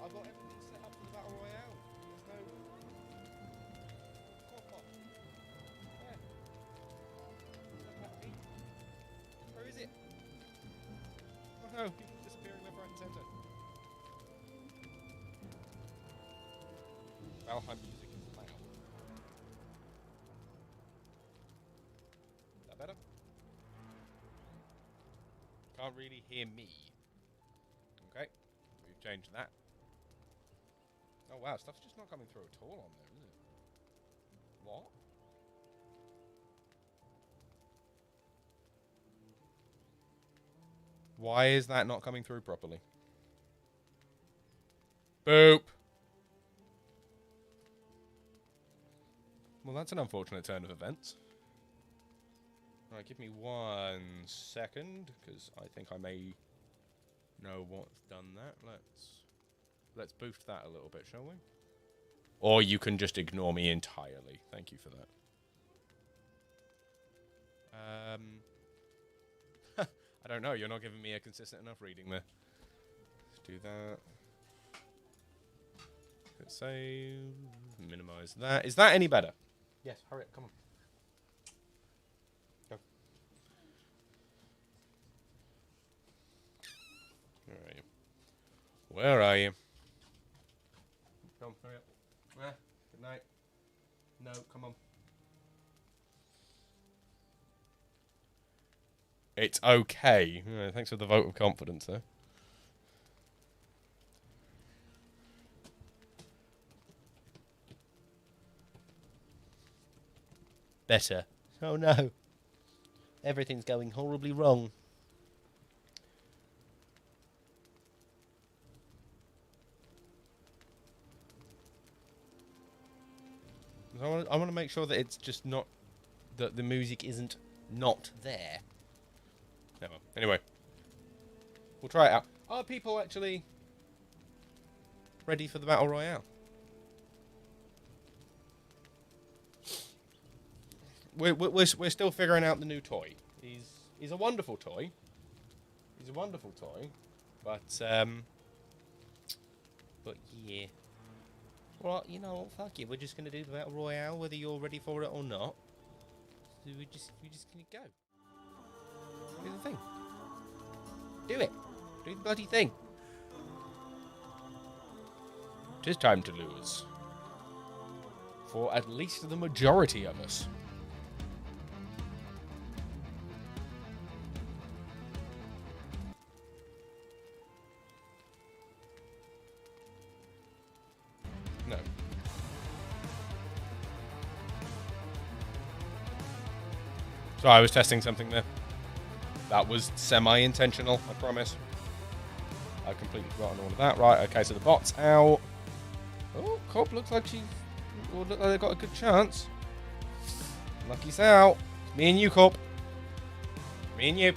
I've got everything set up for the Battle Royale. There's no... Cop. Where? Where is it? Oh no, people are disappearing left, right and centre. Valheim music is loud. Is that better? Can't really hear me. Okay, we've changed that. Oh wow, stuff's just not coming through at all on there, is it? What? Why is that not coming through properly? Boop! Well, that's an unfortunate turn of events. Alright, give me 1 second, because I think I may know what's done that. Let's boost that a little bit, shall we? Or you can just ignore me entirely. Thank you for that. I don't know, you're not giving me a consistent enough reading there. Let's do that. Let's save. Minimize that. Is that any better? Yes, hurry up, come on. Go. Where are you? Where are you? Come, hurry up. Good night. No, come on. It's okay. Thanks for the vote of confidence there. Better. Oh no. Everything's going horribly wrong. I want to make sure that it's just not... that the music isn't not there. No, anyway. We'll try it out. Are people actually ready for the Battle Royale? We're still figuring out the new toy. He's a wonderful toy. He's a wonderful toy. But yeah. Well, you know what, fuck it. We're just gonna do the Battle Royale whether you're ready for it or not. So we're just gonna go. Do the thing. Do it. Do the bloody thing. It is time to lose. For at least the majority of us. No. So I was testing something there. That was semi-intentional, I promise. I've completely forgotten all of that. Right, okay, so the bot's out. Oh, Cop looks like they've got a good chance. Lucky's out. It's me and you, Cop. Me and you.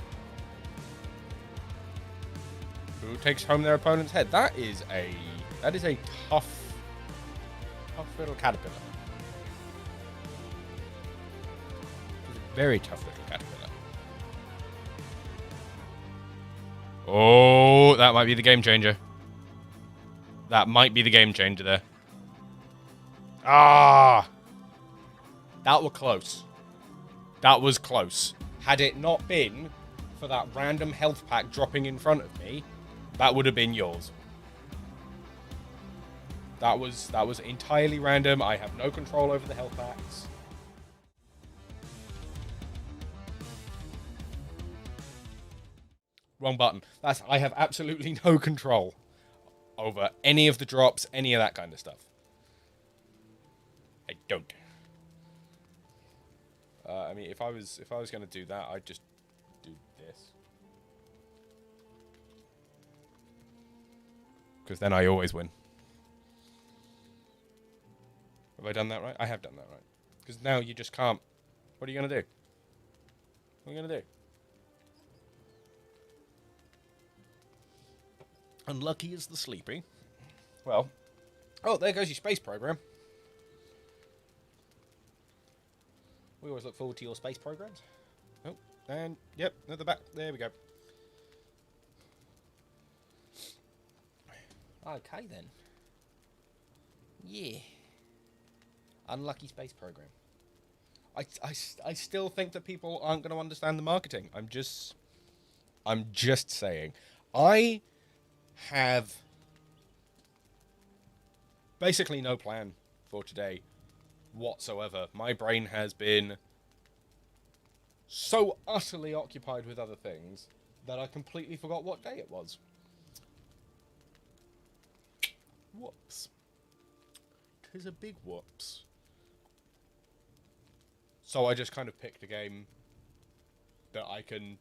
Who takes home their opponent's head? That is a tough little caterpillar. It's a very tough little caterpillar. Oh, that might be the game changer. That might be the game changer there. Ah! That was close. That was close. Had it not been for that random health pack dropping in front of me, that would have been yours. That was entirely random. I have no control over the health packs. Wrong button. I have absolutely no control over any of the drops, any of that kind of stuff. I don't. I mean, if I was going to do that, I'd just do this. Because then I always win. Have I done that right? I have done that right. Because now you just can't. What are you going to do? What are you going to do? Unlucky as the sleepy. Well. Oh, there goes your space program. We always look forward to your space programs. Oh, and yep, at the back. There we go. Okay, then. Yeah. Unlucky space program. I still think that people aren't going to understand the marketing. I'm just saying. I have basically no plan for today whatsoever. My brain has been so utterly occupied with other things that I completely forgot what day it was. Whoops. 'Tis a big whoops. So I just kind of picked a game that I can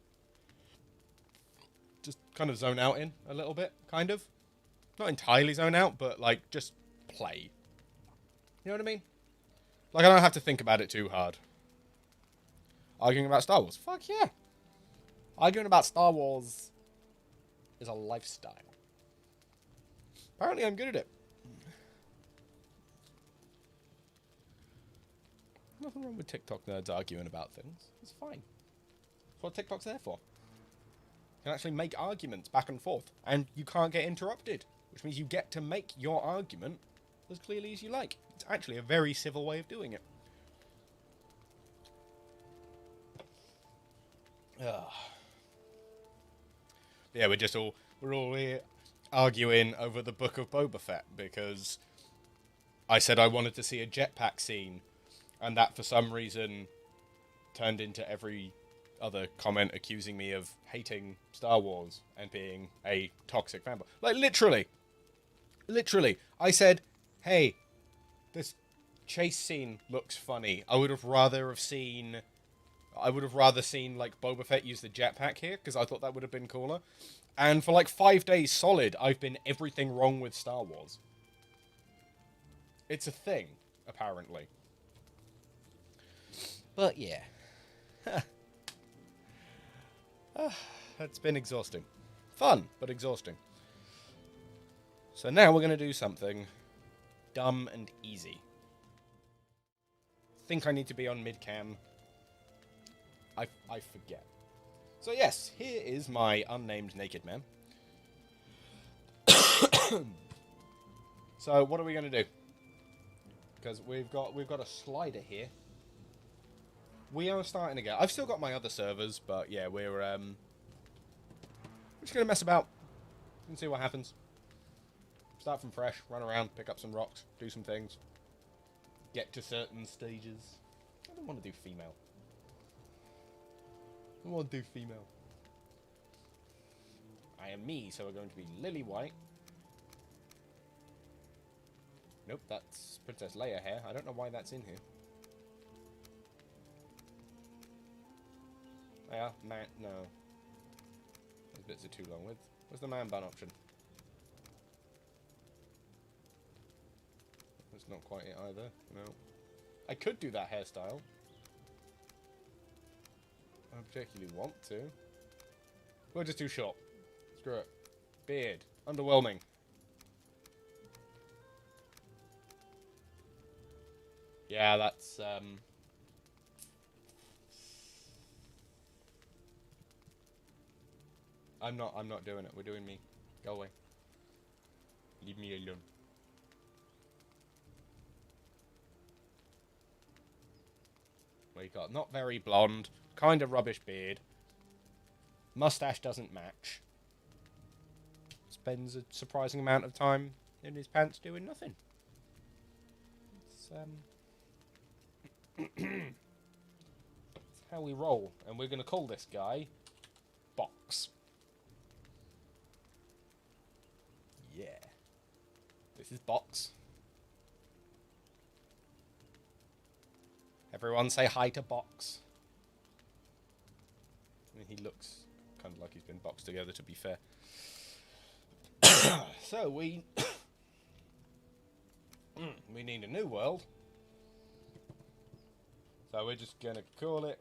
just kind of zone out in a little bit, kind of. Not entirely zone out, but like just play. You know what I mean? Like I don't have to think about it too hard. Arguing about Star Wars? Fuck yeah. Arguing about Star Wars is a lifestyle. Apparently I'm good at it. Nothing wrong with TikTok nerds arguing about things. It's fine. That's what TikTok's there for. You can actually make arguments back and forth, and you can't get interrupted, which means you get to make your argument as clearly as you like. It's actually a very civil way of doing it. Yeah, we're all here arguing over the Book of Boba Fett because I said I wanted to see a jetpack scene, and that for some reason turned into every other comment accusing me of hating Star Wars and being a toxic fanboy. Like literally, I said, hey, this chase scene looks funny. I would have rather seen like Boba Fett use the jetpack here because I thought that would have been cooler. And for like 5 days solid, I've been everything wrong with Star Wars. It's a thing, apparently. But yeah. It's been exhausting. Fun, but exhausting. So now we're going to do something dumb and easy. Think I need to be on mid-cam. I forget. So yes, here is my unnamed naked man. So what are we going to do? Because we've got a slider here. We are starting again. I've still got my other servers, but yeah, we're just gonna mess about and see what happens. Start from fresh, run around, pick up some rocks, do some things, get to certain stages. I don't want to do female. I want to do female. I am me, so we're going to be Lily White. Nope, that's Princess Leia hair. I don't know why that's in here. Yeah, man, no. Those bits are too long with. Where's the man bun option? That's not quite it either. No. I could do that hairstyle. I don't particularly want to. We'll just do short. Screw it. Beard. Underwhelming. Yeah, that's, I'm not doing it. We're doing me. Go away. Leave me alone. We got not very blonde, kind of rubbish beard. Mustache doesn't match. Spends a surprising amount of time in his pants doing nothing. It's it's how we roll, and we're gonna call this guy Box. Yeah. This is Box. Everyone say hi to Box. I mean, he looks kind of like he's been boxed together, to be fair. So, we need a new world. So, we're just going to call it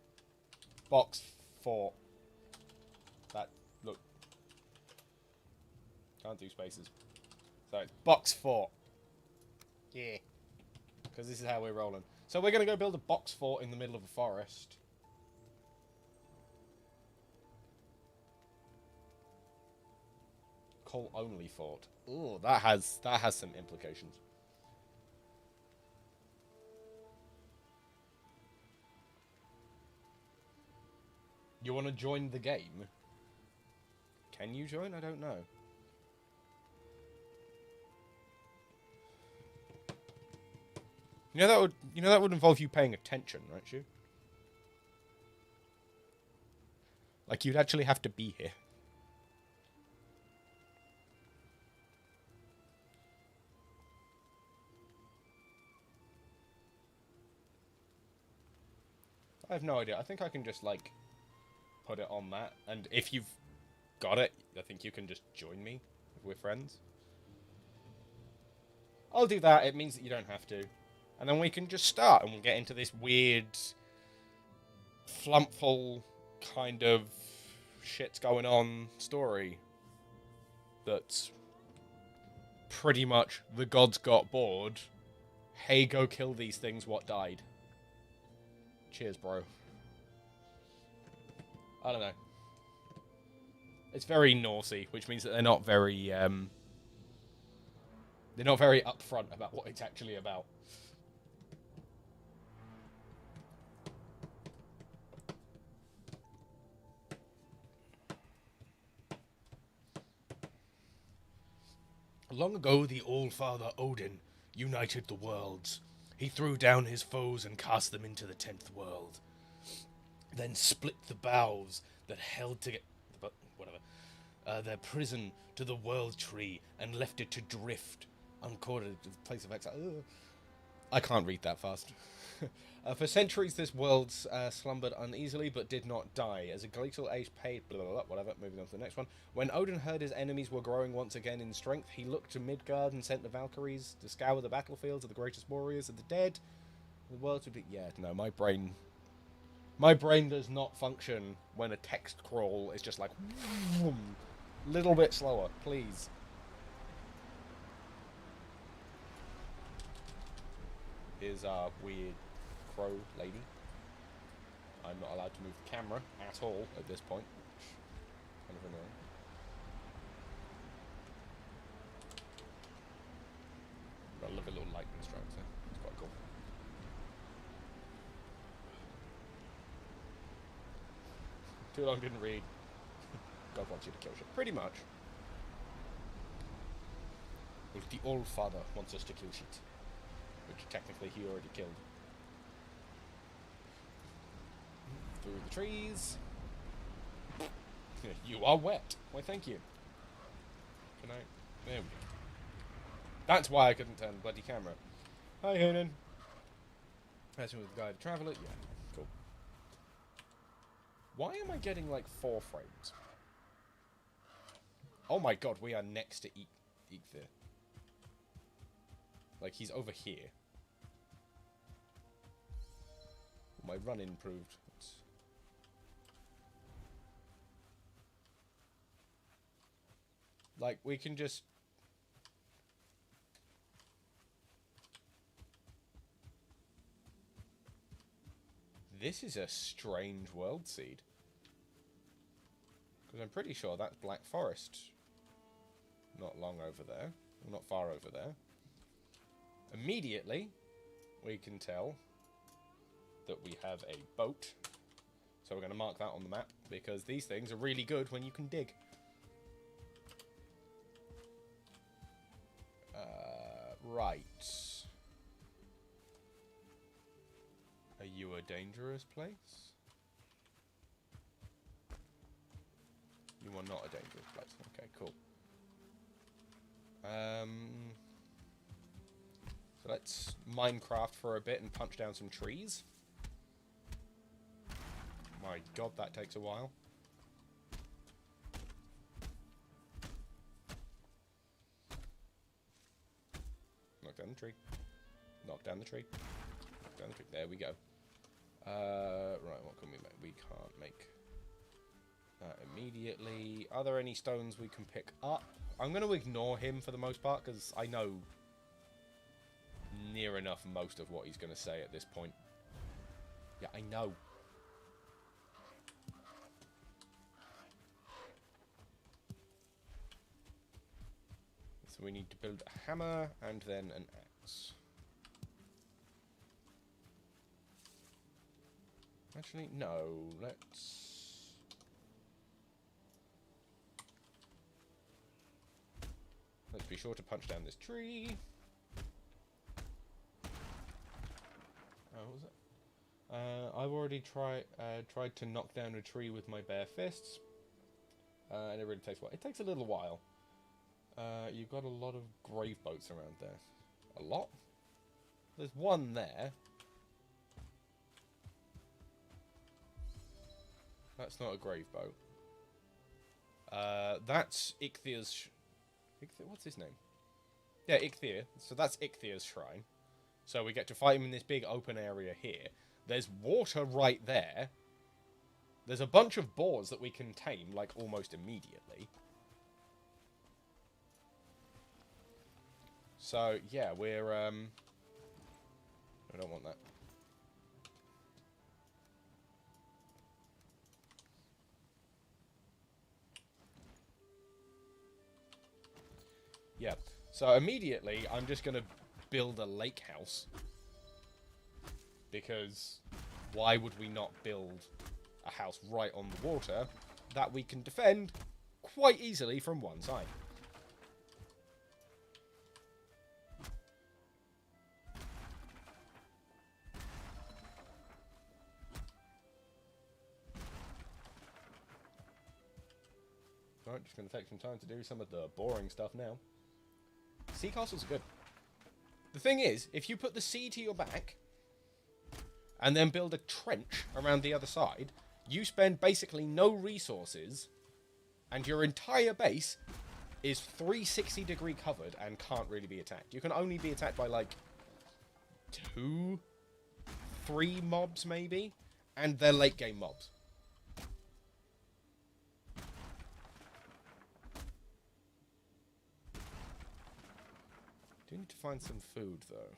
Box Fort. That, look. Can't do spaces. So, it's Box Fort. Yeah. Because this is how we're rolling. So we're going to go build a box fort in the middle of a forest. Coal only fort. Oh, that has some implications. You want to join the game? Can you join? I don't know. You know that would involve you paying attention, right, you? Like you'd actually have to be here. I have no idea. I think I can just like put it on that, and if you've got it, I think you can just join me if we're friends. I'll do that. It means that you don't have to, and then we can just start, and we'll get into this weird, flumpful kind of shit's going on story that's pretty much the gods got bored. Hey, go kill these things. What died? Cheers, bro. I don't know. It's very Norsey, which means that they're not very upfront about what it's actually about. Long ago, the All-Father Odin united the worlds. He threw down his foes and cast them into the 10th world. Then split the boughs that held together, their prison to the world tree and left it to drift, uncorded to the place of exile. Ugh. I can't read that fast. For centuries, this world slumbered uneasily but did not die. As a glacial age paid, blah, blah, blah, whatever, moving on to the next one. When Odin heard his enemies were growing once again in strength, he looked to Midgard and sent the Valkyries to scour the battlefields of the greatest warriors of the dead. The world would be... Yeah, no, my brain does not function when a text crawl is just like... little bit slower, please. Is our weird crow lady. I'm not allowed to move the camera at all at this point. Kind of annoying. Got a lovely little lightning strike there. It's quite cool. Too long didn't read. God wants you to kill shit. Pretty much. Well, the old father wants us to kill shit. Which technically he already killed. Through the trees. You are wet. Why, thank you. Can I... There we go. That's why I couldn't turn the bloody camera. Hi, Hoonan. That's with the guide traveller. Yeah, cool. Why am I getting, like, 4 frames? Oh my god, we are next to Eikthyr. Like, he's over here. My run improved. Like, we can just... This is a strange world seed. Because I'm pretty sure that's Black Forest. Not long over there. Not far over there. Immediately, we can tell that we have a boat. So we're going to mark that on the map, because these things are really good when you can dig. Right. Are you a dangerous place? You are not a dangerous place. Okay, cool. So let's Minecraft for a bit and punch down some trees. My god, that takes a while. Knock down the tree. Knock down the tree. Knock down the tree. There we go. Right, what can we make? We can't make that immediately. Are there any stones we can pick up? I'm going to ignore him for the most part, because I know near enough most of what he's going to say at this point. Yeah, I know. So we need to build a hammer and then an axe. Actually, no. Let's be sure to punch down this tree. Oh, what was it? I've already tried to knock down a tree with my bare fists. And it really takes a while. It takes a little while. You've got a lot of grave boats around there. A lot? There's one there. That's not a grave boat. That's Ichthyr's... What's his name? Yeah, Ichthyr. So that's Ichthyr's shrine. So we get to fight him in this big open area here. There's water right there. There's a bunch of boars that we can tame, like, almost immediately. So, yeah, we're, I don't want that. Yeah, so immediately I'm just going to build a lake house. Because why would we not build a house right on the water that we can defend quite easily from one side? Right, just going to take some time to do some of the boring stuff now. Sea castles are good. The thing is, if you put the sea to your back and then build a trench around the other side, you spend basically no resources and your entire base is 360-degree covered and can't really be attacked. You can only be attacked by, like, 2, 3 mobs, maybe, and they're late-game mobs. Do need to find some food, though.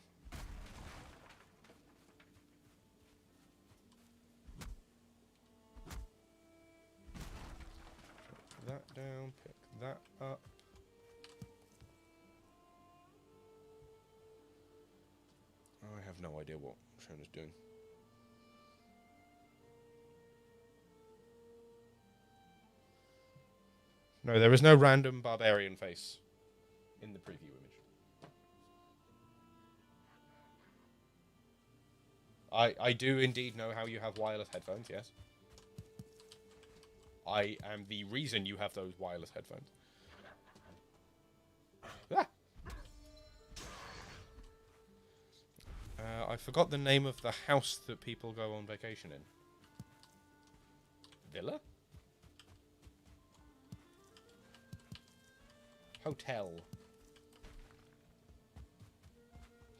Put that down, pick that up. I have no idea what Shona's doing. No, there is no random barbarian face in the preview image. I do indeed know how you have wireless headphones, yes. I am the reason you have those wireless headphones. Ah! I forgot the name of the house that people go on vacation in. Villa? Hotel.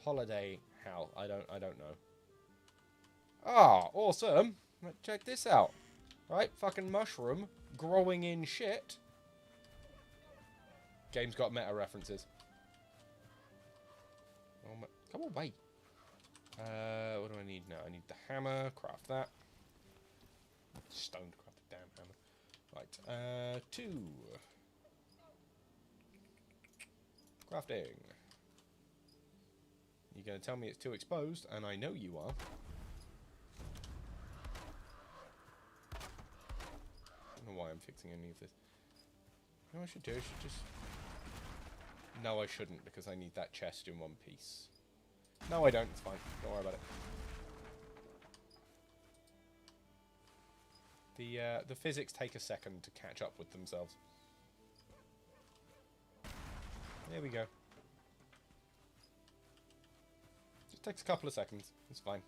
Holiday house. I don't know. Ah, awesome. Check this out. Right, fucking mushroom growing in shit. Game's got meta references. Oh my, come away. What do I need now? I need the hammer. Craft that. Stone to craft the damn hammer. Right, 2. Crafting. You're going to tell me it's too exposed, and I know you are. I don't know why I'm fixing any of this. You know what I should do? I should just... No, I shouldn't, because I need that chest in one piece. No, I don't. It's fine. Don't worry about it. The physics take a second to catch up with themselves. There we go. Just takes a couple of seconds. It's fine.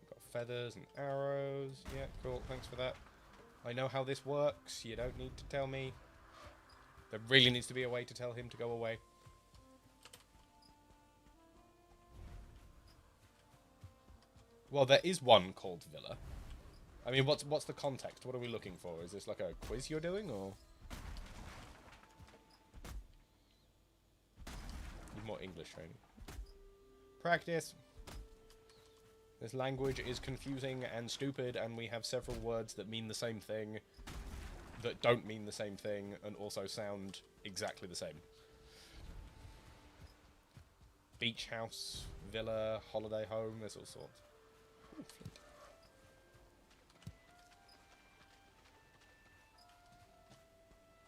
We've got feathers and arrows. Yeah, cool. Thanks for that. I know how this works. You don't need to tell me. There really needs to be a way to tell him to go away. Well, there is one called Villa. I mean, what's the context? What are we looking for? Is this like a quiz you're doing, or...? Need more English training. Practice! This language is confusing and stupid, and we have several words that mean the same thing. that don't mean the same thing and also sound exactly the same. Beach house, villa, holiday home, there's all sorts. Ooh, flint.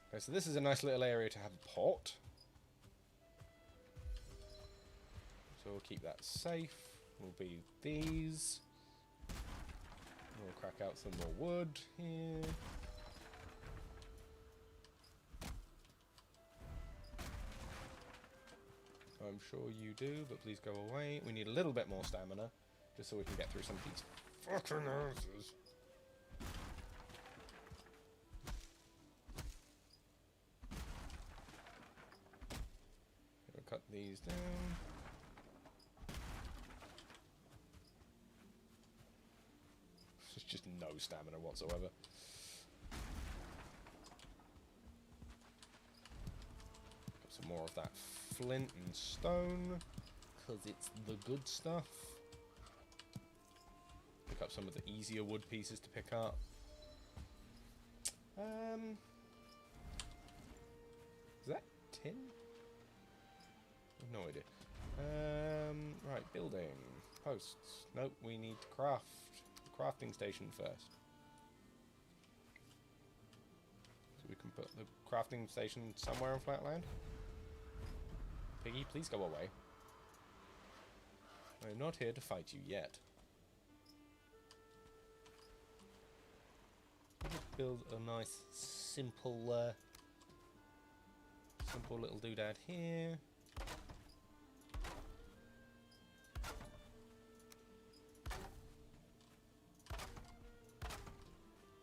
Okay, so this is a nice little area to have a pot. So we'll keep that safe. Will be these. We'll crack out some more wood here. I'm sure you do, but please go away. We need a little bit more stamina, just so we can get through some of these fucking houses. We'll cut these down. There's just no stamina whatsoever. Got some more of that flint and stone, because it's the good stuff. Pick up some of the easier wood pieces to pick up. Is that tin? I have no idea. Right, building. Posts. Nope, we need to craft. The crafting station first. So we can put the crafting station somewhere on Flatland. Piggy, please go away. I'm not here to fight you yet. I'll just build a nice, simple little doodad here.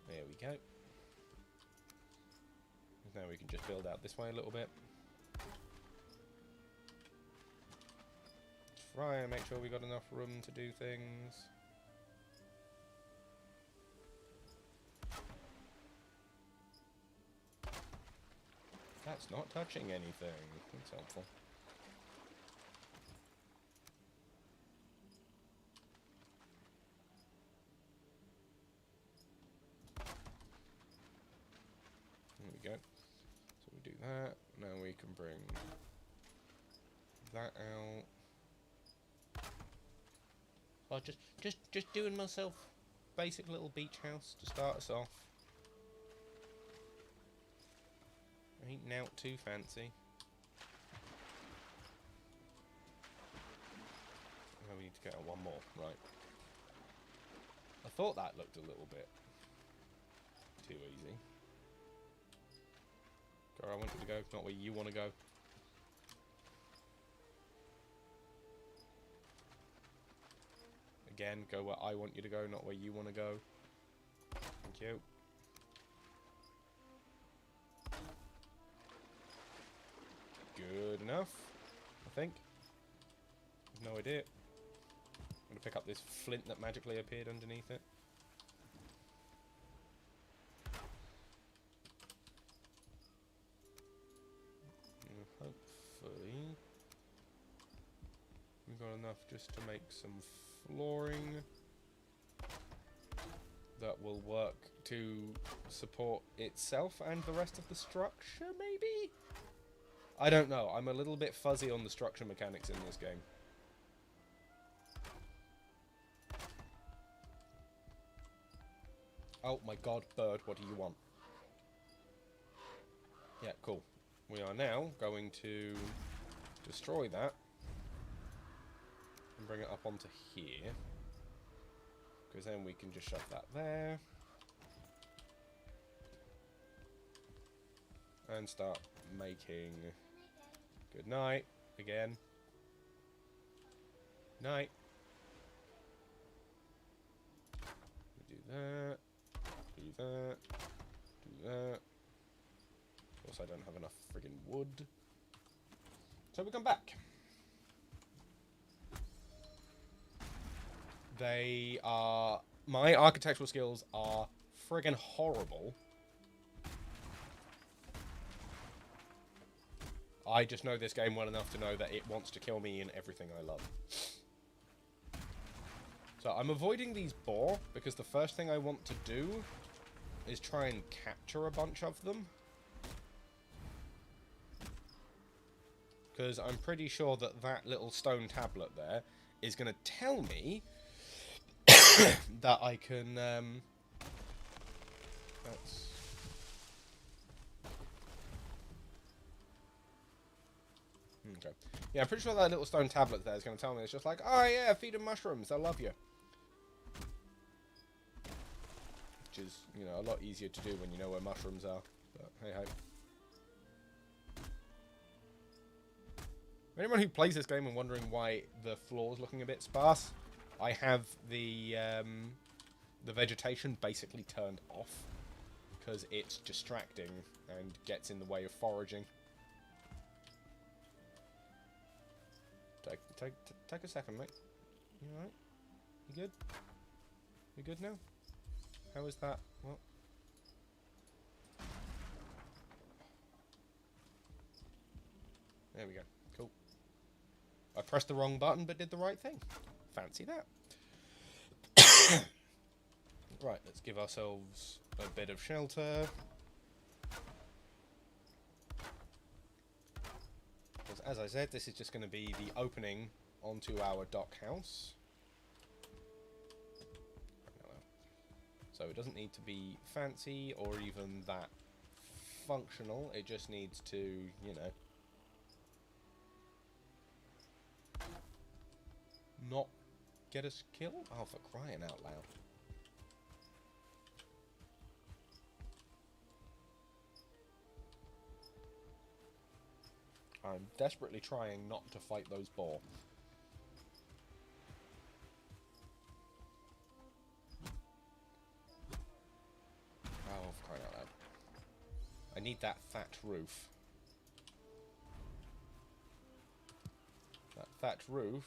There we go. Now we can just build out this way a little bit. Try and make sure we got enough room to do things. That's not touching anything. That's helpful. There we go. So we do that. Now we can bring that out. Oh, just doing myself basic little beach house to start us off. Ain't now too fancy. Now we need to get one more, right. I thought that looked a little bit too easy. Go where I want you to go, not where you want to go. Again, go where I want you to go, not where you want to go. Thank you. Good enough, I think. No idea. I'm going to pick up this flint that magically appeared underneath it. And hopefully we've got enough just to make some flooring that will work to support itself and the rest of the structure, maybe? I don't know. I'm a little bit fuzzy on the structure mechanics in this game. Oh my god, bird, what do you want? Yeah, cool. We are now going to destroy that and bring it up onto here, because then we can just shove that there and start making. Good night again. Night. Do that. Do that. Do that. Of course, I don't have enough friggin' wood. So we come back. They are... My architectural skills are friggin' horrible. I just know this game well enough to know that it wants to kill me in everything I love. So I'm avoiding these boar, because the first thing I want to do is try and capture a bunch of them. Because I'm pretty sure that that little stone tablet there is going to tell me that I can... that's... Okay. Yeah, I'm pretty sure that little stone tablet there is going to tell me it's just like, oh yeah, feed them mushrooms, they'll love you. Which is, you know, a lot easier to do when you know where mushrooms are. But hey ho. For anyone who plays this game and wondering why the floor's looking a bit sparse, I have the vegetation basically turned off because it's distracting and gets in the way of foraging. Take a second, mate. You alright? You good? You good now? How is that? What? There we go. Cool. I pressed the wrong button, but did the right thing. Fancy that. Right, let's give ourselves a bit of shelter. Because, as I said, this is just going to be the opening onto our dock house. So it doesn't need to be fancy or even that functional. It just needs to, you know, not get us killed? Oh, for crying out loud. I'm desperately trying not to fight those boar. Oh, for crying out loud. I need that thatch roof. That thatch roof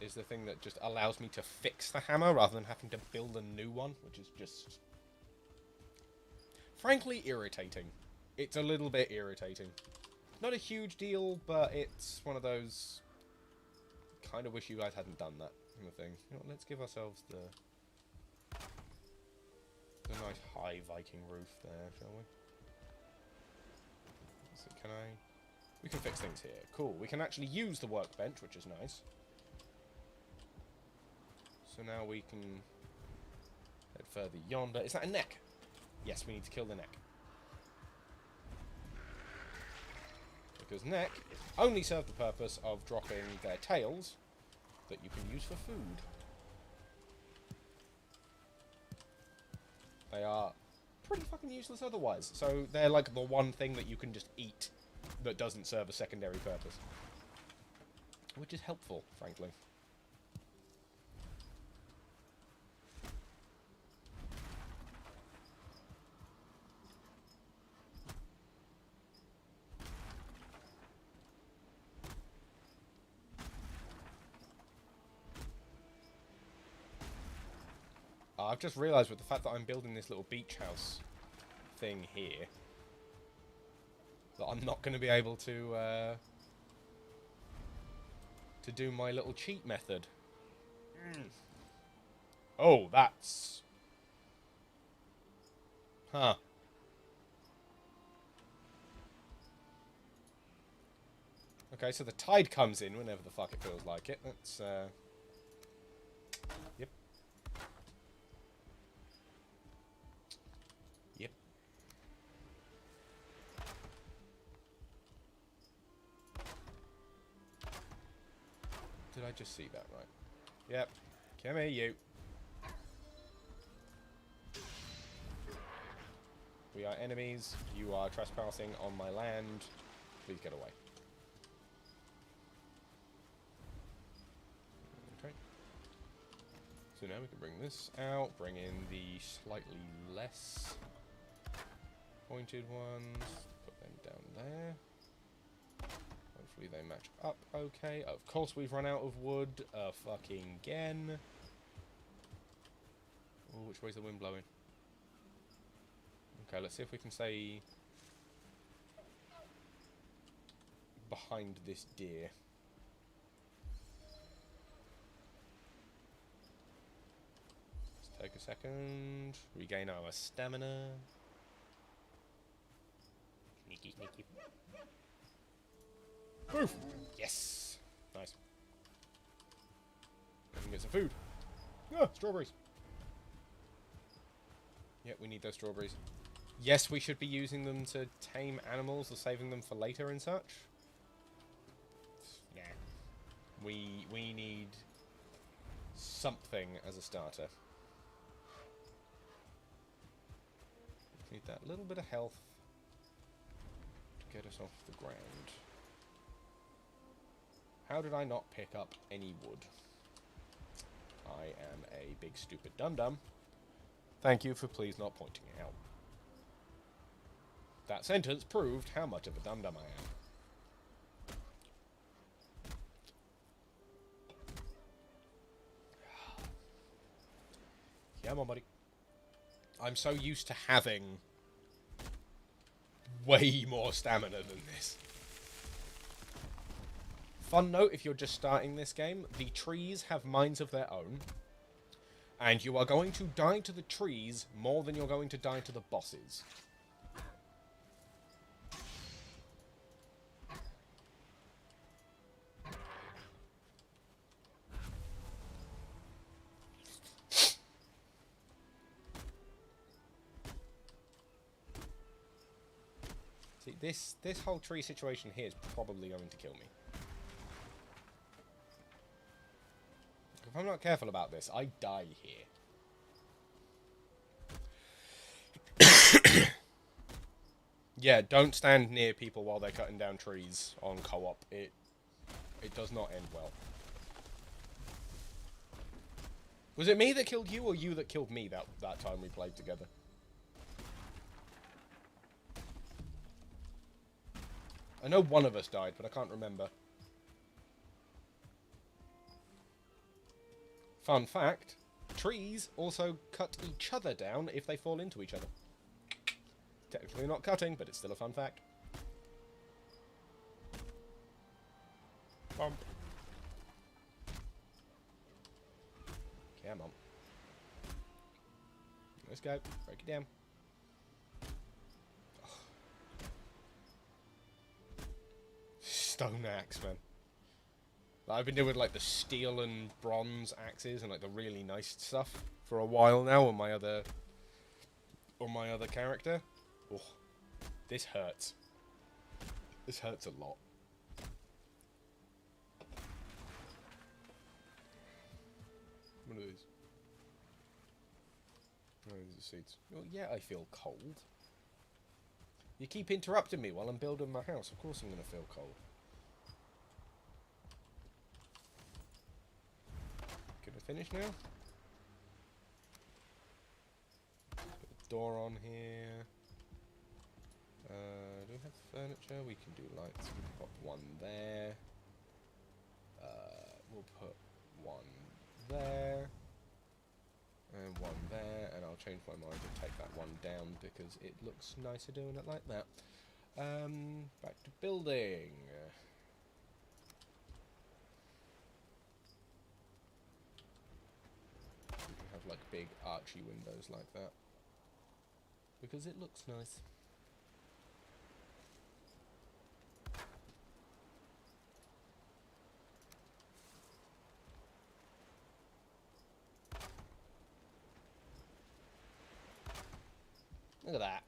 is the thing that just allows me to fix the hammer rather than having to build a new one, which is just frankly irritating. It's a little bit irritating. Not a huge deal, but it's one of those kind of wish you guys hadn't done that kind of thing. You know, let's give ourselves the nice high Viking roof there, shall we? So can I... We can fix things here. Cool. We can actually use the workbench, which is nice. So now we can head further yonder. Is that a neck? Yes, we need to kill the neck. Because neck only serve the purpose of dropping their tails that you can use for food. They are pretty fucking useless otherwise. So they're like the one thing that you can just eat that doesn't serve a secondary purpose. Which is helpful, frankly. I've just realised with the fact that I'm building this little beach house thing here that I'm not going to be able to do my little cheat method. Oh, that's... Huh. Okay, so the tide comes in whenever the fuck it feels like it. That's, Yep. Yep. Did I just see that right? Yep. Come here, you. We are enemies. You are trespassing on my land. Please get away. Okay. So now we can bring this out. Bring in the slightly less pointed ones. Put them down there. Hopefully they match up okay. Of course we've run out of wood. Fucking again. Oh, which way's the wind blowing? Okay, let's see if we can stay behind this deer. Let's take a second. Regain our stamina. Sneaky, sneaky. Poof! Yes! Nice. We can get some food. Ah, strawberries. Yep, we need those strawberries. Yes, we should be using them to tame animals or saving them for later and such. Yeah. We need something as a starter. Need that little bit of health to get us off the ground. How did I not pick up any wood? I am a big stupid dum-dum. Thank you for please not pointing it out. That sentence proved how much of a dum-dum I am. Come on, buddy. I'm so used to having way more stamina than this. Fun note, if you're just starting this game, the trees have minds of their own. And you are going to die to the trees more than you're going to die to the bosses. See, this whole tree situation here is probably going to kill me. If I'm not careful about this, I die here. Yeah, don't stand near people while they're cutting down trees on co-op. It does not end well. Was it me that killed you, or you that killed me that time we played together? I know one of us died, but I can't remember. Fun fact, trees also cut each other down if they fall into each other. Technically not cutting, but it's still a fun fact. Bump. Come on. Let's go. Break it down. Oh. Stone axe, man. I've been doing like the steel and bronze axes and like the really nice stuff for a while now on my other character. Oh, this hurts. This hurts a lot. What are these? Oh, these are seeds. Well, yeah, I feel cold. You keep interrupting me while I'm building my house. Of course I'm going to feel cold. Can I finish now? Put a door on here. Do we have furniture? We can do lights. We can put one there. We'll put one there. And one there. And I'll change my mind and take that one down because it looks nicer doing it like that. Back to building. We can have like big archy windows like that. Because it looks nice. Look at that.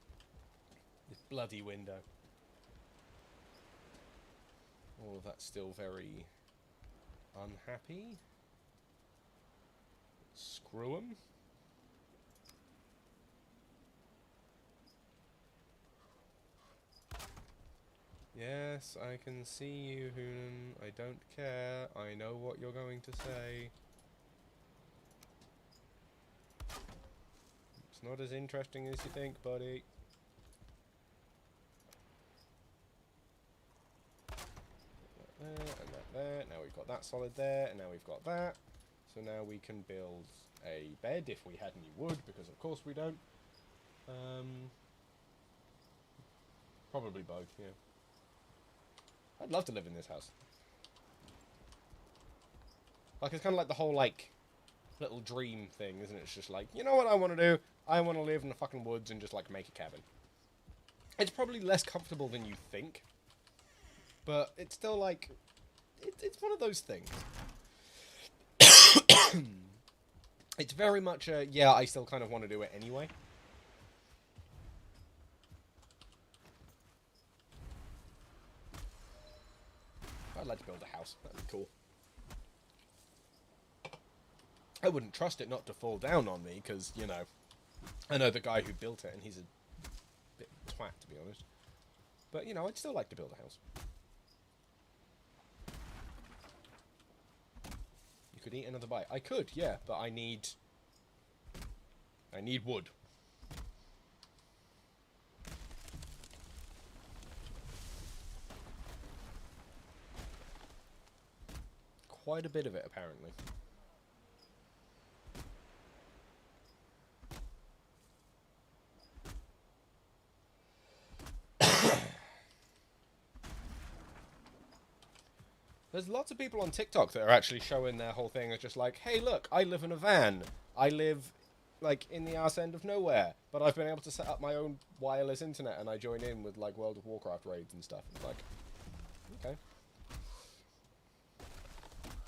This bloody window. All of that's still very unhappy. Screw 'em. Yes, I can see you, Hoonan. I don't care. I know what you're going to say. It's not as interesting as you think, buddy. There, and that there. Now we've got that solid there, and now we've got that. So now we can build a bed if we had any wood, because of course we don't. Probably both, yeah. I'd love to live in this house. Like, it's kind of like the whole, like, little dream thing, isn't it? It's just like, you know what I want to do? I want to live in the fucking woods and just like make a cabin. It's probably less comfortable than you think, but it's still like, it's one of those things. It's very much a, yeah, I still kind of want to do it anyway. I'd like to build a house. That'd be cool. I wouldn't trust it not to fall down on me, because, you know, I know the guy who built it, and he's a bit twat, to be honest. But, you know, I'd still like to build a house. You could eat another bite. I could, yeah, but I need wood. Quite a bit of it, apparently. There's lots of people on TikTok that are actually showing their whole thing as just like, hey, look, I live in a van. I live, like, in the arse end of nowhere. But I've been able to set up my own wireless internet, and I join in with, like, World of Warcraft raids and stuff. It's like, okay.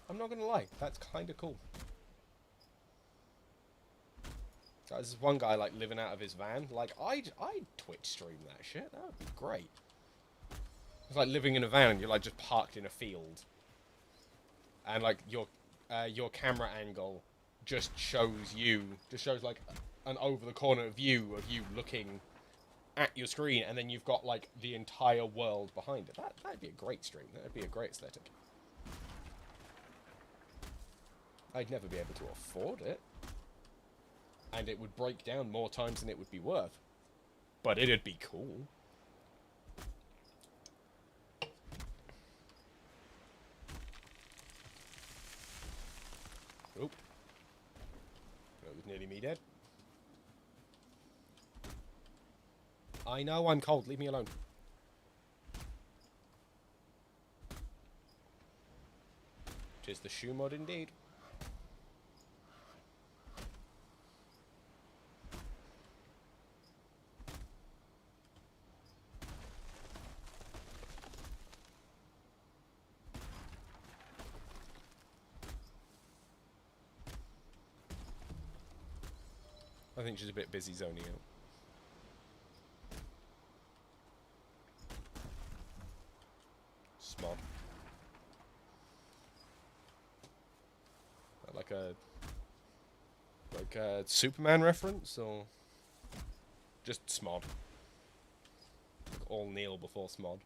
I'm not gonna lie, that's kind of cool. There's one guy, like, living out of his van. Like, I'd Twitch stream that shit. That would be great. It's like living in a van and you're, like, just parked in a field. And, like, your camera angle just shows like, an over-the-corner view of you looking at your screen, and then you've got, like, the entire world behind it. That'd be a great stream. That'd be a great aesthetic. I'd never be able to afford it. And it would break down more times than it would be worth. But it'd be cool. Oop. That was nearly me dead. I know I'm cold. Leave me alone. Tis the shoe mod indeed. I think she's a bit busy zoning out. Smod. Like a Superman reference, or just Smod? Like all kneel before Smod.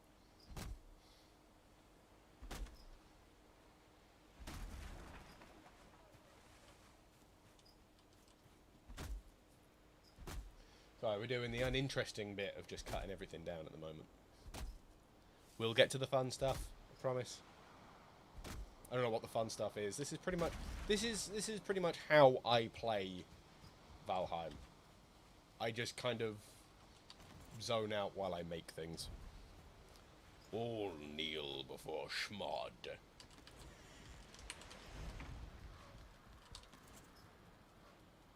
Sorry, we're doing the uninteresting bit of just cutting everything down at the moment. We'll get to the fun stuff, I promise. I don't know what the fun stuff is. This is pretty much how I play Valheim. I just kind of zone out while I make things. All kneel before Schmod.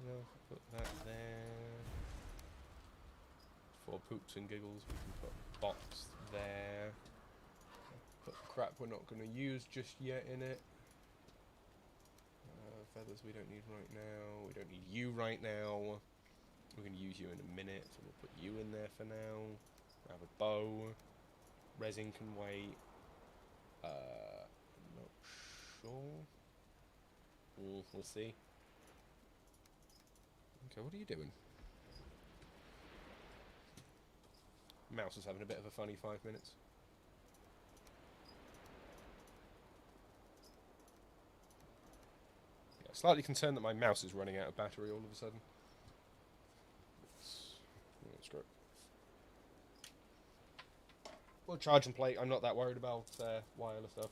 No, put that there. For poops and giggles, we can put box there. Put crap we're not going to use just yet in it. Feathers we don't need right now. We don't need you right now. We're going to use you in a minute, so we'll put you in there for now. Have a bow. Resin can wait. Not sure. We'll see. Okay, what are you doing? Mouse is having a bit of a funny 5 minutes. Yeah, slightly concerned that my mouse is running out of battery all of a sudden. That's great. Well, charge and plate, I'm not that worried about wireless stuff.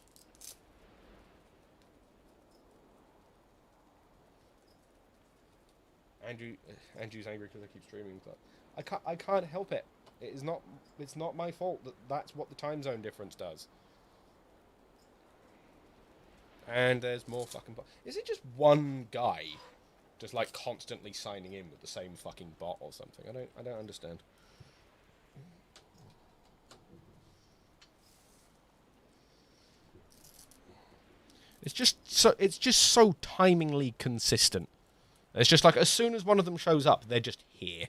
Andrew's angry because I keep streaming, but I can't help it. It's not my fault that that's what the time zone difference does. And there's more fucking bot. Is it just one guy just like constantly signing in with the same fucking bot or something? I don't understand. It's just so timingly consistent. It's just like as soon as one of them shows up, they're just here.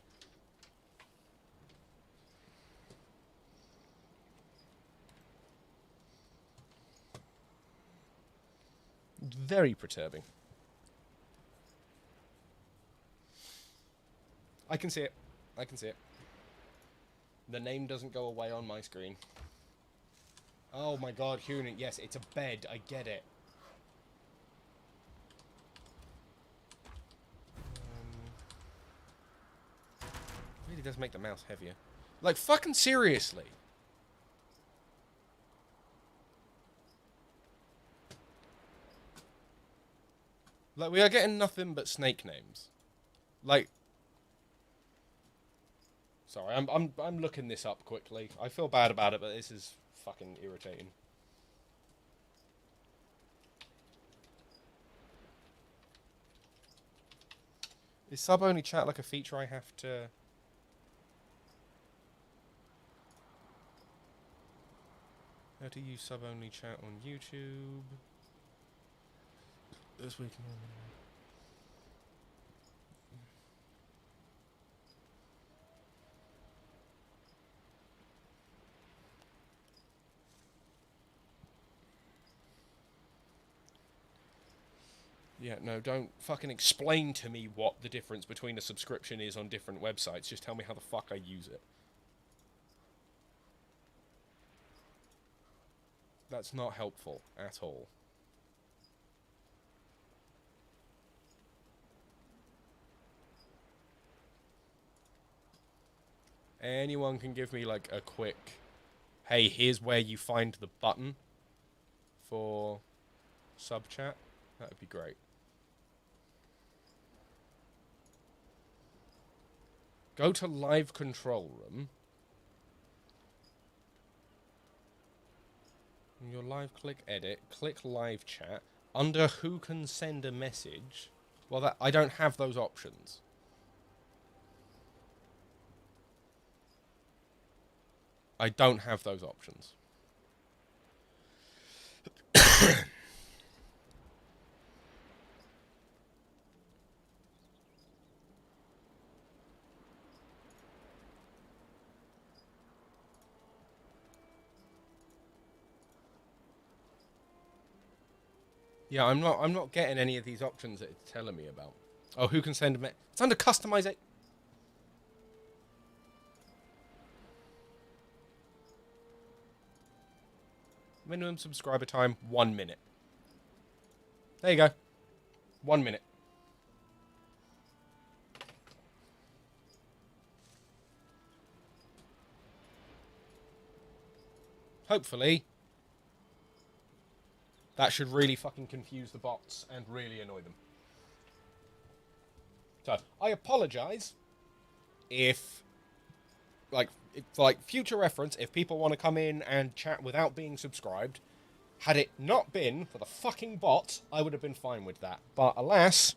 Very perturbing. I can see it. I can see it. The name doesn't go away on my screen. Oh my god, Hunan. Yes, it's a bed. I get it. Really does make the mouse heavier. Like, fucking seriously. Like, we are getting nothing but snake names. Like, sorry, I'm looking this up quickly. I feel bad about it, but this is fucking irritating. Is sub-only chat like a feature I have to... How to use sub-only chat on YouTube? This week... Yeah, no, don't fucking explain to me what the difference between a subscription is on different websites. Just tell me how the fuck I use it. That's not helpful at all. Anyone can give me, like, a quick... Hey, here's where you find the button for sub chat. That would be great. Go to live control room. In your live, click edit, click live chat. Under who can send a message. Well, that I don't have those options. I don't have those options. Yeah, I'm not getting any of these options that it's telling me about. Oh, who can send a message? It's under customize it. Minimum subscriber time, 1 minute. There you go. 1 minute. Hopefully, that should really fucking confuse the bots and really annoy them. So, I apologise if, for future reference, if people want to come in and chat without being subscribed. Had it not been for the fucking bot, I would have been fine with that. But alas,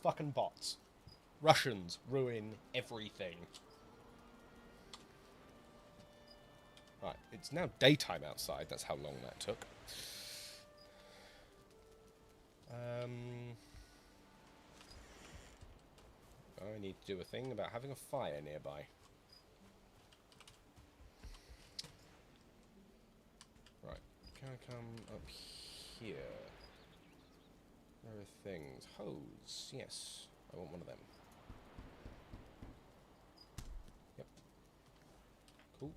fucking bots. Russians ruin everything. Right, it's now daytime outside. That's how long that took. I need to do a thing about having a fire nearby. Right, can I come up here? There are things. Hose, yes. I want one of them. Yep. Cool.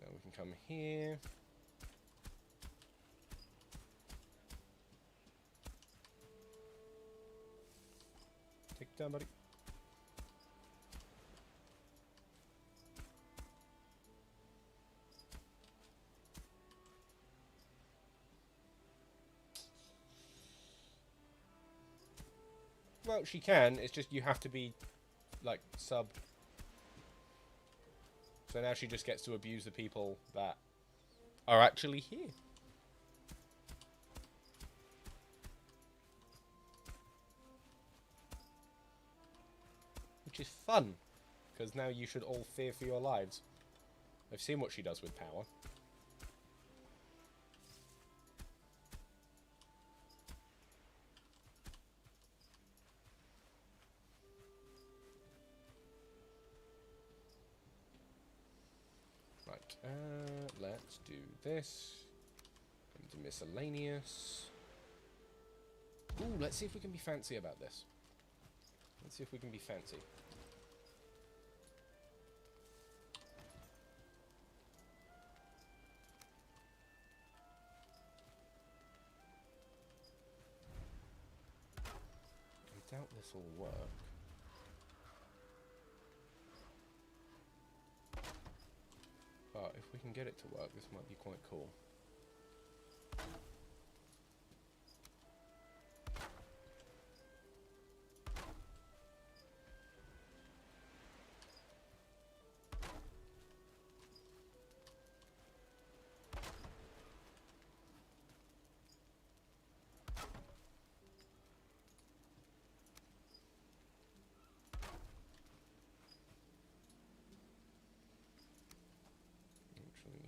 Now we can come here. Take it down, buddy. Well, she can. It's just you have to be, sub. So now she just gets to abuse the people that are actually here. Which is fun, because now you should all fear for your lives. I've seen what she does with power. Right, let's do this. Into miscellaneous. Ooh, let's see if we can be fancy about this. Let's see if we can be fancy. I doubt this will work. But if we can get it to work, this might be quite cool.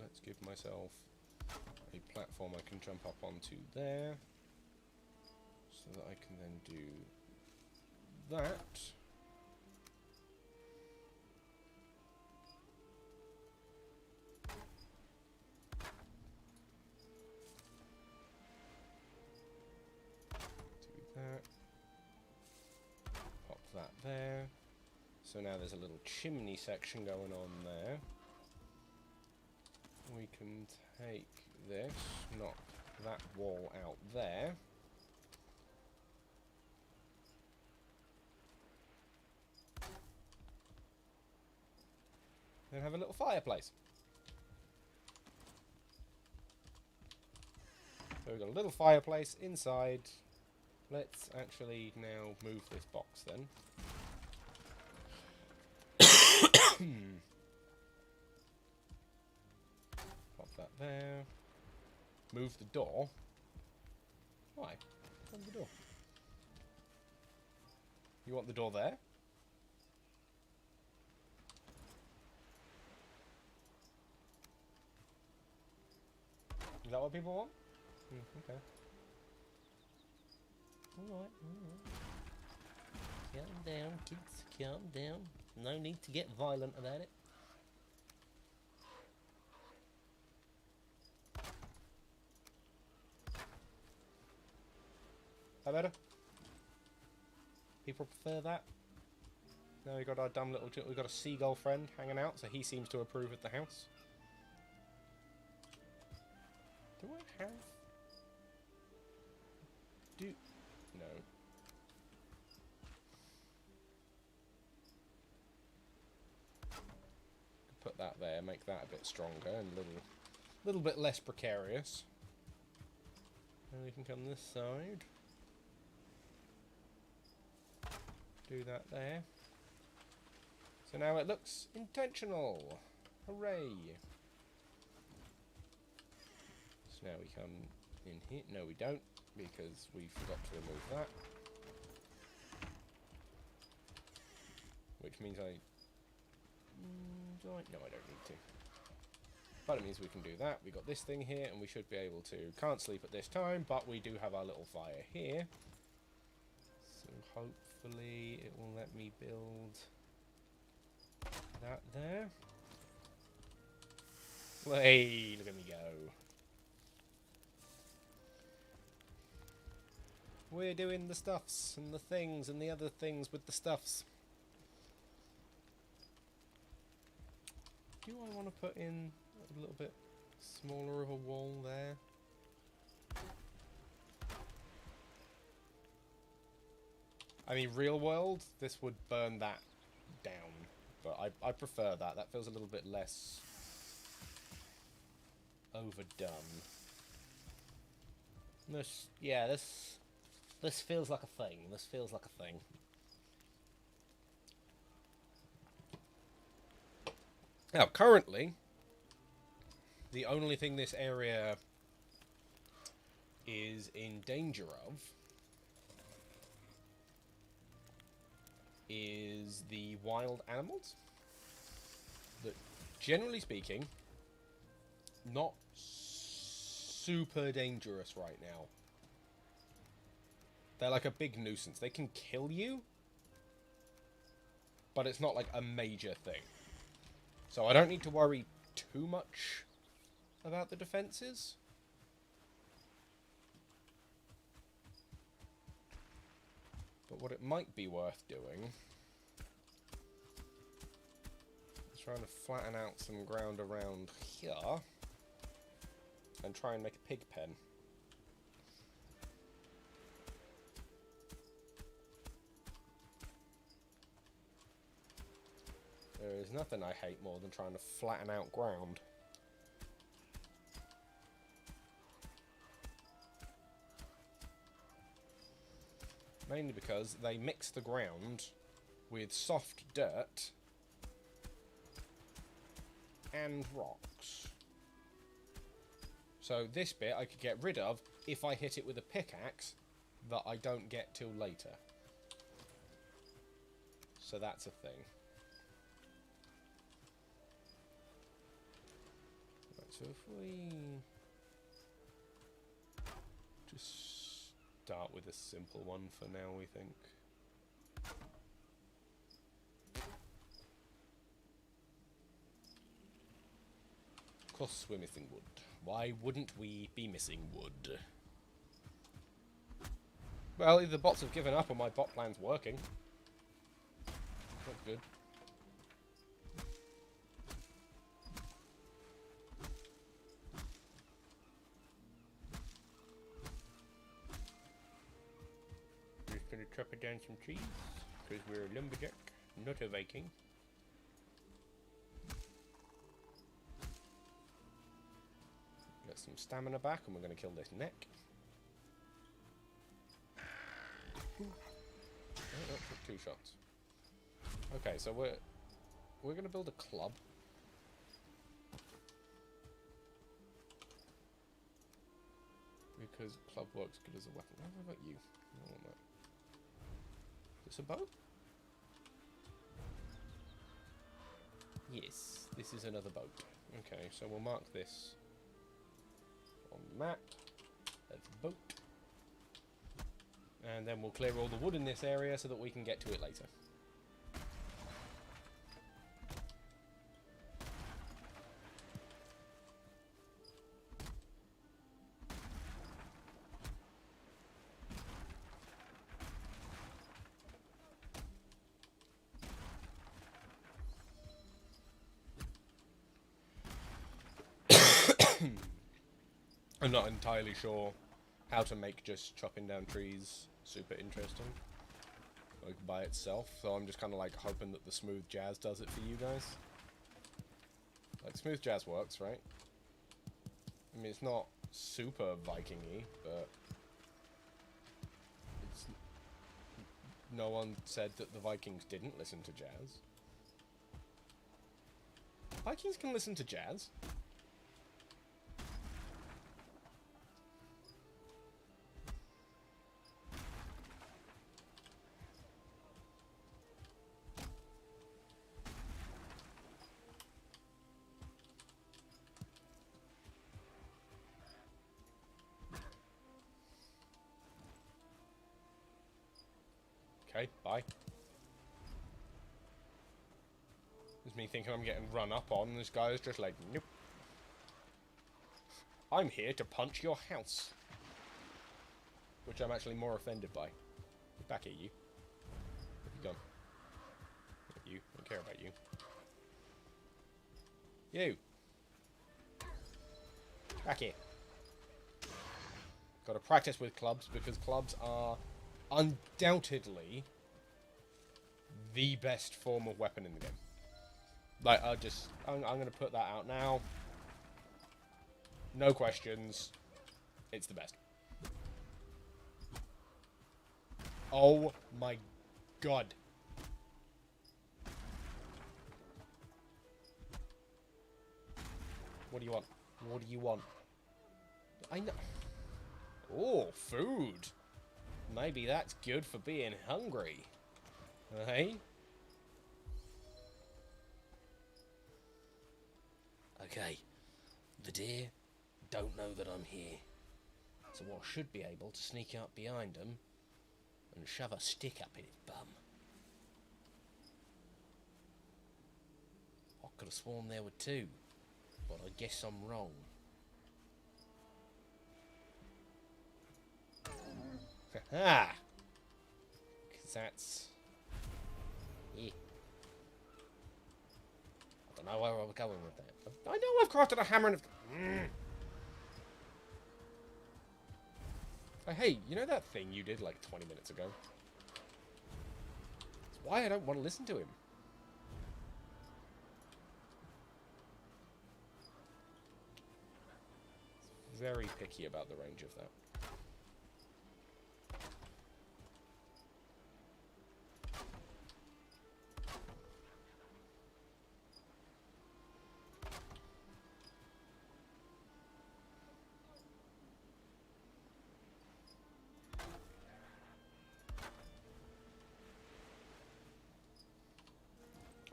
Let's give myself a platform I can jump up onto there, so that I can then do that. Do that. Pop that there. So now there's a little chimney section going on there. We can take this, knock that wall out there. Then have a little fireplace. So we've got a little fireplace inside. Let's actually now move this box then. Pop that there. Move the door. Why? Move the door. You want the door there? Is that what people want? Okay. Alright, alright. Calm down, kids. Calm down. No need to get violent about it. That better? People prefer that? Now we got our dumb little... We've got a seagull friend hanging out, so he seems to approve of the house. Do I have... No. Put that there, make that a bit stronger and a little bit less precarious. And we can come this side. Do that there. So now it looks intentional. Hooray! So now we come in here. No, we don't, because we forgot to remove that. Which means no, I don't need to. But it means we can do that. We got this thing here, and we should be able to. Can't sleep at this time, but we do have our little fire here. So hopefully it will let me build that there. Hey, look at me go. We're doing the stuffs and the things and the other things with the stuffs. Do I want to put in a little bit smaller of a wall there? I mean, real world, this would burn that down. But I prefer that. That feels a little bit less overdone. This feels like a thing. This feels like a thing. Now, currently, The only thing this area is in danger of is the wild animals. That, generally speaking, not super dangerous right now. They're like a big nuisance. They can kill you, but it's not like a major thing. So I don't need to worry too much about the defenses. But what it might be worth doing is trying to flatten out some ground around here and try and make a pig pen. There is nothing I hate more than trying to flatten out ground. Mainly because they mix the ground with soft dirt and rocks. So this bit I could get rid of if I hit it with a pickaxe that I don't get till later. So that's a thing. Right, so if we just start with a simple one for now, we think. Of course we're missing wood. Why wouldn't we be missing wood? Well, either the bots have given up or my bot plan's working. That's good. Just gonna chop it down some trees, because we're a lumberjack, not a Viking. Get some stamina back, and we're gonna kill this neck. Oh, no, took 2 shots. Okay, so we're gonna build a club. Because club works good as a weapon. What about you? I don't want that. Is this a boat? Yes, this is another boat. Okay, so we'll mark this on the map as boat. And then we'll clear all the wood in this area so that we can get to it later. I'm not entirely sure how to make just chopping down trees super interesting, like by itself, so I'm just kind of like hoping that the smooth jazz does it for you guys. Like, smooth jazz works, right? I mean, it's not super Viking-y, but it's... No one said that the Vikings didn't listen to jazz. Vikings can listen to jazz. Okay, bye. It's me thinking I'm getting run up on, and this guy is just like, nope. I'm here to punch your house. Which I'm actually more offended by. Back at you. Where have you gone? You. I don't care about you. You. Back here. Gotta practice with clubs, because clubs are undoubtedly the best form of weapon in the game. Like, I'm gonna put that out now. No questions. It's the best. Oh my god. What do you want? What do you want? I know. Oh, food. Maybe that's good for being hungry. Hey? Okay. The deer don't know that I'm here. So I should be able to sneak up behind them and shove a stick up in his bum. I could have sworn there were two, but I guess I'm wrong. Ha! Because that's... Yeah. I don't know where I was going with that. I know I've crafted a hammer and... Hey, you know that thing you did like 20 minutes ago? It's why I don't want to listen to him. Very picky about the range of that.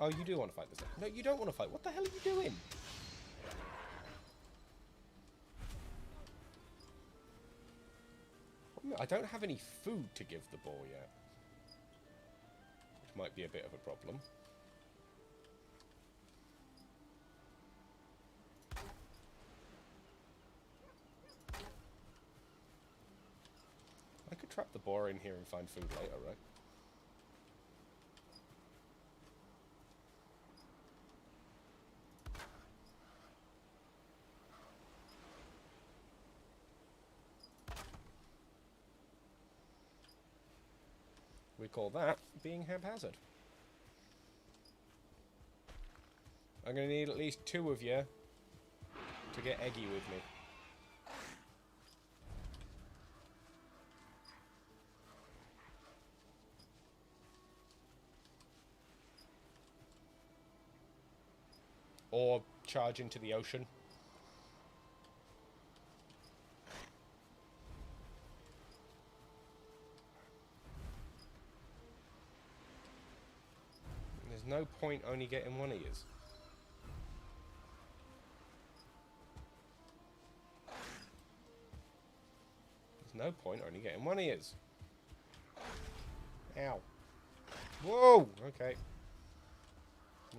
Oh, you do want to fight this guy. No, you don't want to fight. What the hell are you doing? I don't have any food to give the boar yet. Which might be a bit of a problem. I could trap the boar in here and find food later, right? We call that being haphazard. I'm going to need at least 2 of you to get eggy with me. Or charge into the ocean. There's no point only getting one of yous. There's no point only getting one of yous. Ow. Whoa! Okay.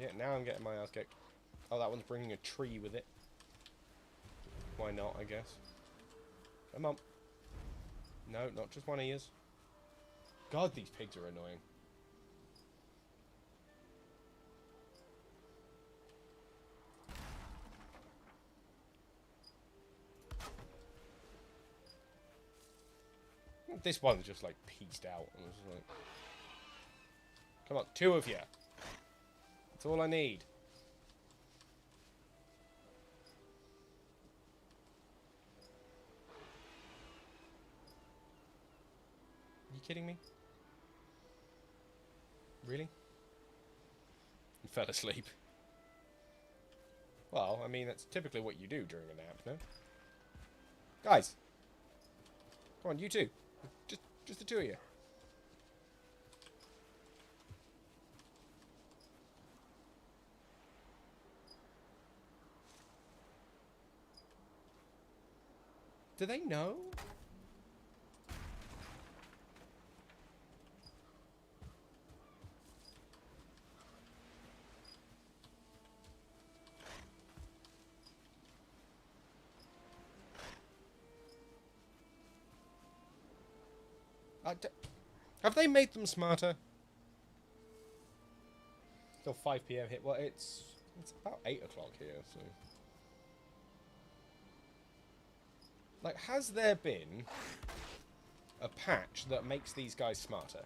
Yeah, now I'm getting my ass kicked. Oh, that one's bringing a tree with it. Why not, I guess. Come on. No, not just one of yous. God, these pigs are annoying. This one's just like pieced out. And it's like, come on, 2 of you. That's all I need. Are you kidding me? Really? And fell asleep. Well, I mean, that's typically what you do during a nap, no? Guys! Come on, you two. Just the 2 of you. Do they know? Have they made them smarter? Still 5 PM hit. Well, it's about 8 o'clock here, so... Like, has there been a patch that makes these guys smarter?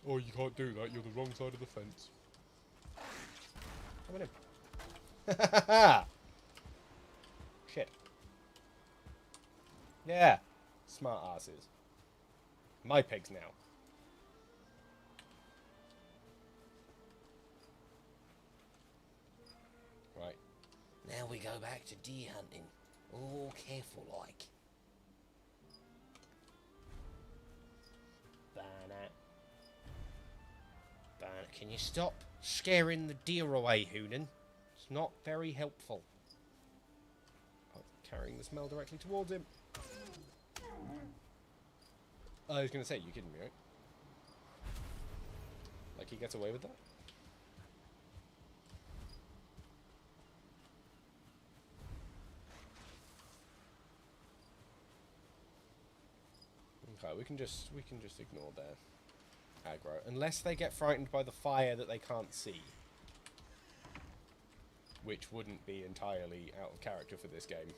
Oh, you can't do that. You're the wrong side of the fence. Come on in. Shit. Yeah. Smart asses. My pigs now. Now we go back to deer hunting. Oh, careful like. Can you stop scaring the deer away, Hoonan? It's not very helpful. Oh, carrying the smell directly towards him. I was going to say, you're kidding me, right? Like he gets away with that? Okay, we can just ignore their aggro. Unless they get frightened by the fire that they can't see. Which wouldn't be entirely out of character for this game.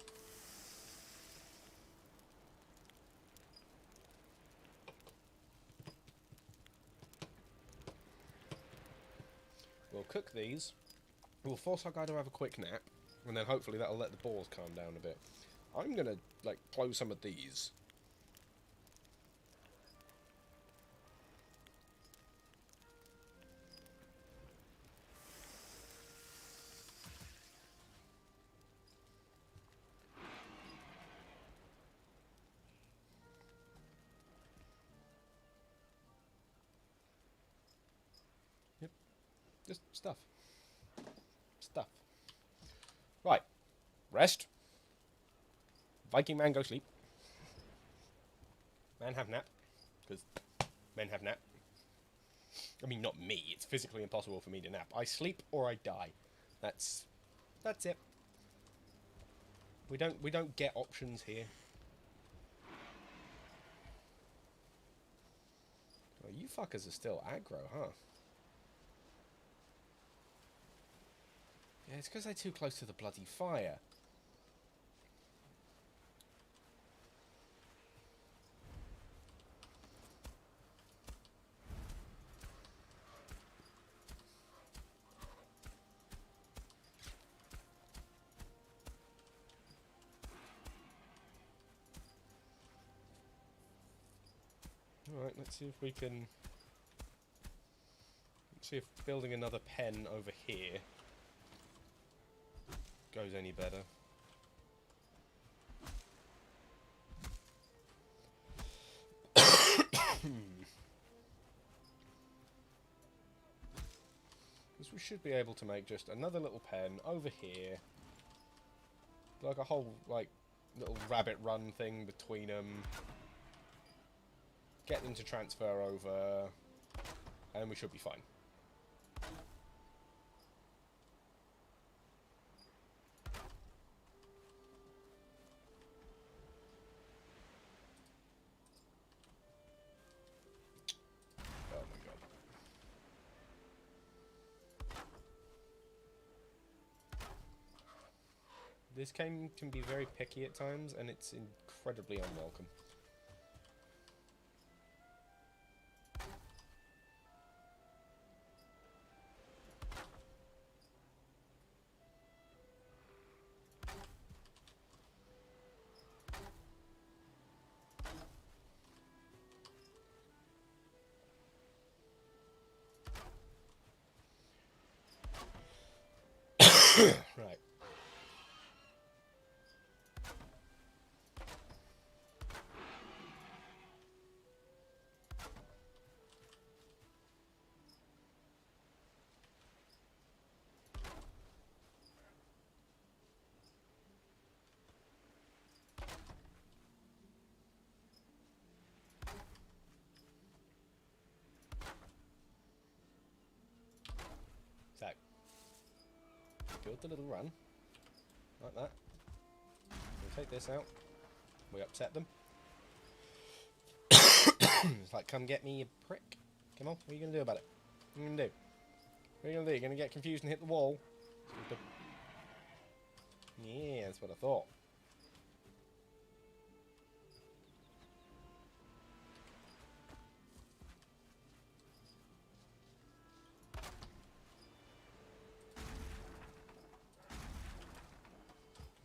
We'll cook these. We'll force our guy to have a quick nap. And then hopefully that'll let the boars calm down a bit. I'm gonna, like, close some of these. Yep. Just stuff. Stuff. Right. Rest. Viking man, go sleep. Man, have nap. Because men have nap. I mean, not me. It's physically impossible for me to nap. I sleep or I die. That's it. We don't get options here. Oh, you fuckers are still aggro, huh? Yeah, it's because they're too close to the bloody fire. Alright, let's see if we can... Let's see if building another pen over here goes any better. Because we should be able to make just another little pen over here. Like a whole, like, little rabbit run thing between them. Get them to transfer over. And we should be fine. Oh my god. This game can be very picky at times, and it's incredibly unwelcome. Right. So, build the little run, like that. We'll take this out. We upset them. It's like, come get me, you prick. Come on, what are you going to do about it? What are you going to do? What are you going to do? You're going to get confused and hit the wall? Yeah, that's what I thought.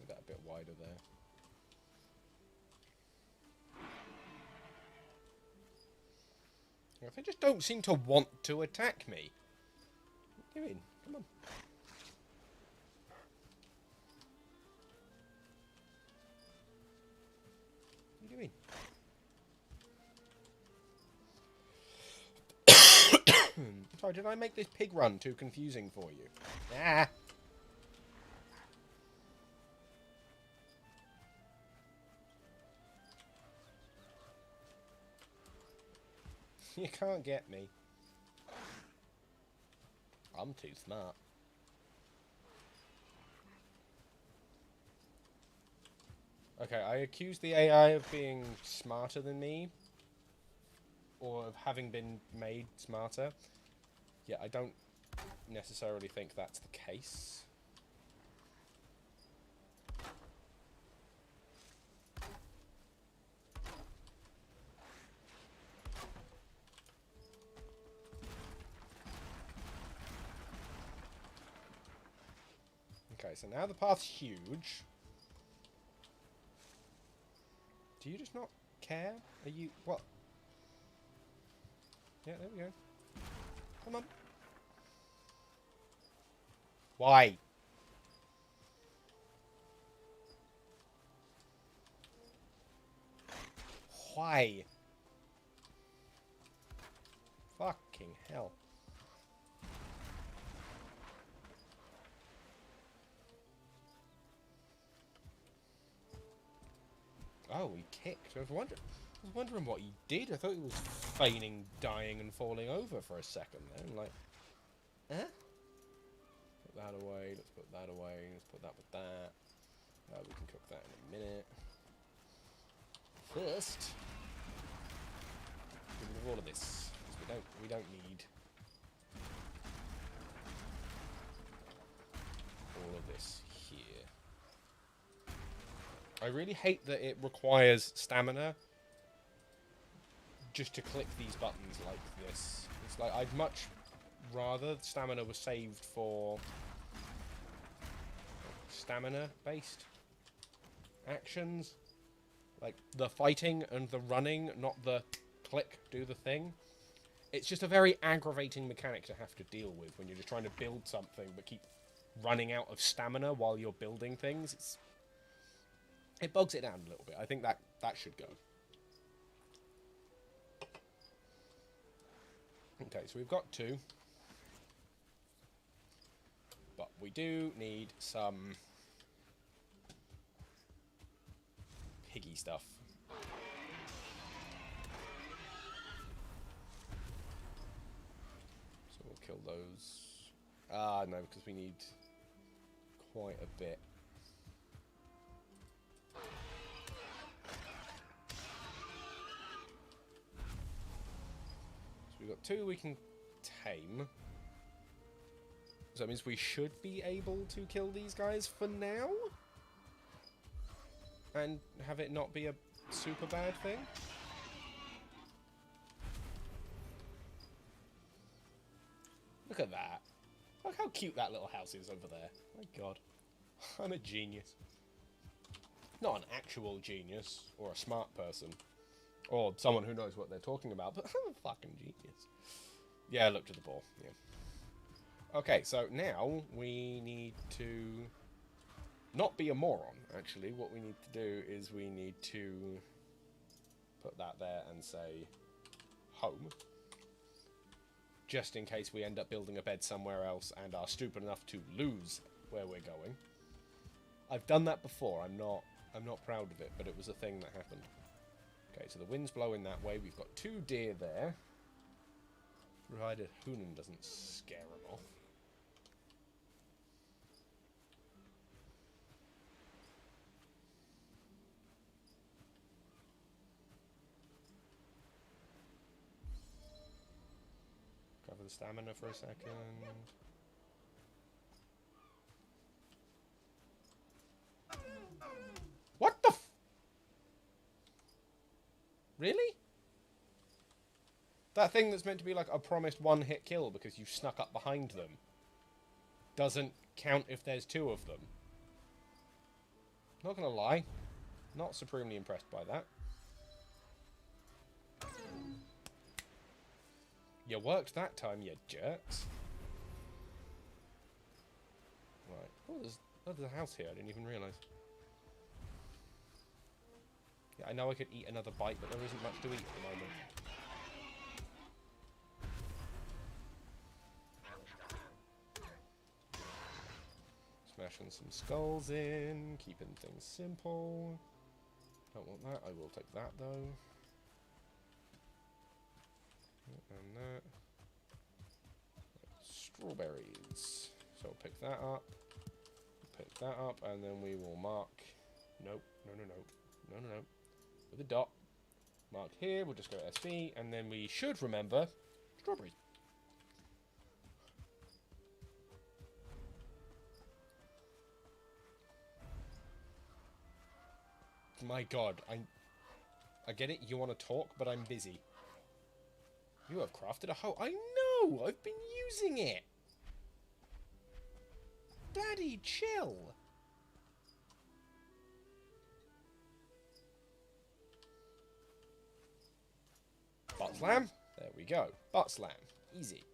Make that a bit wider there. They just don't seem to want to attack me. What do you mean? Come on. do you mean? Sorry, did I make this pig run too confusing for you? Ah. You can't get me. I'm too smart. Okay, I accuse the AI of being smarter than me. Or of having been made smarter. Yeah, I don't necessarily think that's the case. Okay, so now the path's huge. Do you just not care? Are you... what? Yeah, there we go. Come on. Why? Why? Fucking hell. Oh, he kicked. I was wondering what he did. I thought he was feigning dying and falling over for a second then. Like, huh? Put that away. Let's put that away. Let's put that with that. We can cook that in a minute. First, get rid of all of this. We don't need all of this here. I really hate that it requires stamina just to click these buttons like this. It's like, I'd much rather stamina was saved for stamina-based actions. Like, the fighting and the running, not the click, do the thing. It's just a very aggravating mechanic to have to deal with when you're just trying to build something but keep running out of stamina while you're building things. It bogs it down a little bit. I think that should go. Okay, so we've got 2. But we do need some piggy stuff. So we'll kill those. Ah, no, because we need quite a bit. So we've got 2 we can tame. So that means we should be able to kill these guys for now? And have it not be a super bad thing? Look at that. Look how cute that little house is over there. My god. I'm a genius. Not an actual genius, or a smart person. Or someone who knows what they're talking about, but I'm a fucking genius. Yeah, look to the ball. Yeah. Okay, so now we need to not be a moron, actually. What we need to do is we need to put that there and say home. Just in case we end up building a bed somewhere else and are stupid enough to lose where we're going. I've done that before. I'm not proud of it, but it was a thing that happened. Okay, so the wind's blowing that way. We've got 2 deer there. Provided Hoonan doesn't scare them off. Cover the stamina for a second. What the f... Really? That thing that's meant to be like a promised one-hit kill because you snuck up behind them doesn't count if there's 2 of them. Not gonna lie. Not supremely impressed by that. You worked that time, you jerks. Right. Oh, there's a house here. I didn't even realise. Yeah, I know I could eat another bite, but there isn't much to eat at the moment. Smashing some skulls in, keeping things simple. Don't want that. I will take that though. And that. Strawberries. So I'll pick that up. Pick that up, and then we will mark. Nope. No. With a dot. Mark here. We'll just go SV, and then we should remember strawberries. My God, I get it. You want to talk, but I'm busy. You have crafted a hoe. I know. I've been using it. Daddy, chill. Butt slam. There we go. Butt slam. Easy.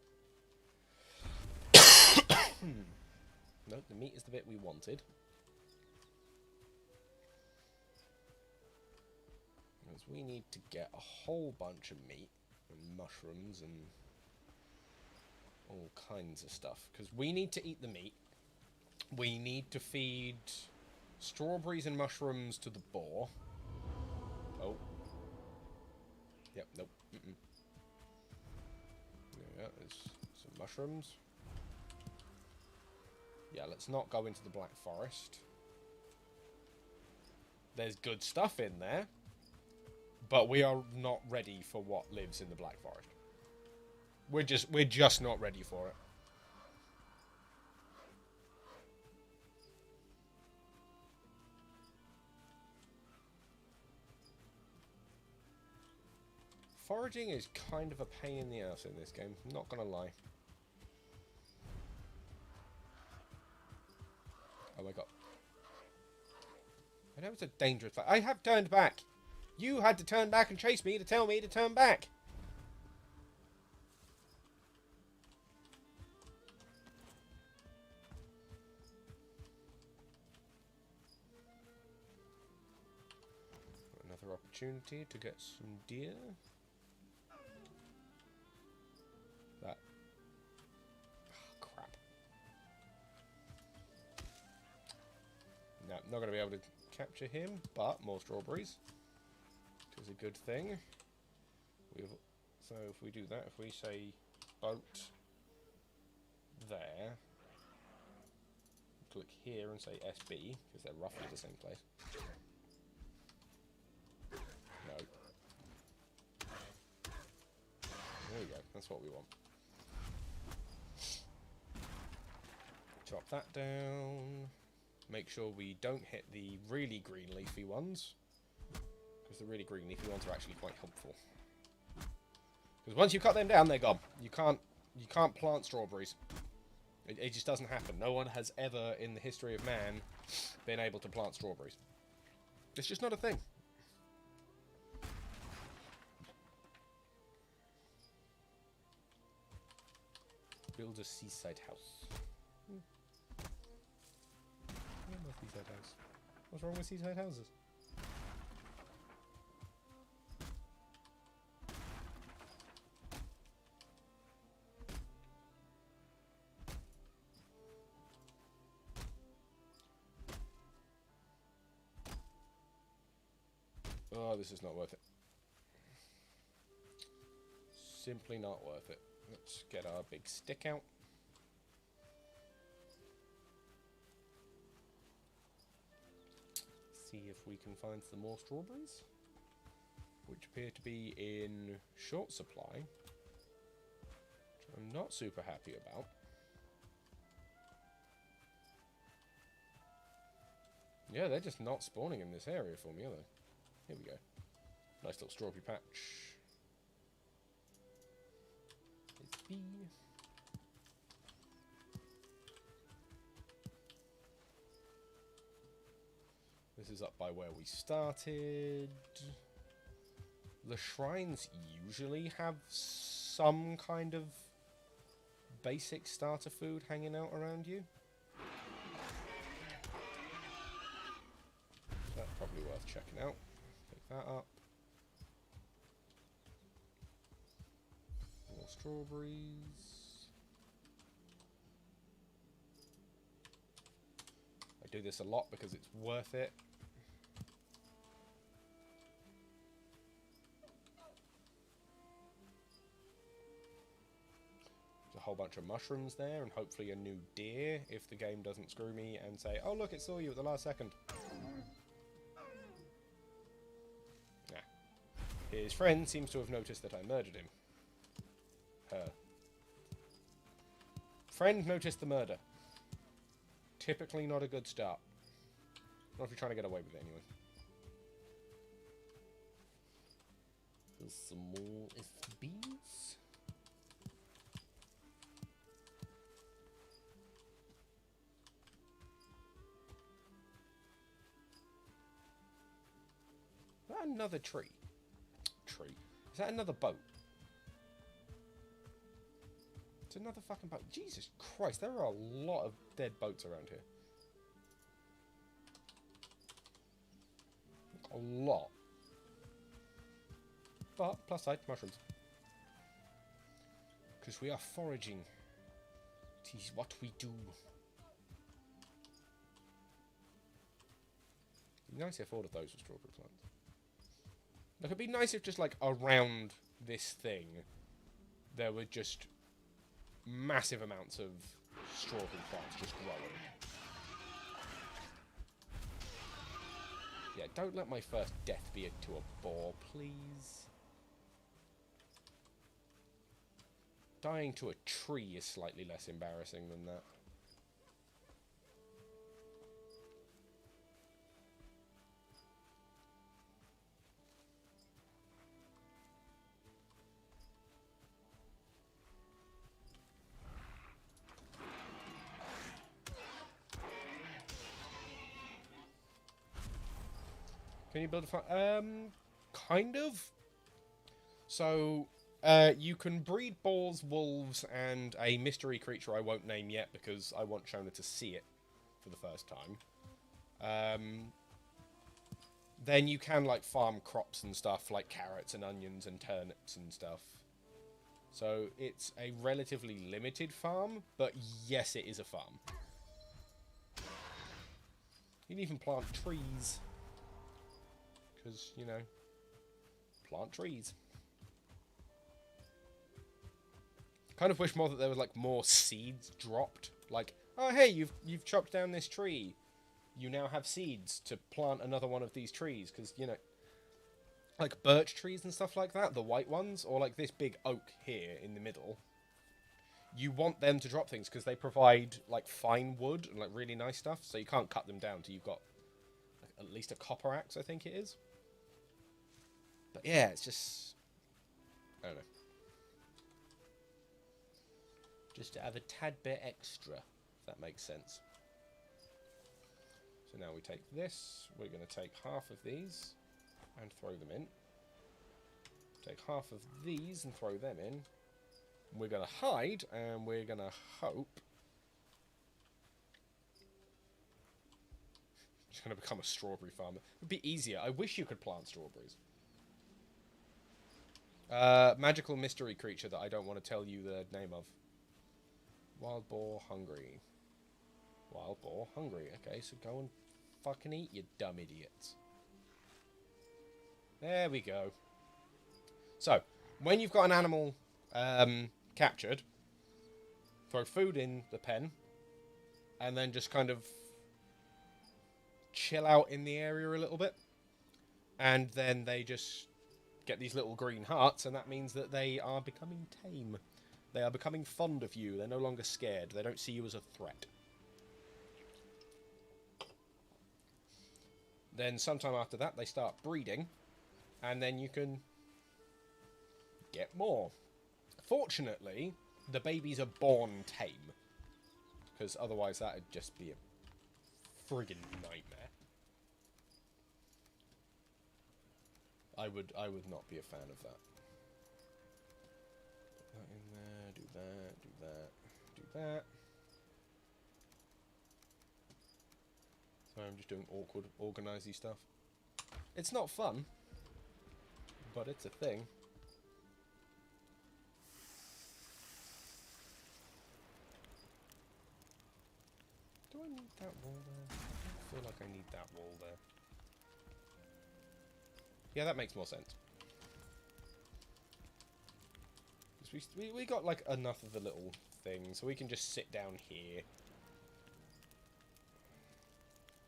Nope, the meat is the bit we wanted. Because we need to get a whole bunch of meat and mushrooms and all kinds of stuff. Because we need to eat the meat. We need to feed strawberries and mushrooms to the boar. Oh. Yep, nope. Yeah, there's some mushrooms. Yeah, let's not go into the Black Forest. There's good stuff in there. But we are not ready for what lives in the Black Forest. We're just not ready for it. Foraging is kind of a pain in the ass in this game, I'm not gonna lie. Oh my God. I know it's a dangerous fight. I have turned back. You had to turn back and chase me to tell me to turn back. Another opportunity to get some deer. That. Oh, crap. No, not going to be able to capture him, but more strawberries. Which is a good thing. So if we do that, if we say boat there, click here and say SB, because they're roughly the same place. No. There we go, that's what we want. Chop that down. Make sure we don't hit the really green leafy ones. Because the really green leafy ones are actually quite helpful. Because once you cut them down, they're gone. You can't plant strawberries. It just doesn't happen. No one has ever in the history of man been able to plant strawberries. It's just not a thing. Build a seaside house. I love seaside house. What's wrong with seaside houses? Oh, this is not worth it. Simply not worth it. Let's get our big stick out. See if we can find some more strawberries, which appear to be in short supply, which I'm not super happy about. Yeah, they're just not spawning in this area for me, are they? Here we go. Nice little strawberry patch. It's B. This is up by where we started. The shrines usually have some kind of basic starter food hanging out around you. That's probably worth checking out. that up. More strawberries. I do this a lot because it's worth it. A whole bunch of mushrooms there, and hopefully a new deer if the game doesn't screw me and say, oh look, it saw you at the last second. Nah. His friend seems to have noticed that I murdered him. Her. Friend noticed the murder. Typically not a good start. Not if you're trying to get away with it anyway. There's some more SBs. Is that another tree? Is that another boat? It's another fucking boat. Jesus Christ, there are a lot of dead boats around here. A lot. But, plus side, mushrooms. Because we are foraging. It is what we do. It'd be nice if all of those were strawberry plants. Look, it'd be nice if just, like, around this thing, there were just massive amounts of strawberry plants just growing. Yeah, don't let my first death be to a boar, please. Dying to a tree is slightly less embarrassing than that. Can you build a farm? Kind of. So, you can breed boars, wolves, and a mystery creature I won't name yet because I want Shona to see it for the first time. Then you can, like, farm crops and stuff, like carrots and onions and turnips and stuff. So, it's a relatively limited farm, but yes, it is a farm. You can even plant trees. Because, you know, plant trees. Kind of wish more that there was, like, more seeds dropped. Like, oh, hey, you've chopped down this tree. You now have seeds to plant another one of these trees. Because, you know, like birch trees and stuff like that, the white ones, or like this big oak here in the middle. You want them to drop things because they provide, like, fine wood and, like, really nice stuff. So you can't cut them down till you've got, like, at least a copper axe, I think it is. But yeah, it's just, I don't know. Just to have a tad bit extra, if that makes sense. So now we take this, we're going to take half of these and throw them in. Take half of these and throw them in. We're going to hide and we're going to hope. Just going to become a strawberry farmer. It would be easier. I wish you could plant strawberries. Magical mystery creature that I don't want to tell you the name of. Wild boar hungry. Wild boar hungry. Okay, so go and fucking eat, you dumb idiots. There we go. So, when you've got an animal captured, throw food in the pen, and then just kind of chill out in the area a little bit. And then they just get these little green hearts, and that means that they are becoming tame. They are becoming fond of you. They're no longer scared. They don't see you as a threat. Then sometime after that, they start breeding, and then you can get more. Fortunately, the babies are born tame, because otherwise that would just be a friggin' nightmare. I would not be a fan of that. Put that in there, do that, do that, do that. So I'm just doing awkward, organisy stuff. It's not fun. but it's a thing. Do I need that wall there? I feel like I need that wall there. Yeah, that makes more sense. We got like enough of the little thing, so we can just sit down here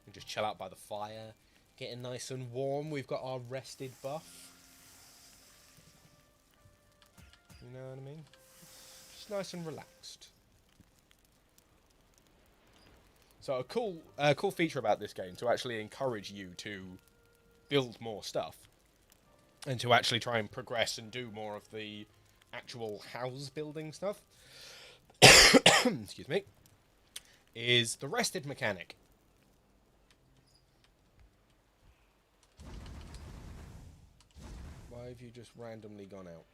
and just chill out by the fire, getting nice and warm. We've got our rested buff. You know what I mean? Just nice and relaxed. So a cool feature about this game to actually encourage you to build more stuff and to actually try and progress and do more of the actual house building stuff, excuse me, is the rested mechanic. Why have you just randomly gone out?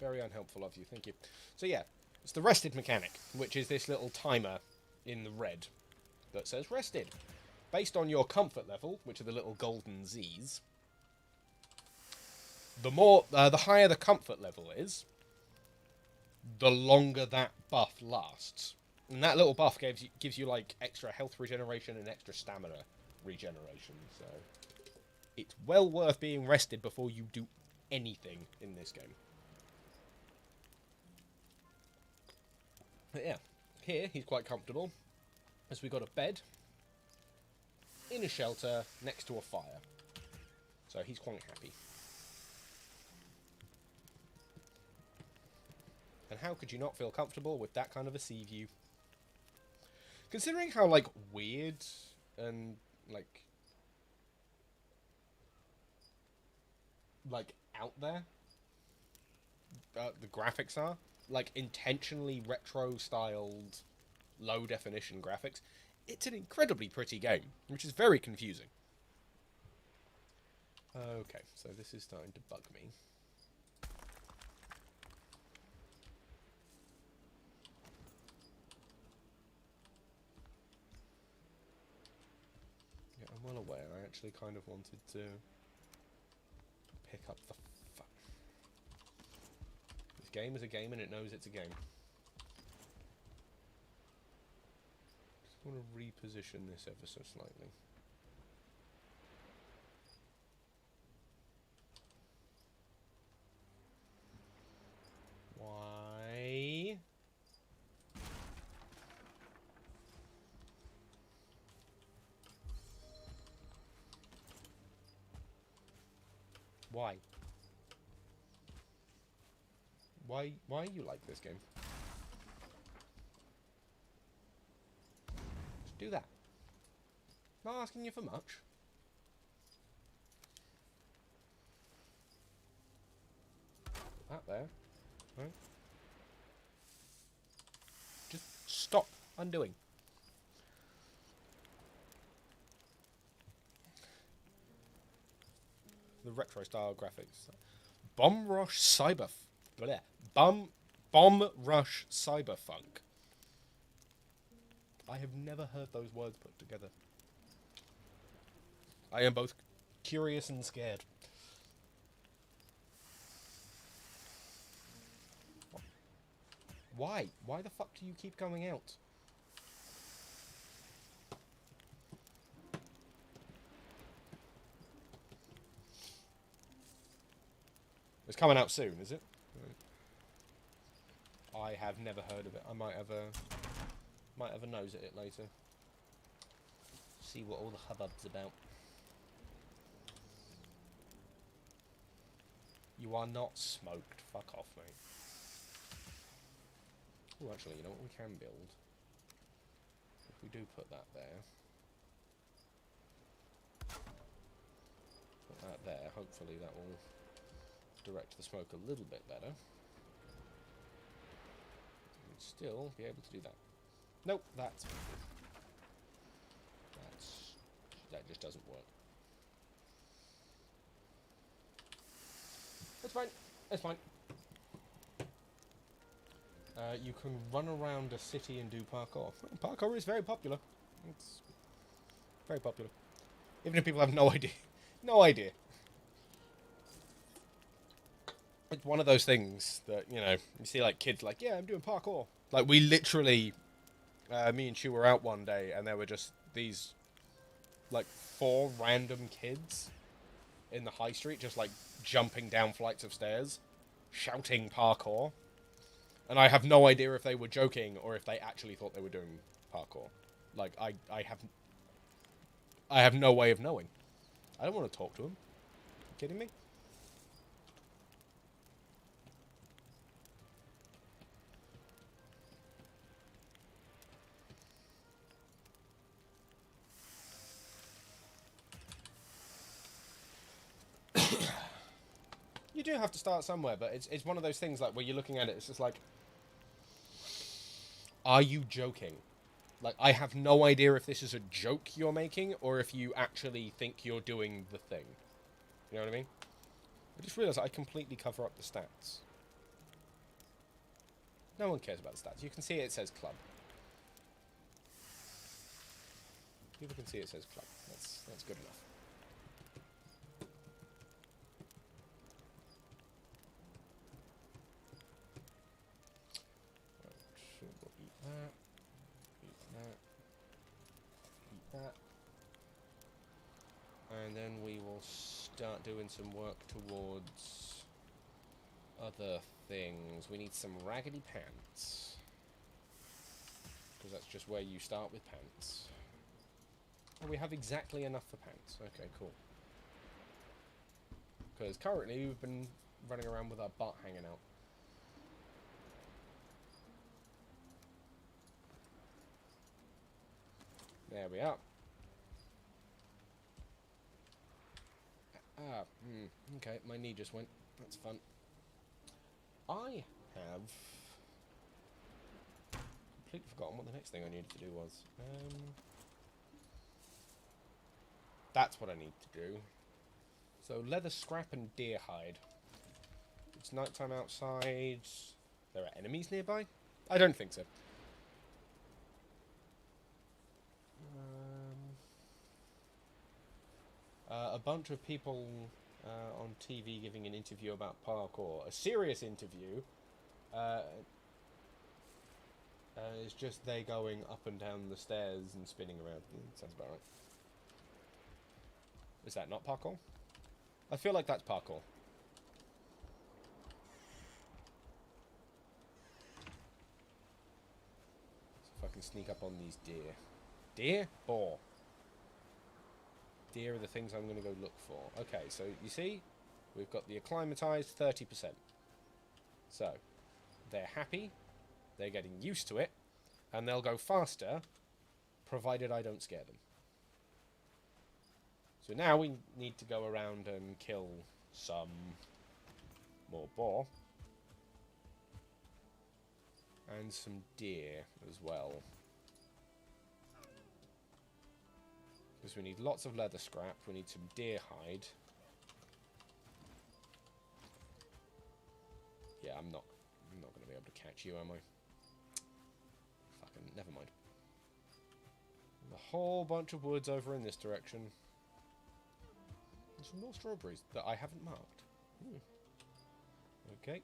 Very unhelpful of you, thank you. So yeah, it's the rested mechanic, which is this little timer in the red that says rested. Based on your comfort level, which are the little golden Z's, the higher the comfort level is, the longer that buff lasts. And that little buff gives you like extra health regeneration and extra stamina regeneration. So it's well worth being rested before you do anything in this game. But yeah, here he's quite comfortable, as we got a bed in a shelter next to a fire. So he's quite happy. And how could you not feel comfortable with that kind of a sea view? Considering how, like, weird and, like out there the graphics are. Like, intentionally retro-styled, low-definition graphics. It's an incredibly pretty game, which is very confusing. Okay, so this is starting to bug me. Yeah, I'm well aware. I actually kind of wanted to pick up the fuck. This game is a game and it knows it's a game. Just want to reposition this ever so slightly. Why? Why? Why you like this game? Just do that. Not asking you for much. Put that there. Right. Just stop undoing. The retro style graphics. Bomb Rush Bomb Rush Cyberfunk. I have never heard those words put together. I am both curious and scared. Why? Why the fuck do you keep going out? It's coming out soon, is it? I have never heard of it. I might have a nose at it later. See what all the hubbub's about. You are not smoked. Fuck off, mate. Oh, actually, you know what we can build? If we do put that there. Put that there. Hopefully that will direct the smoke a little bit better. And still be able to do that. Nope, that just doesn't work. It's fine. It's fine. You can run around a city and do parkour. Parkour is very popular. Very popular. Even if people have no idea. No idea. It's one of those things that, you know, you see like kids like, yeah, I'm doing parkour. Like we literally, me and Shu were out one day and there were just these like 4 random kids in the high street just like jumping down flights of stairs, shouting parkour. And I have no idea if they were joking or if they actually thought they were doing parkour. Like, I have no way of knowing. I don't want to talk to them. You kidding me? You do have to start somewhere, but it's one of those things like where you're looking at it, it's just like, are you joking? Like, I have no idea if this is a joke you're making or if you actually think you're doing the thing. You know what I mean? I just realised I completely cover up the stats. No one cares about the stats. You can see it says club. People can see it says club. That's good enough. Right, we'll eat that. Eat that. Eat that. And then we will start doing some work towards other things. We need some raggedy pants. Because that's just where you start with pants. And we have exactly enough for pants. Okay, cool. Because currently we've been running around with our butt hanging out. There we are. Okay, my knee just went. That's fun. I have completely forgotten what the next thing I needed to do was. That's what I need to do. So, leather scrap and deer hide. It's nighttime outside. There are enemies nearby? I don't think so. A bunch of people on TV giving an interview about parkour. A serious interview. It's just they going up and down the stairs and spinning around. Sounds about right. Is that not parkour? I feel like that's parkour. So if I can sneak up on these deer. Deer? Boar. Deer are the things I'm going to go look for. Okay, so you see, we've got the acclimatized 30%. So, they're happy, they're getting used to it, and they'll go faster, provided I don't scare them. So now we need to go around and kill some more boar. And some deer as well. Because we need lots of leather scrap, we need some deer hide. Yeah, I'm not going to be able to catch you, am I? Fucking, never mind. A whole bunch of woods over in this direction. And some more strawberries that I haven't marked. Okay.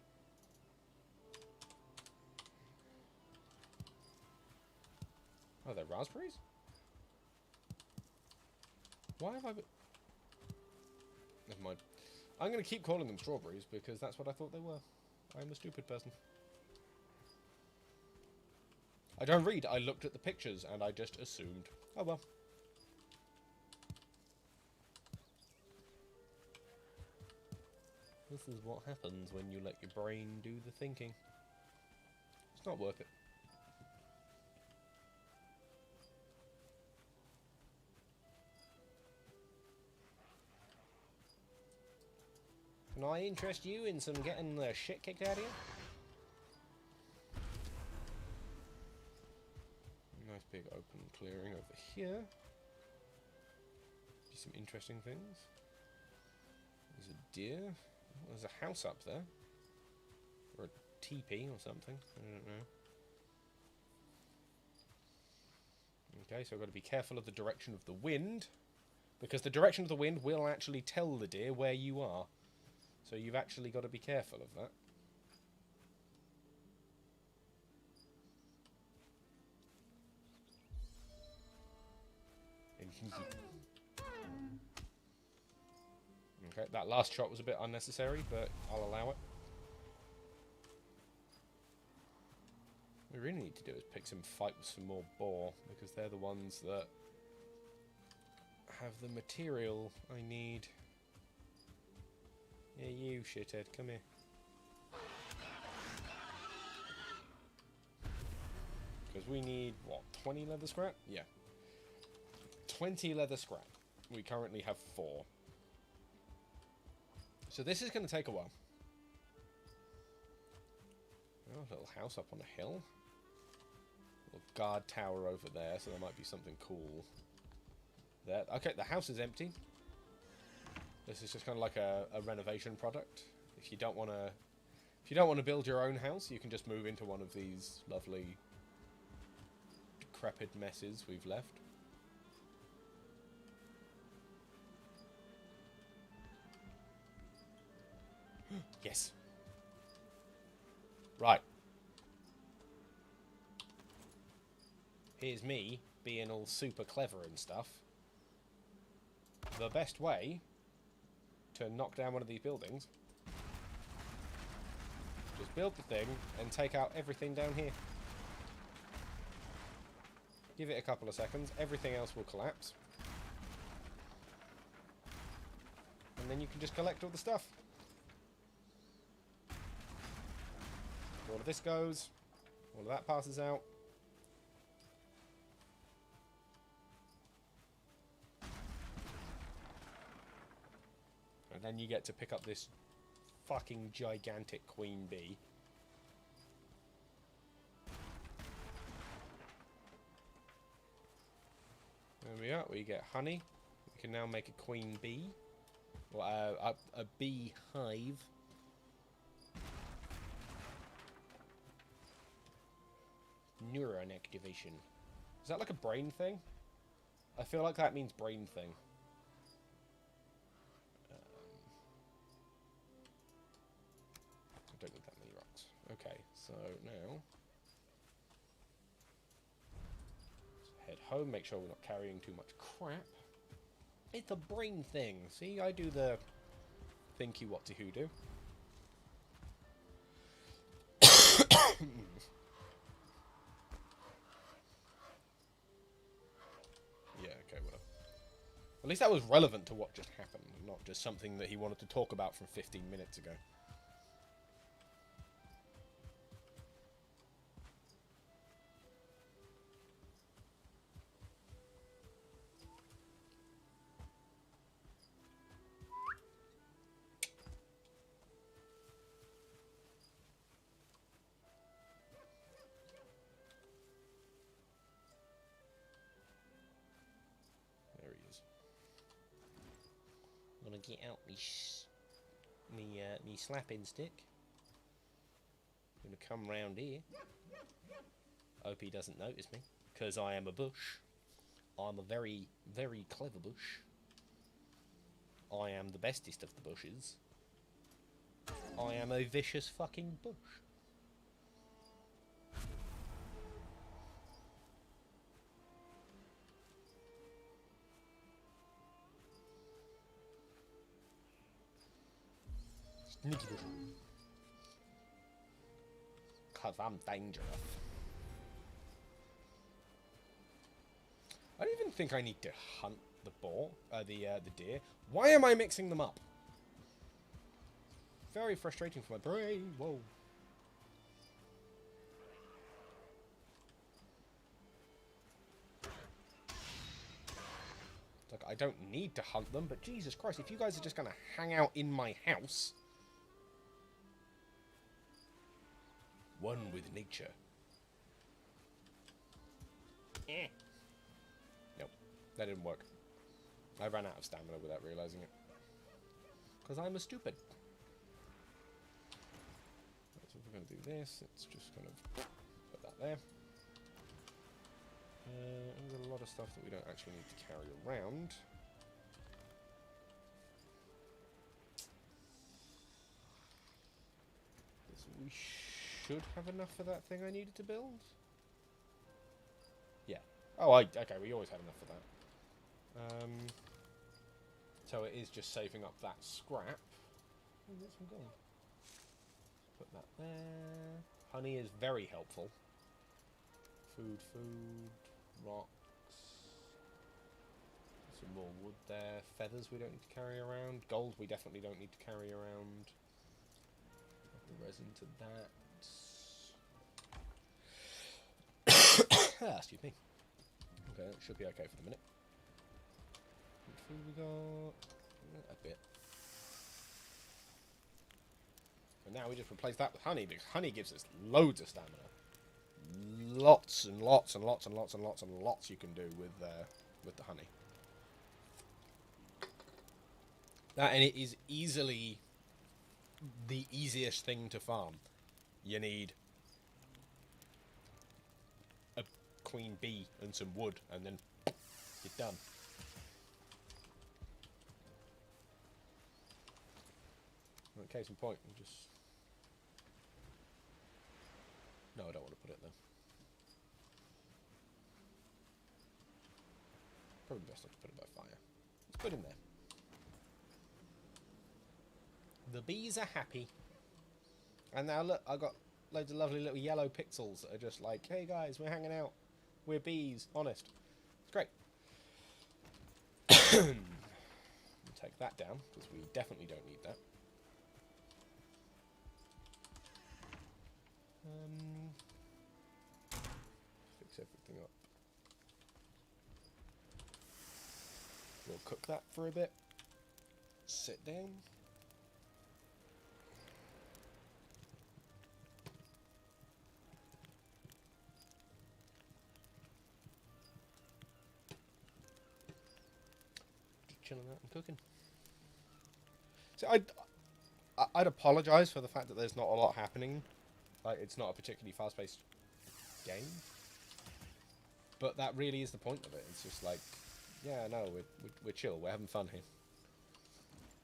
Oh, they're raspberries? Why have I been... Never mind. I'm going to keep calling them strawberries because that's what I thought they were. I'm a stupid person. I don't read. I looked at the pictures and I just assumed. Oh well. This is what happens when you let your brain do the thinking. It's not worth it. Can I interest you in some getting the shit kicked out of you? Nice big open clearing over here. See some interesting things. There's a deer. Oh, there's a house up there. Or a teepee or something. I don't know. Okay, so I've got to be careful of the direction of the wind, because the direction of the wind will actually tell the deer where you are. So you've actually got to be careful of that. Okay, that last shot was a bit unnecessary, but I'll allow it. What we really need to do is pick some fight with some more boar, because they're the ones that have the material I need. Yeah, you shithead, come here. Because we need, what, 20 leather scrap? Yeah. 20 leather scrap. We currently have 4. So this is going to take a while. Oh, a little house up on a hill. Little guard tower over there, so there might be something cool there. Okay, the house is empty. This is just kind of like a renovation product. If you don't want to build your own house, you can just move into one of these lovely decrepit messes we've left. Yes. Right. Here's me being all super clever and stuff. The best way to knock down one of these buildings, just build the thing and take out everything down here. Give it a couple of seconds, everything else will collapse. And then you can just collect all the stuff. All of this goes, all of that passes out. And then you get to pick up this fucking gigantic queen bee. There we are, we get honey. We can now make a queen bee. Or a bee hive. Neuron activation. Is that like a brain thing? I feel like that means brain thing. I don't need that many rocks. Okay, so now let's head home, make sure we're not carrying too much crap. It's a brain thing. See, I do the thinky what to who do. Yeah, okay, whatever. At least that was relevant to what just happened, not just something that he wanted to talk about from 15 minutes ago. Gonna get out me slapping stick. Gonna come round here. Hope he doesn't notice me, because I am a bush. I'm a very, very clever bush. I am the bestest of the bushes. I am a vicious fucking bush. Sneaky bush. Cause I'm dangerous. I don't even think I need to hunt the boar, the deer. Why am I mixing them up? Very frustrating for my brain. Whoa. Look, I don't need to hunt them, but Jesus Christ, if you guys are just gonna hang out in my house. One with nature. Eh. Nope, that didn't work. I ran out of stamina without realizing it. Because I'm a stupid. So if we're going to do this, let's just kind of put that there. There's a lot of stuff that we don't actually need to carry around. We should have enough for that thing I needed to build. Yeah. Oh, okay, we always had enough for that. So it is just saving up that scrap. Oh, that's some gold. Put that there. Honey is very helpful. Food, rocks. Some more wood there. Feathers we don't need to carry around. Gold we definitely don't need to carry around. The resin to that. Excuse me. Okay, that should be okay for the minute. What food we got? A bit. And now we just replace that with honey, because honey gives us loads of stamina. Lots and lots and lots and lots and lots and lots you can do with the honey. That, and it is easily the easiest thing to farm. You need a queen bee and some wood, and then you're done. Well, case in point, we just... No, I don't want to put it there. Probably best not to put it by fire. Let's put it in there. The bees are happy. And now look, I got loads of lovely little yellow pixels that are just like, hey guys, we're hanging out. We're bees, honest. It's great. We'll take that down, because we definitely don't need that. Fix everything up. We'll cook that for a bit. Sit down. Just chilling out and cooking. So I'd apologise for the fact that there's not a lot happening. Like, it's not a particularly fast-paced game. But that really is the point of it. It's just like, yeah, no, we're chill. We're having fun here.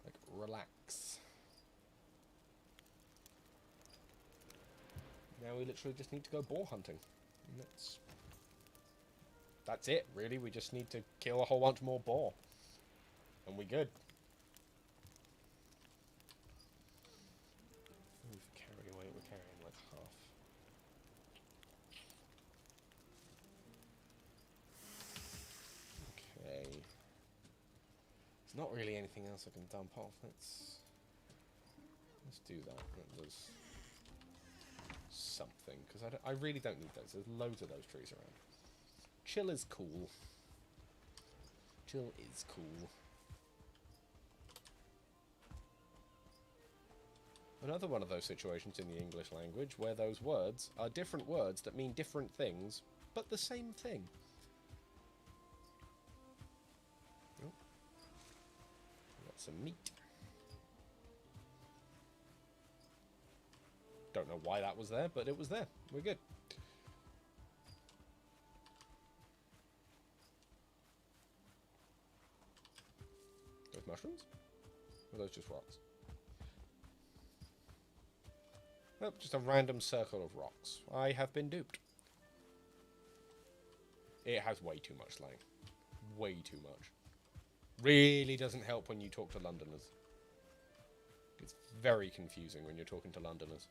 Like, relax. Now we literally just need to go boar hunting. And that's it, really. We just need to kill a whole bunch more boar. And we're good. We've carried away. We're carrying like half. Okay. There's not really anything else I can dump off. Let's do that. That was something, because I really don't need those. There's loads of those trees around. Chill is cool. Chill is cool. Another one of those situations in the English language where those words are different words that mean different things, but the same thing. Oh. Got some meat. Don't know why that was there, but it was there. We're good. Those mushrooms? Or are those just rocks? Nope, just a random circle of rocks. I have been duped. It has way too much slang. Way too much. Really doesn't help when you talk to Londoners. It's very confusing when you're talking to Londoners.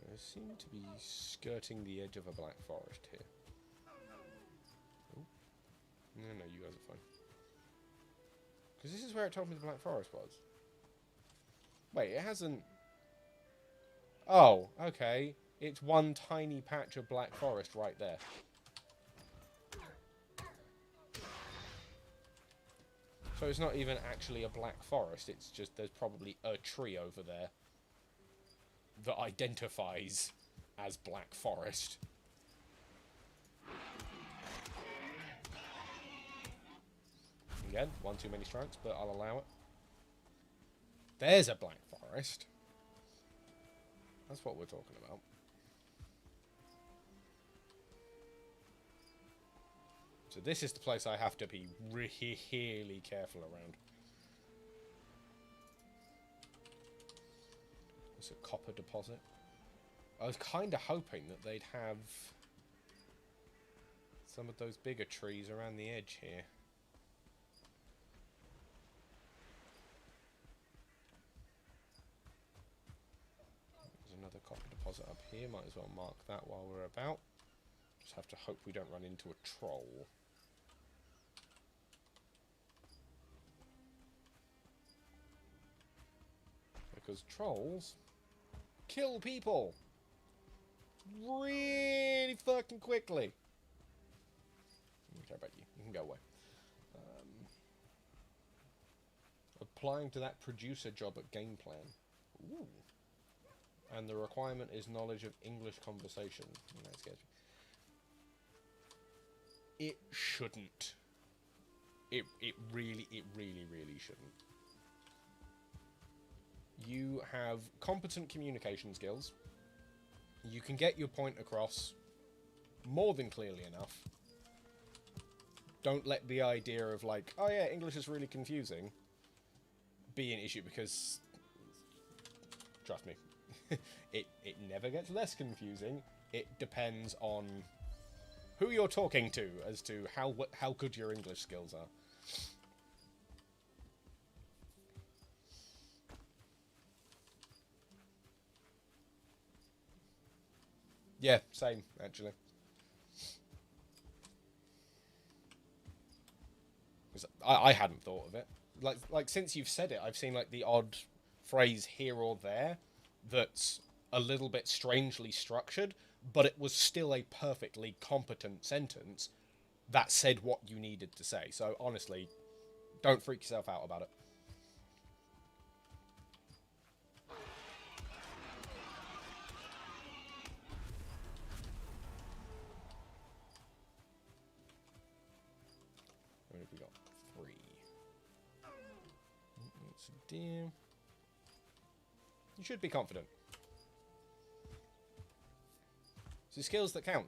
I seem to be skirting the edge of a black forest here. Oh. No, you guys are fine. Because this is where it told me the black forest was. Wait, it hasn't... Oh, okay. It's one tiny patch of black forest right there. So it's not even actually a black forest, it's just there's probably a tree over there that identifies as black forest. Again, one too many strikes, but I'll allow it. There's a black forest. That's what we're talking about. So this is the place I have to be really careful around. It's a copper deposit. I was kind of hoping that they'd have some of those bigger trees around the edge here. There's another copper deposit up here. Might as well mark that while we're about. Just have to hope we don't run into a troll. Because trolls kill people really fucking quickly. I don't care about you. You can go away. Applying to that producer job at Game Plan. Ooh. And the requirement is knowledge of English conversation. That scares me. It shouldn't. It really shouldn't. You have competent communication skills. You can get your point across more than clearly enough. Don't let the idea of like, oh yeah, English is really confusing, be an issue, because trust me, it never gets less confusing. It depends on who you're talking to as to how good your English skills are. Yeah, same, actually. I hadn't thought of it. Like since you've said it, I've seen like the odd phrase here or there that's a little bit strangely structured, but it was still a perfectly competent sentence that said what you needed to say. So honestly, don't freak yourself out about it. What have we got? 3. That's a deer. You should be confident. So skills that count.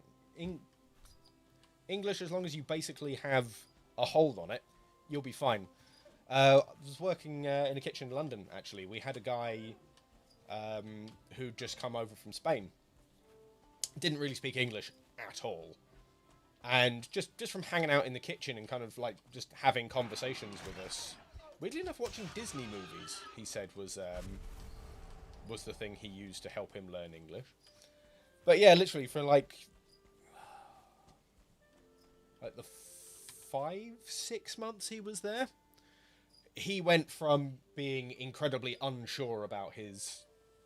English, as long as you basically have a hold on it, you'll be fine. I was working in a kitchen in London, actually. We had a guy who'd just come over from Spain. Didn't really speak English at all. And just from hanging out in the kitchen and kind of like just having conversations with us. Weirdly enough, watching Disney movies, he said, was the thing he used to help him learn English. But yeah, literally for like the 5-6 months he was there, he went from being incredibly unsure about his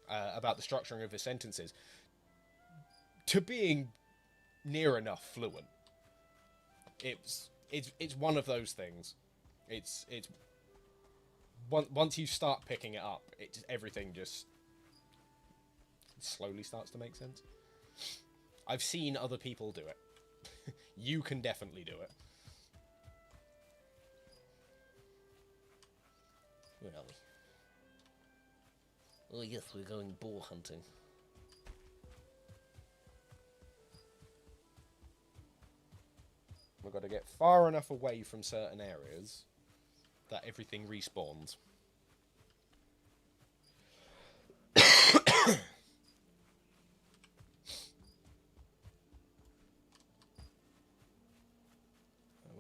about the structuring of his sentences to being near enough fluent. It's one of those things. It's once you start picking it up, everything just slowly starts to make sense. I've seen other people do it. You can definitely do it. Where are we? Oh yes, we're going boar hunting. We've got to get far enough away from certain areas that everything respawns. What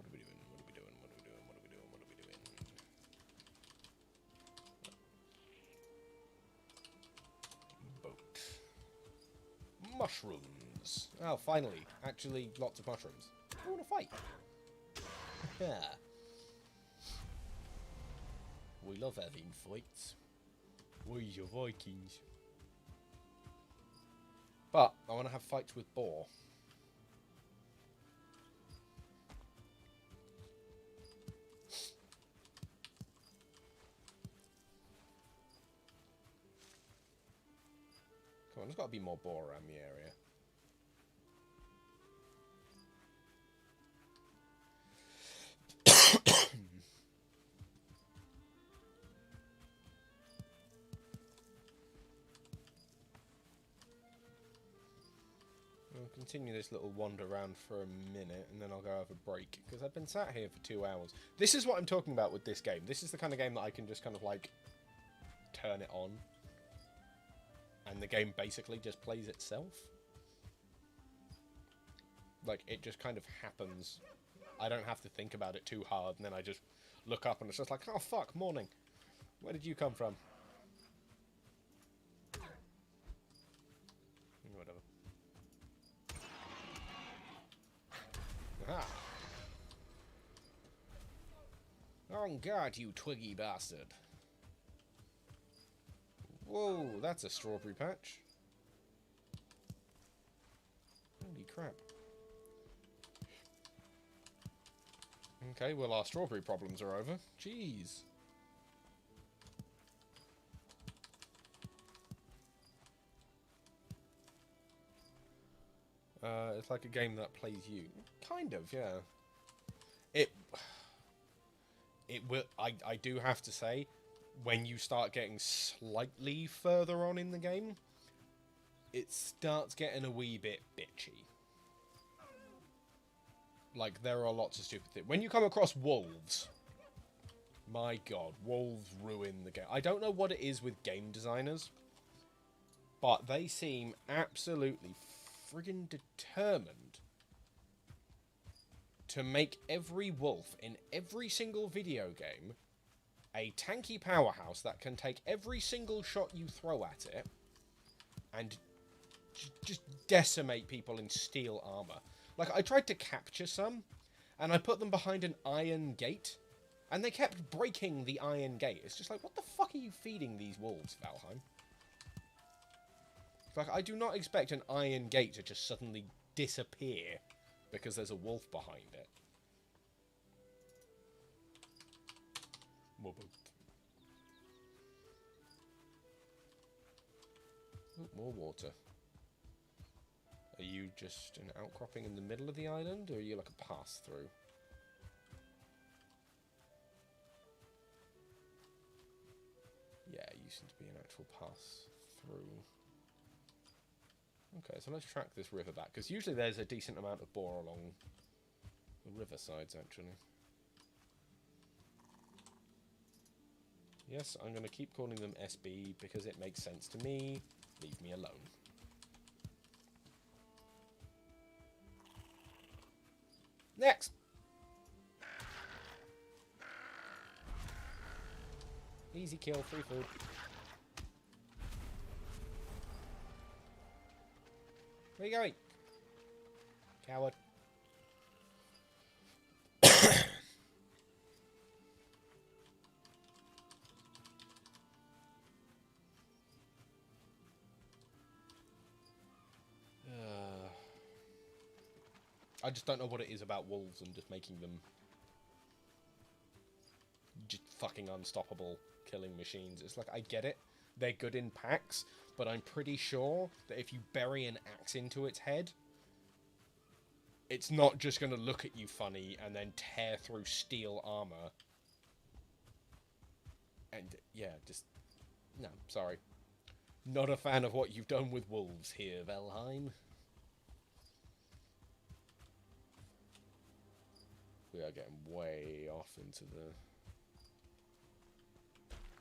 are we doing? What are we doing? What are we doing? What are we doing? What are we doing? Boat. Mushrooms. Oh, finally. Actually, lots of mushrooms. I want to fight. Yeah. We love having fights. We're Vikings. But I want to have fights with boar. Come on, there's got to be more boar around the area. I'll continue this little wander around for a minute, and then I'll go have a break, because I've been sat here for 2 hours. This is what I'm talking about with this game. This is the kind of game that I can just kind of, like, turn it on, and the game basically just plays itself. Like, it just kind of happens. I don't have to think about it too hard, and then I just look up, and it's just like, oh, fuck, morning. Where did you come from? Whatever. Aha! On guard, you twiggy bastard. Whoa, that's a strawberry patch. Holy crap. Okay, well, our strawberry problems are over. Jeez. It's like a game that plays you. Kind of, yeah. It will. I do have to say, when you start getting slightly further on in the game, it starts getting a wee bit bitchy. Like, there are lots of stupid things. When you come across wolves, my god, wolves ruin the game. I don't know what it is with game designers, but they seem absolutely friggin' determined to make every wolf in every single video game a tanky powerhouse that can take every single shot you throw at it and just decimate people in steel armor. Like, I tried to capture some, and I put them behind an iron gate, and they kept breaking the iron gate. It's just like, what the fuck are you feeding these wolves, Valheim? Like, I do not expect an iron gate to just suddenly disappear because there's a wolf behind it. Ooh, more water. Are you just an outcropping in the middle of the island, or are you like a pass-through? Yeah, you seem to be an actual pass-through. Okay, so let's track this river back, because usually there's a decent amount of boar along the riversides, actually. Yes, I'm going to keep calling them SB, because it makes sense to me. Leave me alone. Next! Easy kill, free food. Where are you going? Coward. I just don't know what it is about wolves and just making them just fucking unstoppable killing machines. It's like, I get it. They're good in packs, but I'm pretty sure that if you bury an axe into its head, it's not just going to look at you funny and then tear through steel armor. And, yeah, just... No, sorry. Not a fan of what you've done with wolves here, Valheim. We are getting way off into the...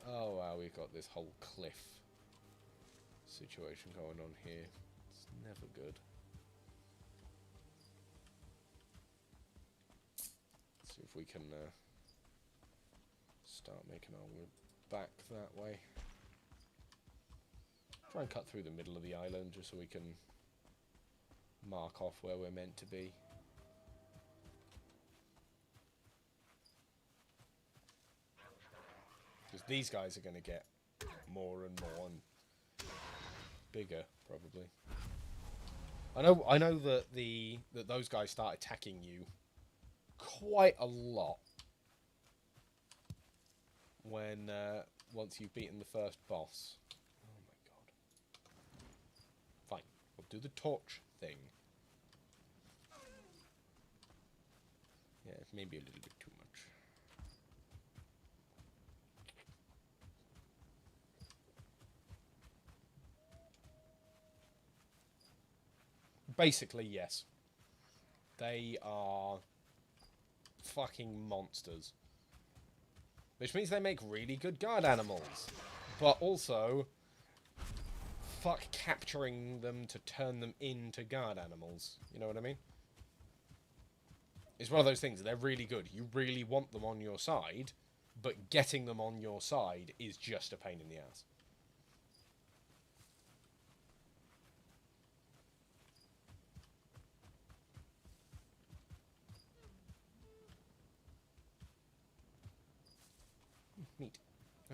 Oh, wow, we've got this whole cliff situation going on here. It's never good. Let's see if we can start making our way back that way. Try and cut through the middle of the island just so we can mark off where we're meant to be. Because these guys are going to get more and more and bigger, probably. I know that those guys start attacking you quite a lot when once you've beaten the first boss. Oh my god! Fine, we'll do the torch thing. Yeah, maybe a little bit too much. Basically, yes. They are fucking monsters. Which means they make really good guard animals. But also, fuck capturing them to turn them into guard animals. You know what I mean? It's one of those things. They're really good. You really want them on your side, but getting them on your side is just a pain in the ass. Meat.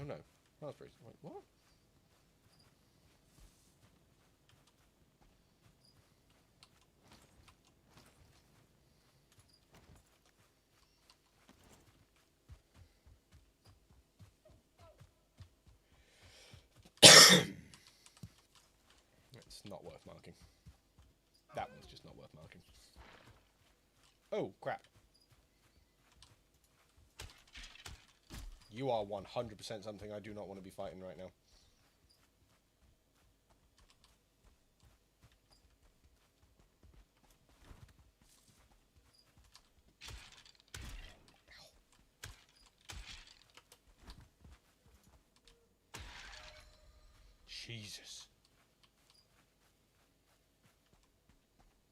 Oh no. Raspberries. Wait, what? It's not worth marking. That one's just not worth marking. Oh, crap. You are 100% something I do not want to be fighting right now. Jesus.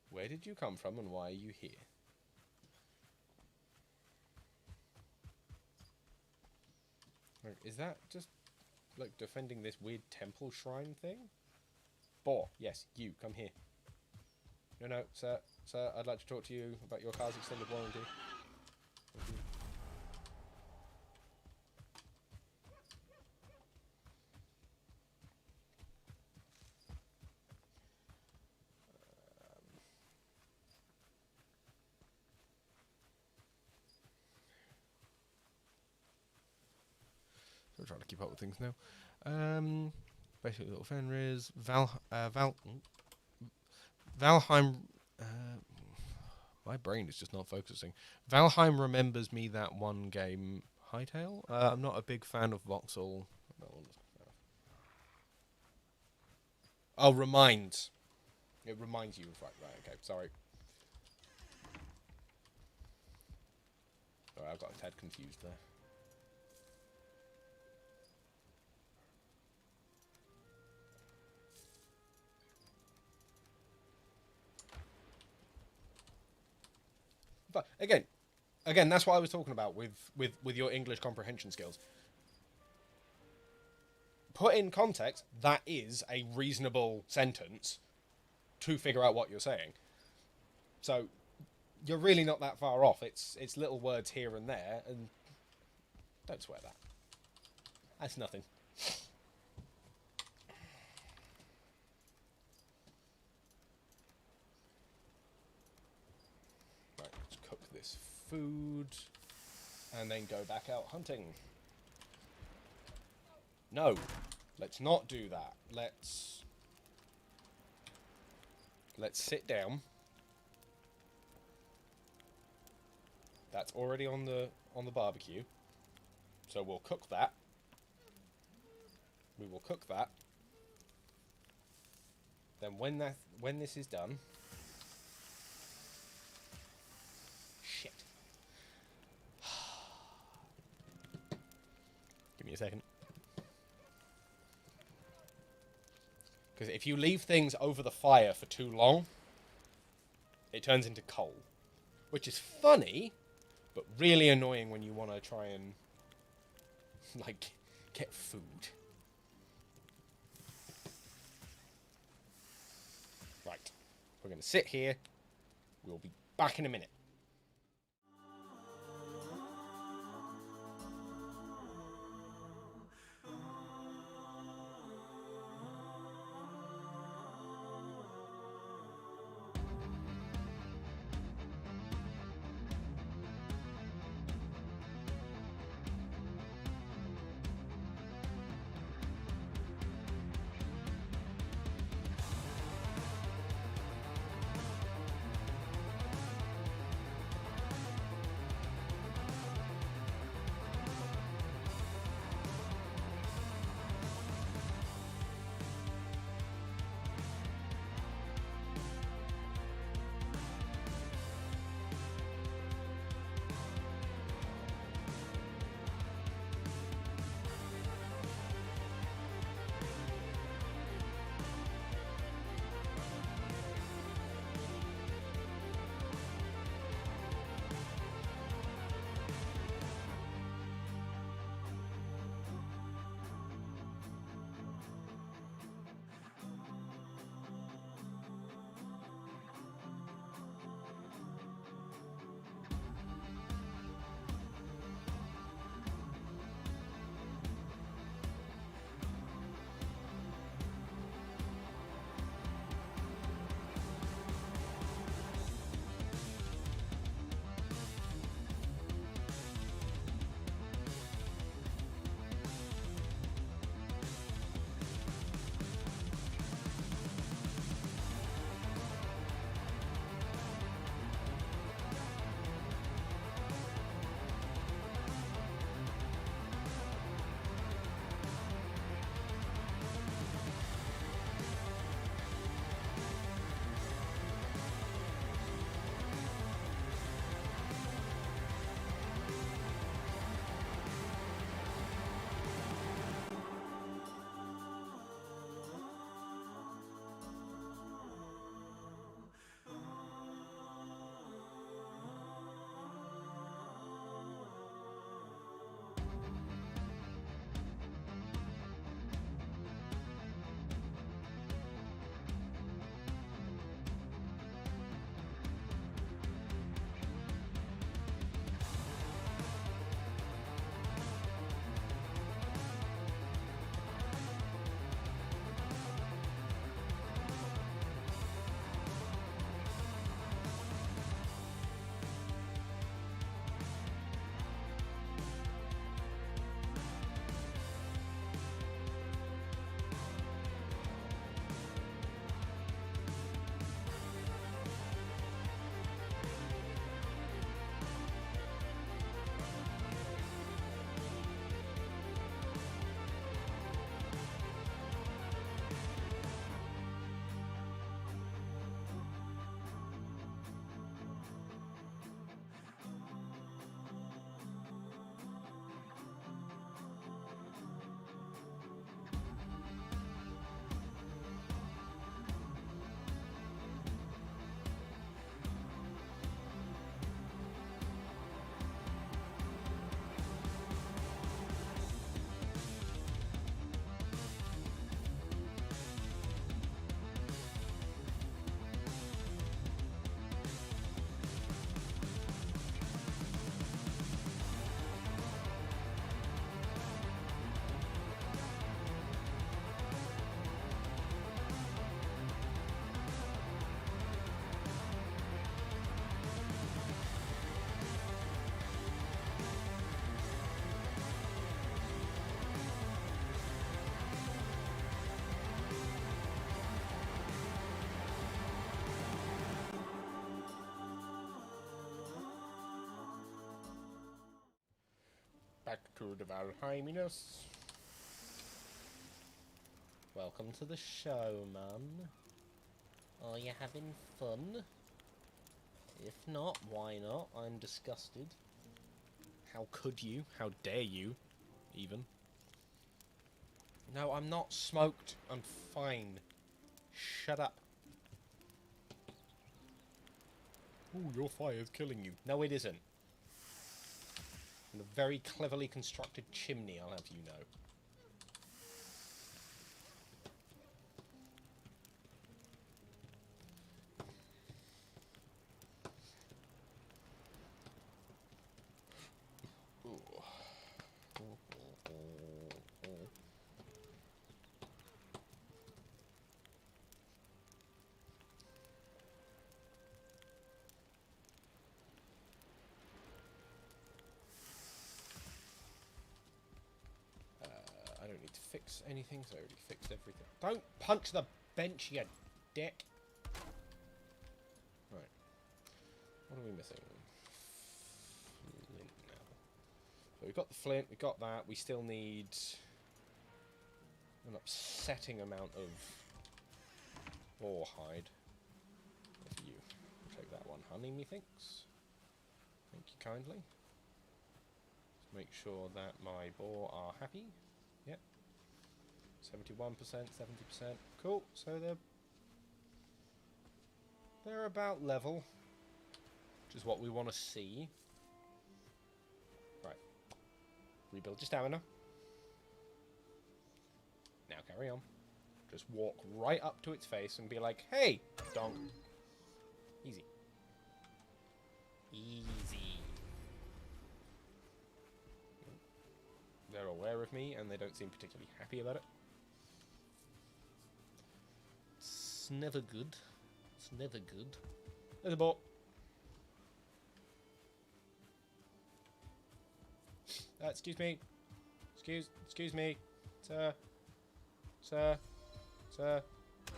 Where did you come from and why are you here? Is that just, like, defending this weird temple shrine thing? Boar, yes, you, come here. No, sir, I'd like to talk to you about your car's extended warranty. I'm trying to keep up with things now. Basically, little Fenris, Valheim. My brain is just not focusing. Valheim remembers me that one game. Hightail. I'm not a big fan of voxel. Oh, reminds. It reminds you of right. Okay, sorry. Sorry, I got a tad confused there. But again, that's what I was talking about with your English comprehension skills. Put in context, that is a reasonable sentence to figure out what you're saying. So you're really not that far off. It's little words here and there, and don't swear that. That's nothing. Food, and then go back out hunting. No, let's not do that. Let's sit down. That's already on the barbecue, so we'll cook that. We will cook that. Then when this is done. Give me a second. Because if you leave things over the fire for too long, it turns into coal. Which is funny, but really annoying when you want to try and, like, get food. Right. We're going to sit here. We'll be back in a minute. back to the Valheiminess. Welcome to the show, Mum. Are you having fun? If not, why not? I'm disgusted. How could you? How dare you, even? No, I'm not smoked. I'm fine. Shut up. Ooh, your fire's killing you. No, it isn't. And a very cleverly constructed chimney, I'll have you know. I don't need to fix anything, so I already fixed everything. Don't punch the bench, you dick! Right. What are we missing? Flint now. So we've got the flint, we've got that. We still need an upsetting amount of boar hide. For you. We'll take that one, honey, methinks. Thank you kindly. Let's make sure that my boar are happy. Yep. 71%, 70%. Cool. So they're about level, which is what we want to see. Right. Rebuild your stamina. Now carry on. Just walk right up to its face and be like, "Hey, donk." Easy. Easy. They're aware of me, and they don't seem particularly happy about it. It's never good. It's never good. There's a boar. Excuse me. Excuse me. Sir. Sir. Sir. I'd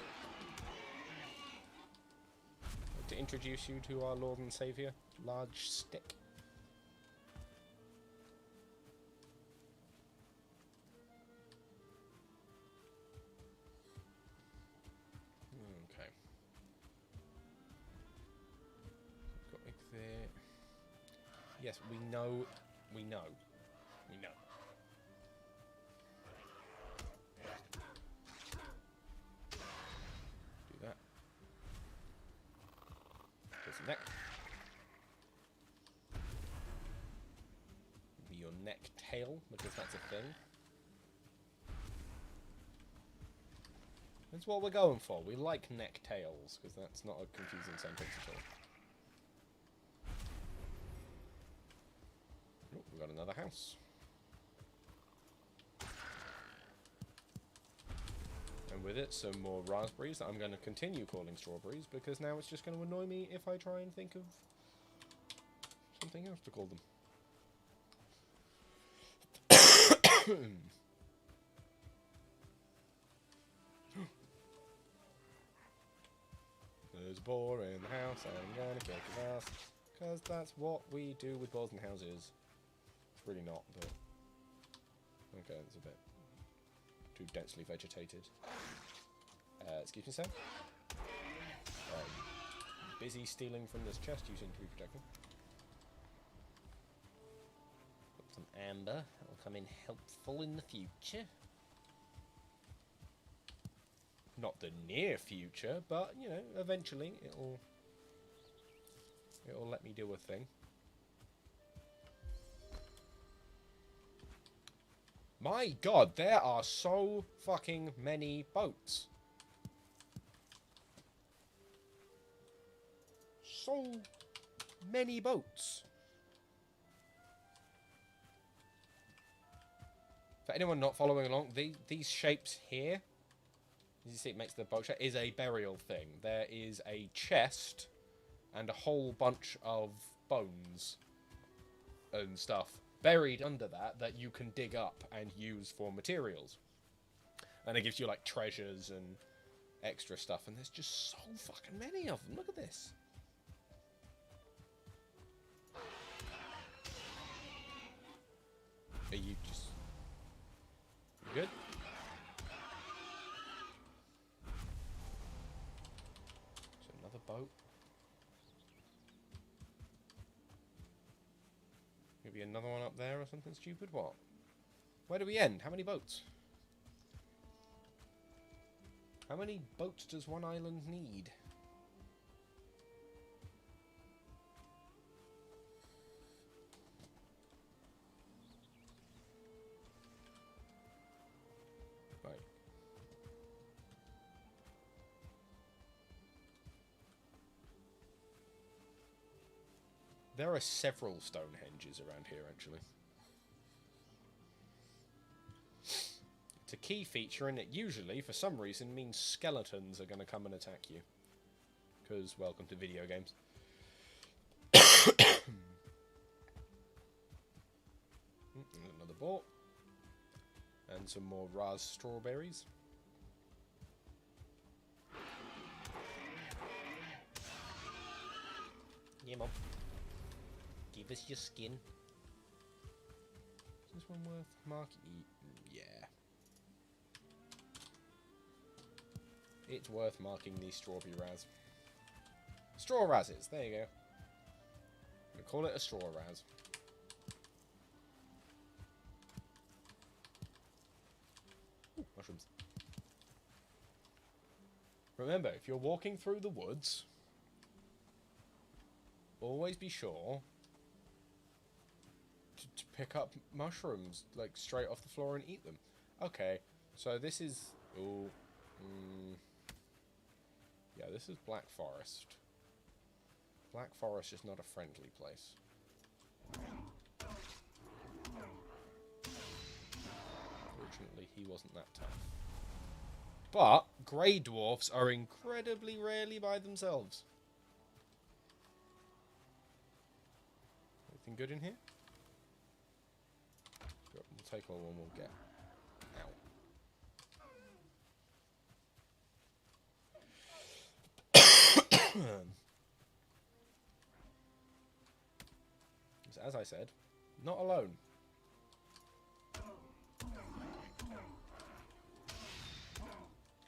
like to introduce you to our Lord and Saviour, Large Stick. Okay. Got it there. Yes, we know. We know. We know. Do that. Kill some neck. Be your neck tail, because that's a thing. That's what we're going for. We like neck tails, because that's not a confusing sentence at all. Oh, we've got another house. And with it, some more raspberries that I'm going to continue calling strawberries, because now it's just going to annoy me if I try and think of something else to call them. There's a boar in the house, I'm gonna kick his ass. Because that's what we do with boars in houses. It's really not, but... Okay, it's a bit too densely vegetated. Excuse me, sir? Busy stealing from this chest you seem to be protecting. Got some amber, that will come in helpful in the future. Not the near future, but, you know, eventually it'll let me do a thing. My god, there are so fucking many boats. So many boats. For anyone not following along, these shapes here, as you see it makes the boat shape, is a burial thing. There is a chest and a whole bunch of bones and stuff buried under that you can dig up and use for materials. And it gives you, like, treasures and extra stuff. And there's just so fucking many of them. Look at this. Are you just... You good? There's another boat. Maybe another one up there or something stupid? What? Where do we end? How many boats? How many boats does one island need? Right. There are several Stonehenges around here, actually. It's a key feature, and it usually, for some reason, means skeletons are going to come and attack you. Because, welcome to video games. Another boat. And some more Raz strawberries. Yeah, Mom. Give us your skin. Is this one worth marking? Yeah. It's worth marking these strawberry Raz. Straw Razes, there you go. I'm gonna call it a straw Raz. Ooh, mushrooms. Remember, if you're walking through the woods, always be sure to pick up mushrooms, like, straight off the floor and eat them. Okay, so this is... Ooh. Yeah, this is Black Forest. Black Forest is not a friendly place. Fortunately, he wasn't that tough. But grey dwarfs are incredibly rarely by themselves. Anything good in here? We'll take all one we'll get. Ow. As I said, not alone.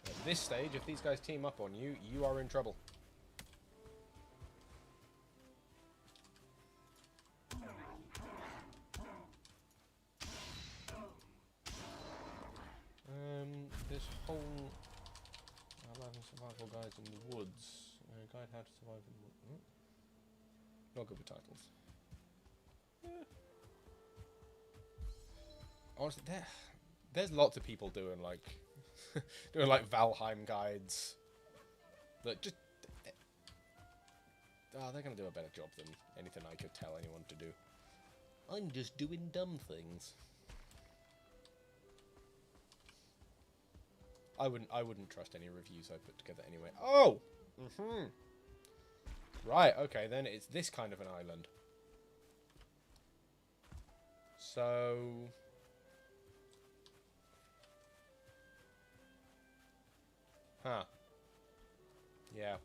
At this stage, if these guys team up on you, you are in trouble. This whole 11 survival guides in the woods. Guide how to survive in the woods. Not good with titles. Honestly, there's lots of people doing like doing like Valheim guides that just they're gonna do a better job than anything I could tell anyone to do. I'm just doing dumb things. I wouldn't trust any reviews I put together anyway. Oh! Right, okay, then it's this kind of an island. So... Huh. Yeah.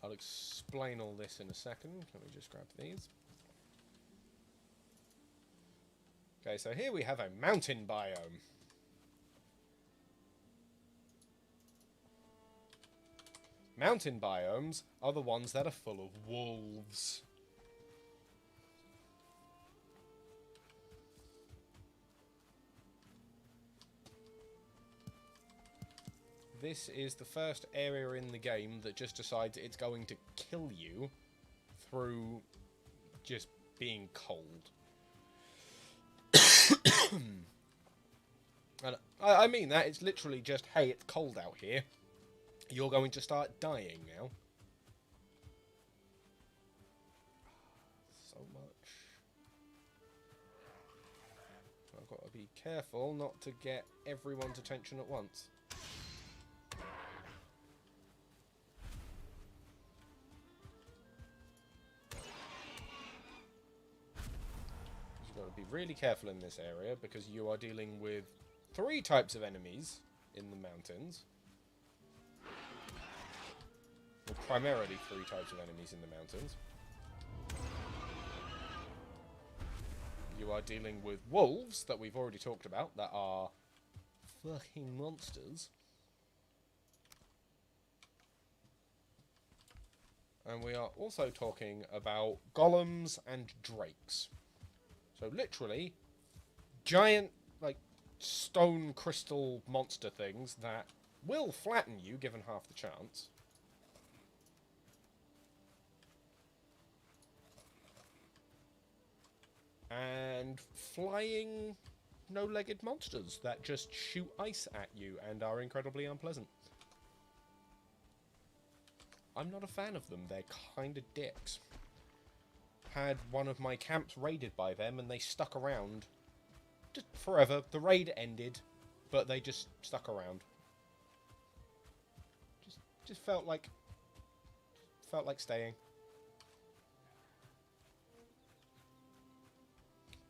I'll explain all this in a second. Let me just grab these. Okay, so here we have a mountain biome. Mountain biomes are the ones that are full of wolves. This is the first area in the game that just decides it's going to kill you through just being cold. And I mean that, it's literally just, hey, it's cold out here. You're going to start dying now. So much. I've got to be careful not to get everyone's attention at once. You've got to be really careful in this area because you are dealing with 3 types of enemies in the mountains. Well, primarily 3 types of enemies in the mountains. You are dealing with wolves, that we've already talked about, that are fucking monsters. And we are also talking about golems and drakes. So literally, giant, like, stone crystal monster things that will flatten you, given half the chance. And flying no-legged monsters that just shoot ice at you and are incredibly unpleasant. I'm not a fan of them. They're kind of dicks. Had one of my camps raided by them and they stuck around just forever. The raid ended, but they just stuck around. Just felt like staying.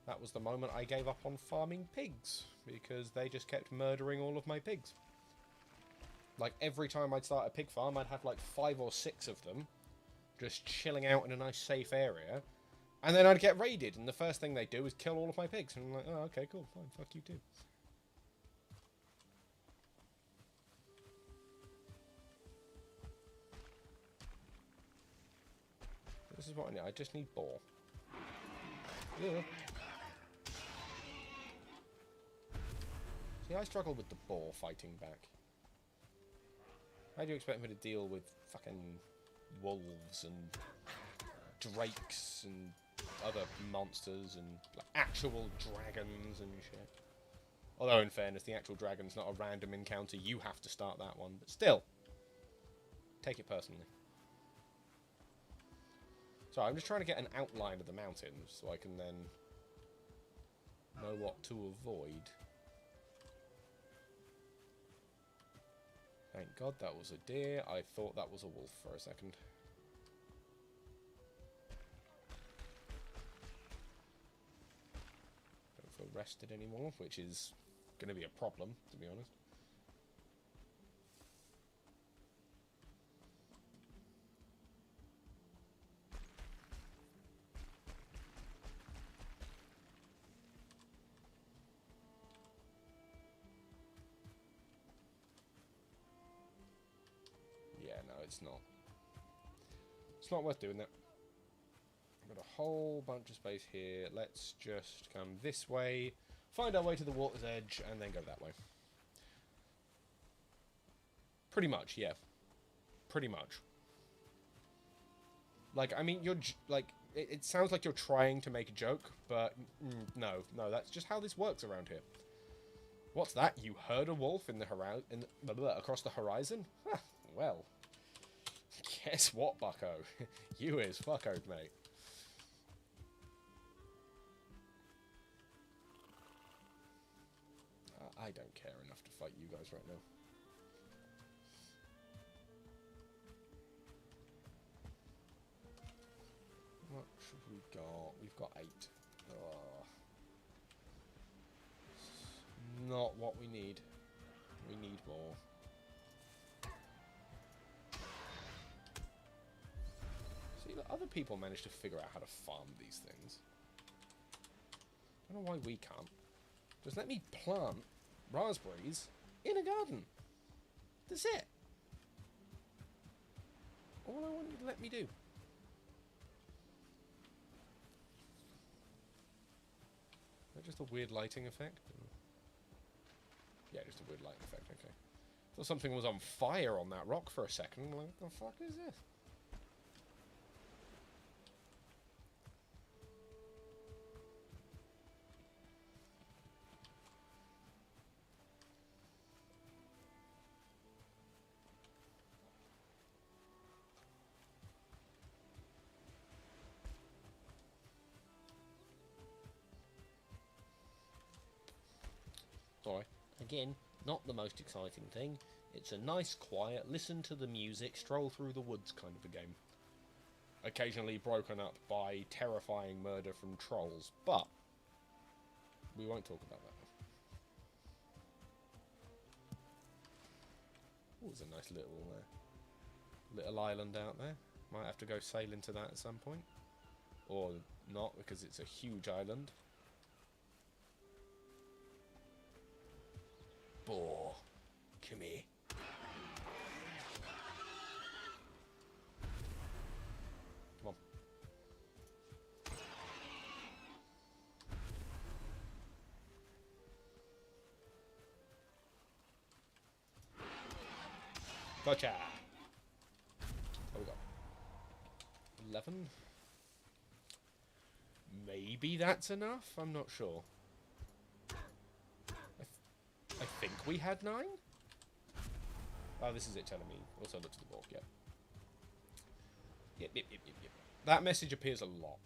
That was the moment I gave up on farming pigs, because they just kept murdering all of my pigs. Like, every time I'd start a pig farm, I'd have like 5 or 6 of them, just chilling out in a nice safe area, and then I'd get raided, and the first thing they'd do is kill all of my pigs, and I'm like, oh, okay, cool, fine, fuck you too. This is what I need. I just need boar. Yeah. See, I struggle with the boar fighting back. How do you expect me to deal with fucking wolves and drakes and other monsters and like, actual dragons and shit? Although, in fairness, the actual dragon's not a random encounter. You have to start that one. But still, take it personally. So I'm just trying to get an outline of the mountains so I can then know what to avoid. Thank God that was a deer. I thought that was a wolf for a second. Don't feel rested anymore, which is going to be a problem, to be honest. Yeah, no, it's not. It's not worth doing that. I've got a whole bunch of space here. Let's just come this way, find our way to the water's edge, and then go that way. Pretty much, yeah. Pretty much. Like, I mean, you're, like, it sounds like you're trying to make a joke, but no, that's just how this works around here. What's that? You heard a wolf in the across the horizon? Well, guess what, bucko? You is fuckoed, mate. I don't care enough to fight you guys right now. What have we got? We've got 8. Oh. Not what we need. We need more. See, look, other people manage to figure out how to farm these things. I don't know why we can't. Just let me plant raspberries in a garden. That's it. All I want you to let me do. Is that just a weird lighting effect? Yeah, just a weird lighting effect, okay. I thought something was on fire on that rock for a second. Like, what the fuck is this? Sorry. Again, not the most exciting thing. It's a nice, quiet, listen to the music, stroll through the woods kind of a game. Occasionally broken up by terrifying murder from trolls, but we won't talk about that. Oh, there's a nice little little island out there. Might have to go sail into that at some point. Or not, because it's a huge island. Boar, come here. Come on. Gotcha. What we got? 11? Maybe that's enough? I'm not sure. I think we had 9? Oh, this is it telling me. Also look to the board, yeah. Yep. That message appears a lot.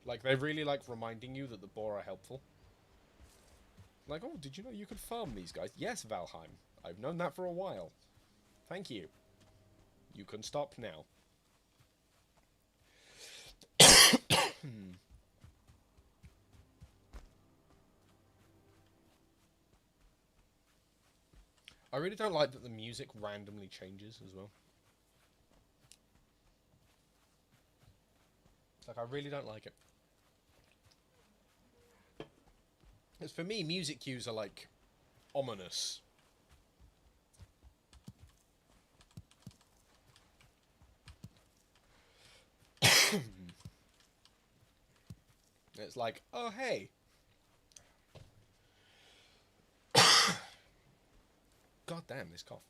Like, they really like reminding you that the boar are helpful. Like, oh, did you know you could farm these guys? Yes, Valheim. I've known that for a while. Thank you. You can stop now. I really don't like that the music randomly changes as well. Like, I really don't like it. Because for me, music cues are, like, ominous. It's like, oh, hey. God damn, this cough.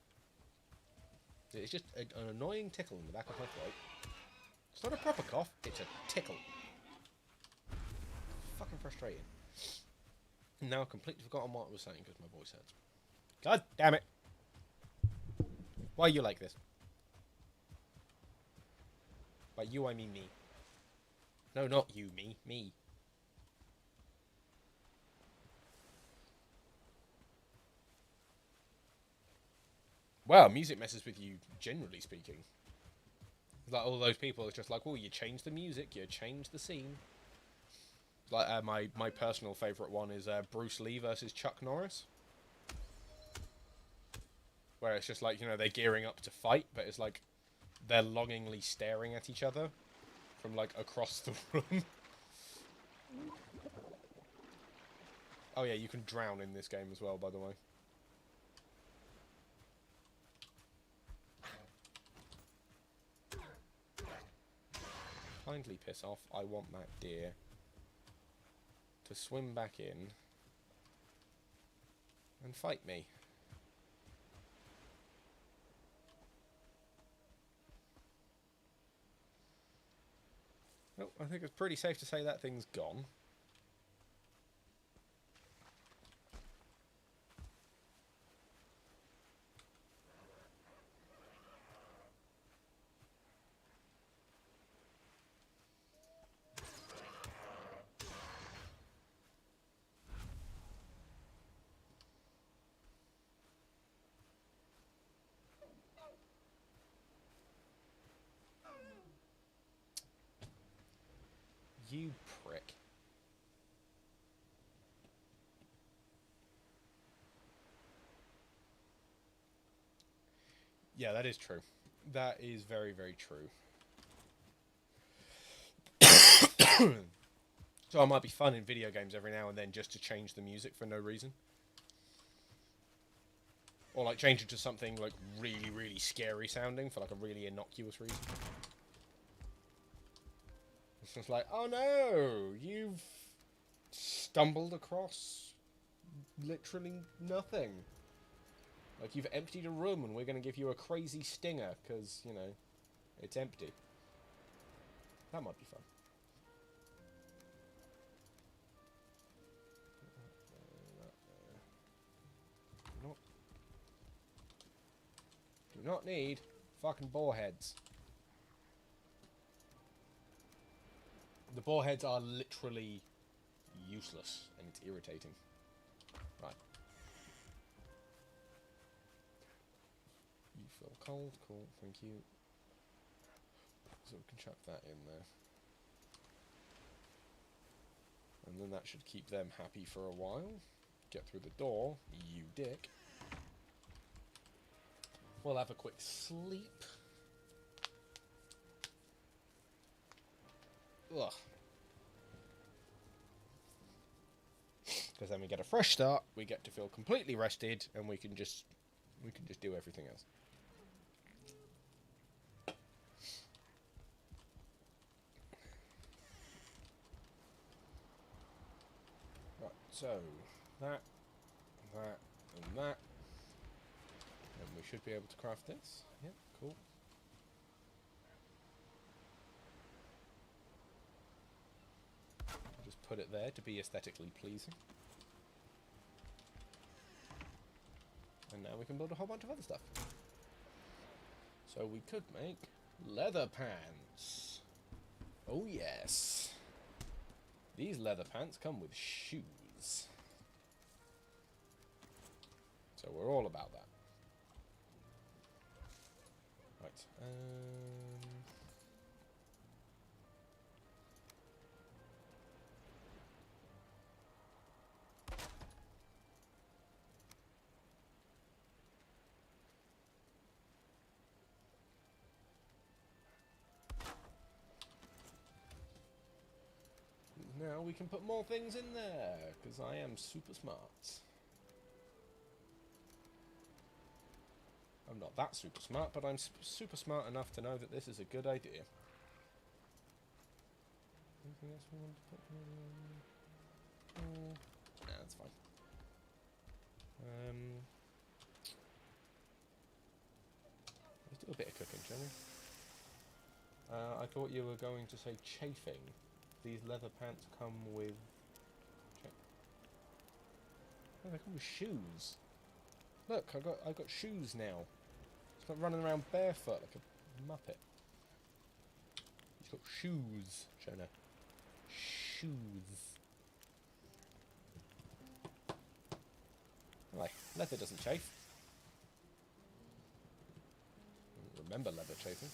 It's just an annoying tickle in the back of my throat. It's not a proper cough, it's a tickle. Fucking frustrating. Now I've completely forgotten what I was saying because my voice hurts. God damn it. Why are you like this? By you, I mean me. No, not you, me. Me. Well, music messes with you, generally speaking. Like, all those people are just like, well, you change the music, you change the scene. Like, my personal favourite one is Bruce Lee versus Chuck Norris. Where it's just like, you know, they're gearing up to fight, but it's like, they're longingly staring at each other from, like, across the room. Oh yeah, you can drown in this game as well, by the way. Kindly piss off. I want that deer to swim back in and fight me. Well, I think it's pretty safe to say that thing's gone. You prick. Yeah, that is true. That is very, very true. So it might be fun in video games every now and then just to change the music for no reason. Or like change it to something like really, really scary sounding for like a really innocuous reason. It's just like, oh no, you've stumbled across literally nothing. Like, you've emptied a room and we're going to give you a crazy stinger because, you know, it's empty. That might be fun. Do not need fucking boar heads. The boar heads are literally useless and it's irritating. Right. You feel cold? Cool, thank you. So we can chuck that in there. And then that should keep them happy for a while. Get through the door, you dick. We'll have a quick sleep. Ugh. Because then we get a fresh start, we get to feel completely rested, and we can just do everything else. Right, so that, and that. And we should be able to craft this. Yep, cool. I'll just put it there to be aesthetically pleasing. And now we can build a whole bunch of other stuff. So we could make leather pants. Oh yes. These leather pants come with shoes. So we're all about that. Right. Now we can put more things in there, because I am super smart. I'm not that super smart, but I'm super smart enough to know that this is a good idea. Anything else we want to put in? Nah, that's fine. Let's do a bit of cooking, shall we? I thought you were going to say chafing. These leather pants come with... Check. Oh, they come with shoes. Look, I got shoes now. It's not running around barefoot like a muppet. He's got shoes, Shona. Shoes. Right, leather doesn't chafe. I don't remember leather chafing.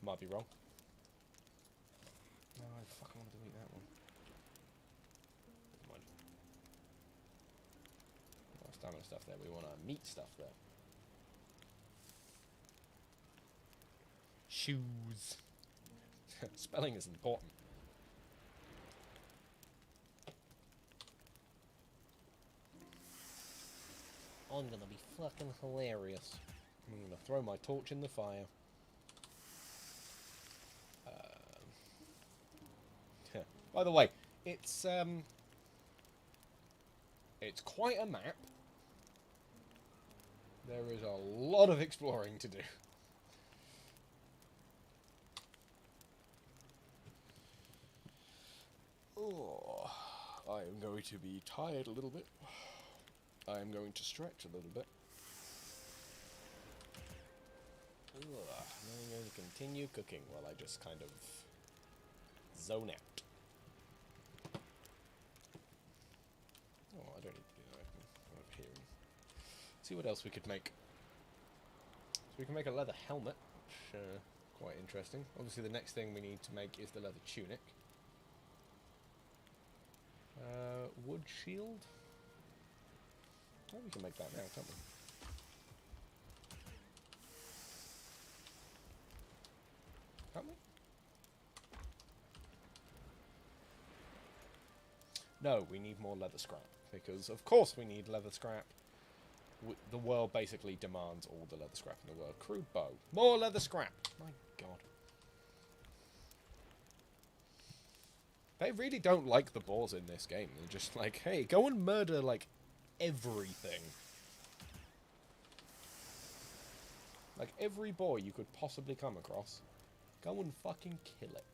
Might be wrong. No, I fucking want to delete that one. Never mind. Our stamina stuff there. We want our meat stuff there. Shoes. Spelling is important. I'm gonna be fucking hilarious. I'm gonna throw my torch in the fire. By the way, it's quite a map. There is a lot of exploring to do. Oh, I am going to be tired a little bit. I am going to stretch a little bit. Ugh, I'm going to continue cooking while I just kind of zone out. Oh, I don't need to do that. I can go up here and see what else we could make. So we can make a leather helmet, which is quite interesting. Obviously the next thing we need to make is the leather tunic. Wood shield? Oh, we can make that now, can't we? Can't we? No, we need more leather scrap. Because, of course we need leather scrap. The world basically demands all the leather scrap in the world. Crude bow. More leather scrap! My god. They really don't like the boars in this game. They're just like, hey, go and murder, like, everything. Like, every boar you could possibly come across. Go and fucking kill it.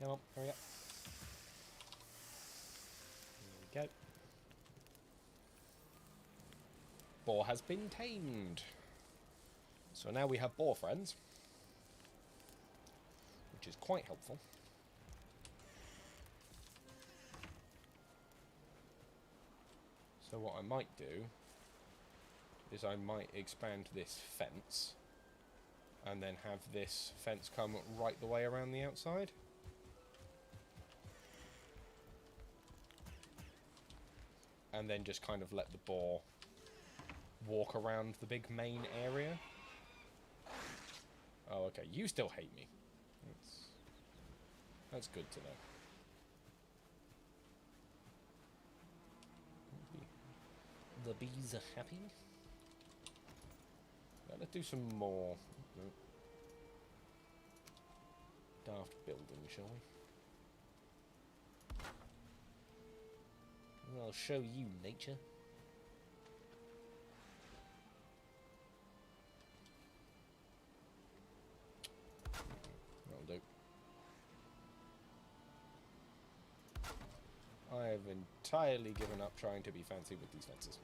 Come on, hurry up. There we go. Boar has been tamed. So now we have boar friends. Which is quite helpful. So what I might do is I might expand this fence And then have this fence come right the way around the outside. And then just kind of let the boar walk around the big main area. Oh, okay. You still hate me. That's good to know. The bees are happy. Now let's do some more daft building, shall we? I'll show you nature. That'll do. I have entirely given up trying to be fancy with these fences.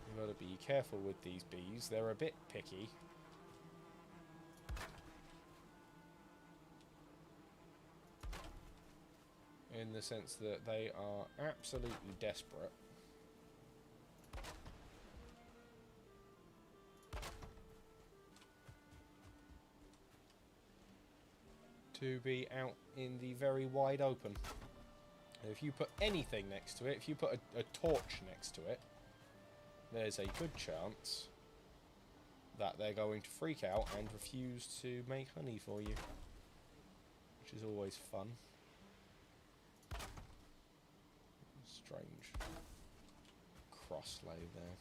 You've got to be careful with these bees. They're a bit picky. In the sense that they are absolutely desperate to be out in the very wide open. If you put anything next to it, if you put a torch next to it, there's a good chance that they're going to freak out and refuse to make honey for you, which is always fun. Strange cross-lay there.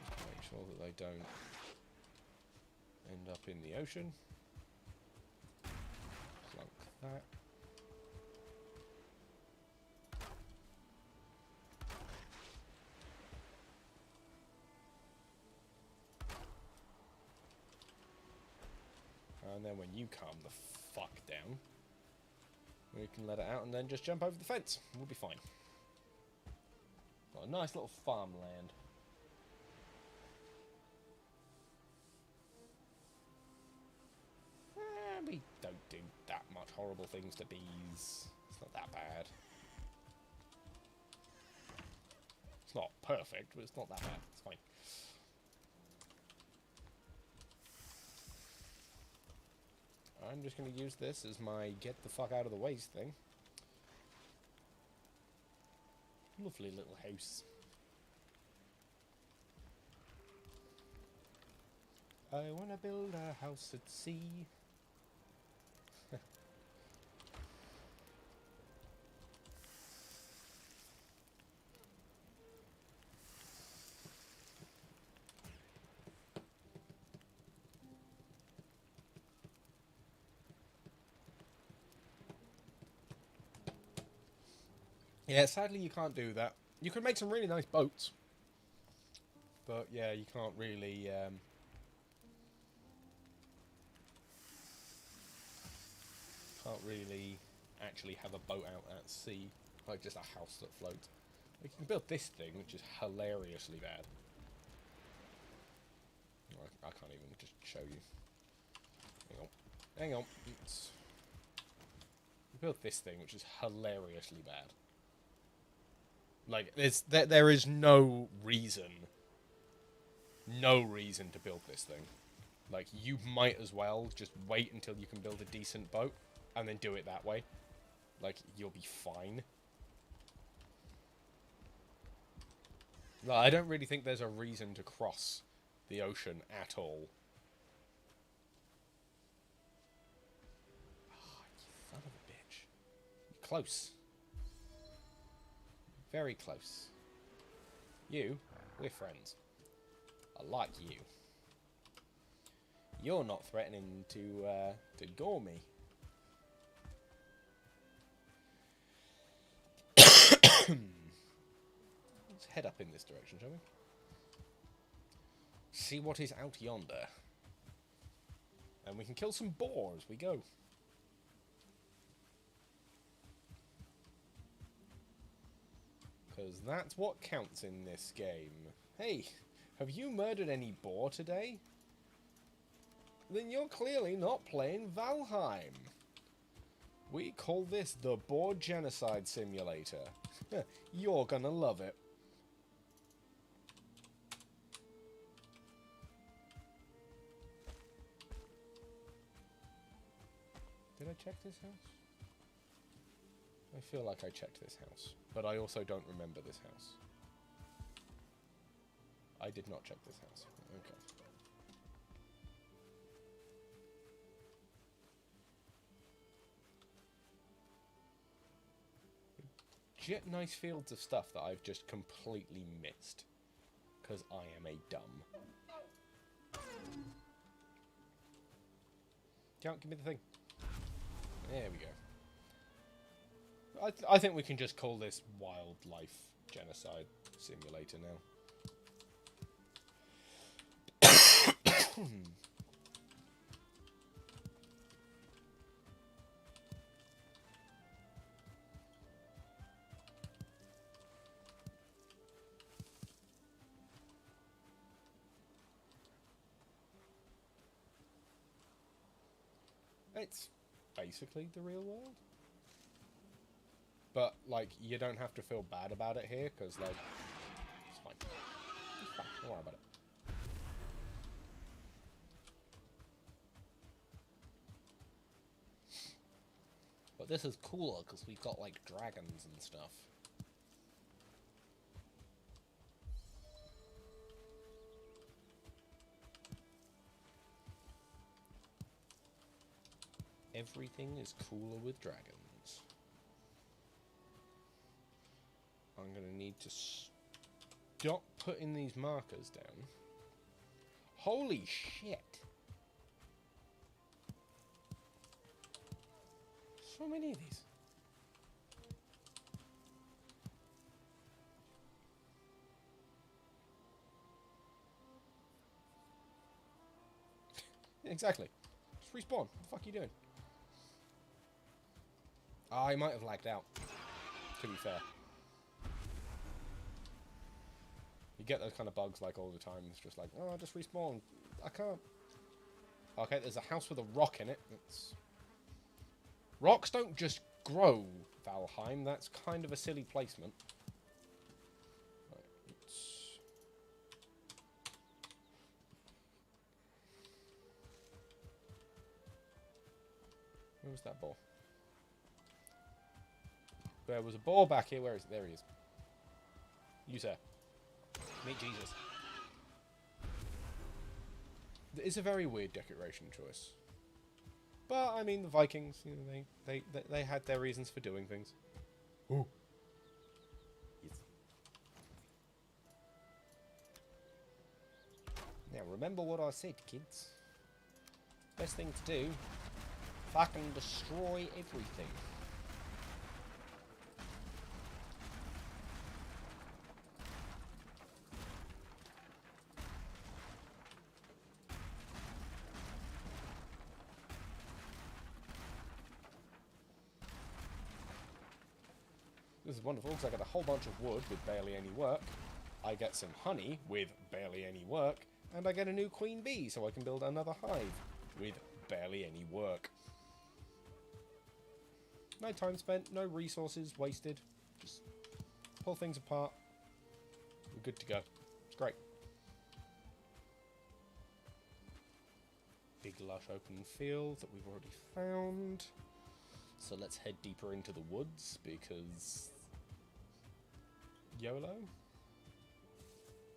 Just to make sure that they don't end up in the ocean. Plunk that. And then when you calm the fuck down, we can let it out and then just jump over the fence. We'll be fine. Got a nice little farmland. We don't do that much horrible things to bees. It's not that bad. It's not perfect, but it's not that bad. It's fine. I'm just going to use this as my get the fuck out of the way thing. Lovely little house. I want to build a house at sea. Yeah, sadly you can't do that. You could make some really nice boats. But yeah, you can't really actually have a boat out at sea, like just a house that floats. You can build this thing, which is hilariously bad. I can't even just show you. Hang on. You build this thing, which is hilariously bad. Like, there is no reason to build this thing. Like, you might as well just wait until you can build a decent boat, and then do it that way. Like, you'll be fine. Like, I don't really think there's a reason to cross the ocean at all. Oh, you son of a bitch. Close. Very close. You, we're friends. I like you. You're not threatening to gore me. Let's head up in this direction, shall we? See what is out yonder. And we can kill some boar as we go. Because that's what counts in this game. Hey, have you murdered any boar today? then you're clearly not playing Valheim. We call this the Board Genocide Simulator. You're gonna love it. Did I check this house? I feel like I checked this house, but I also don't remember this house. I did not check this house. Okay. Nice fields of stuff that I've just completely missed. Because I am a dumb. Can't give me the thing. There we go. I think we can just call this Wildlife Genocide Simulator now. It's basically the real world. But, like, you don't have to feel bad about it here, because, like, it's fine. It's fine. Don't worry about it. But this is cooler, because we've got, like, dragons and stuff. Everything is cooler with dragons. I'm going to need to stop putting these markers down. Holy shit! So many of these. Exactly. Just respawn. What the fuck are you doing? I might have lagged out, to be fair. You get those kind of bugs like all the time. It's just like, oh, I just respawn. I can't. Okay, there's a house with a rock in it. Rocks don't just grow, Valheim. That's kind of a silly placement. Right, where was that ball? There was a ball back here. Where is it? There he is. You, sir. Meet Jesus. It's a very weird decoration choice. But, I mean, the Vikings, you know, they had their reasons for doing things. Ooh. Yes. Now, remember what I said, kids. Best thing to do, fucking destroy everything. This is wonderful because I get a whole bunch of wood with barely any work. I get some honey with barely any work. And I get a new queen bee so I can build another hive with barely any work. No time spent, no resources wasted. Just pull things apart. We're good to go. It's great. Big lush open field that we've already found. So let's head deeper into the woods, because YOLO?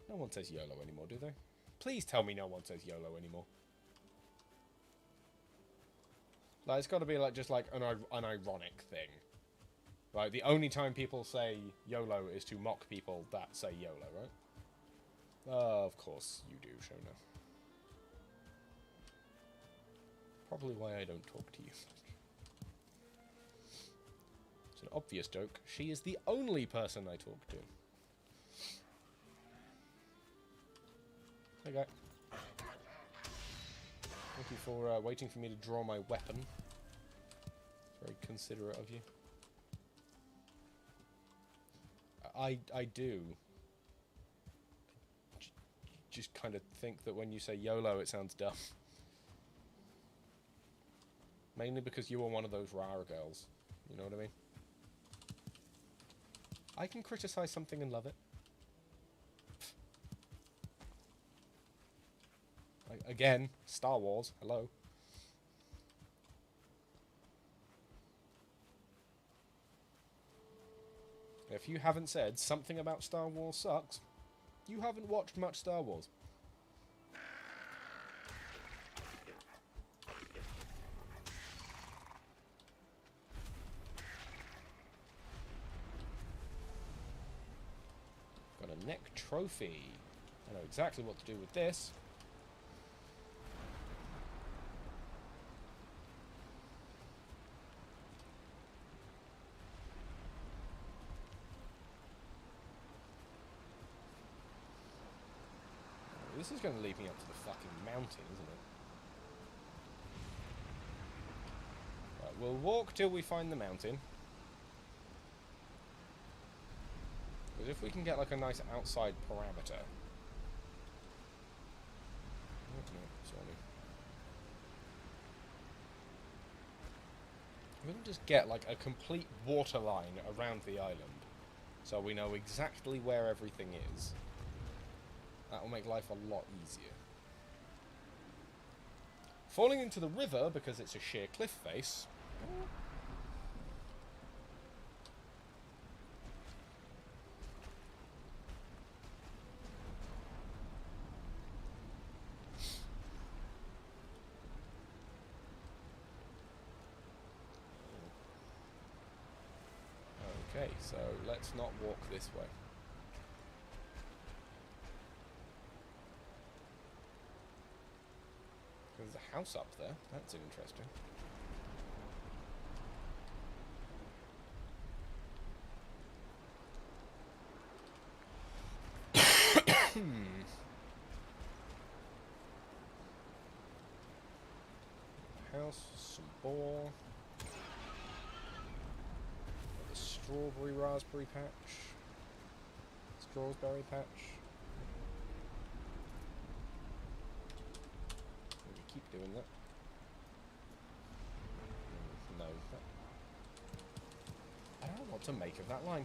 No one says YOLO anymore, do they? Please tell me no one says YOLO anymore. Like, it's got to be like just like an ironic thing. Like, the only time people say YOLO is to mock people that say YOLO, right? Of course you do, Shona. Probably why I don't talk to you. It's an obvious joke. She is the only person I talk to. Hey, guy. Thank you for waiting for me to draw my weapon. Very considerate of you. I do. Just kind of think that when you say YOLO, it sounds dumb. Mainly because you are one of those rare girls. You know what I mean? I can criticize something and love it. Like, again, Star Wars, hello. If you haven't said something about Star Wars sucks, you haven't watched much Star Wars. Got a neck trophy. I know exactly what to do with this. This is going to lead me up to the fucking mountain, isn't it? Right, we'll walk till we find the mountain. Because if we can get like a nice outside parameter... Oh, no, sorry. We can just get like a complete water line around the island. So we know exactly where everything is. That will make life a lot easier. Falling into the river, because it's a sheer cliff face... Okay, so let's not walk this way. There's a house up there. That's interesting. House, some boar. The strawberry raspberry patch. Strawberry patch. Maybe keep doing that. No. I don't know what to make of that line.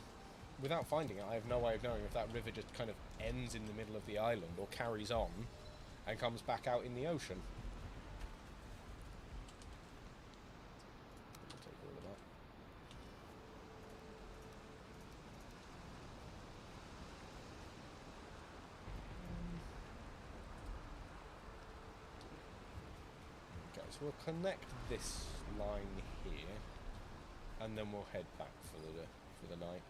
Without finding it, I have no way of knowing if that river just kind of ends in the middle of the island or carries on and comes back out in the ocean. I'll take all of that. Okay, so we'll connect this line here, and then we'll head back for the night.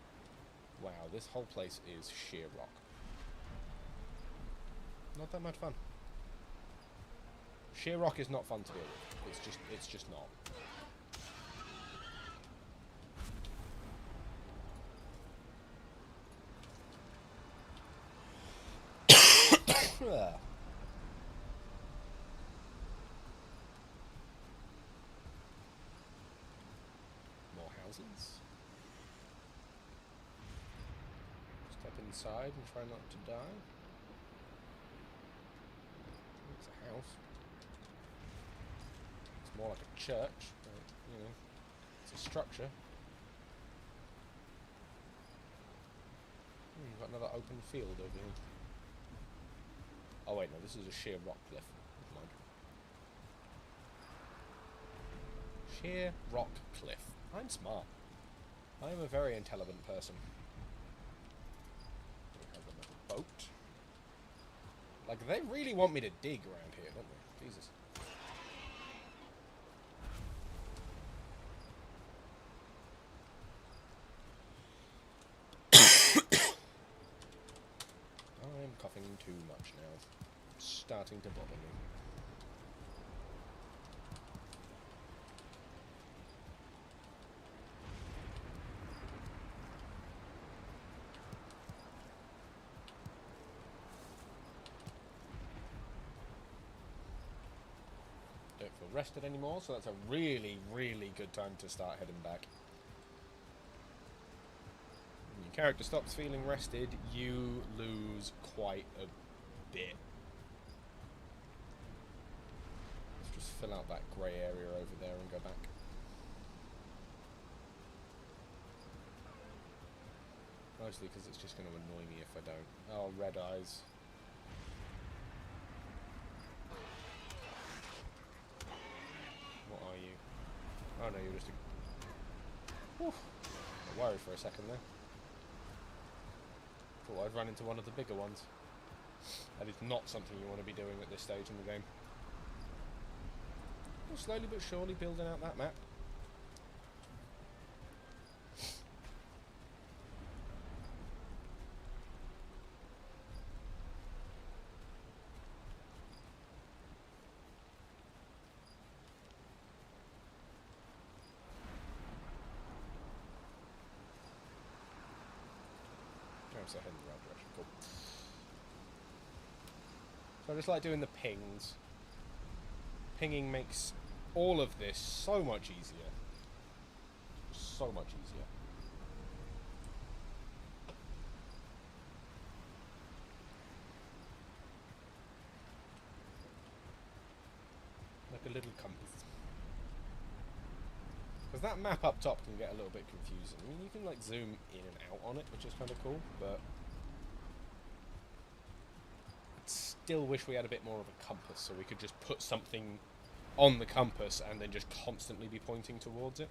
Wow, this whole place is sheer rock. Not that much fun. Sheer rock is not fun to deal with. It's just not. More houses. Step inside and try not to die. It's a house. It's more like a church, but, you know, it's a structure. We've got another open field over here. Oh wait, no, this is a sheer rock cliff. Never mind. Sheer rock cliff. I'm smart. I am a very intelligent person. We have another boat. Like, they really want me to dig around here, don't they? Jesus. I'm coughing too much now. It's starting to bother me. Don't feel rested anymore, so that's a really, really good time to start heading back. When your character stops feeling rested, you lose quite a bit. Let's just fill out that grey area over there and go back. Mostly because it's just going to annoy me if I don't. Oh, red eyes. What are you? Oh no, you're just a... Whew. I worried for a second there. Thought I'd run into one of the bigger ones. That is not something you want to be doing at this stage in the game. We're slowly but surely building out that map. Oh, so heading in the right direction. Cool. So I just like doing the pings. Pinging makes all of this so much easier. So much easier. Like a little compass. Because that map up top can get a little bit confusing. I mean, you can like zoom in and out on it, which is kind of cool, but I still wish we had a bit more of a compass so we could just put something on the compass and then just constantly be pointing towards it.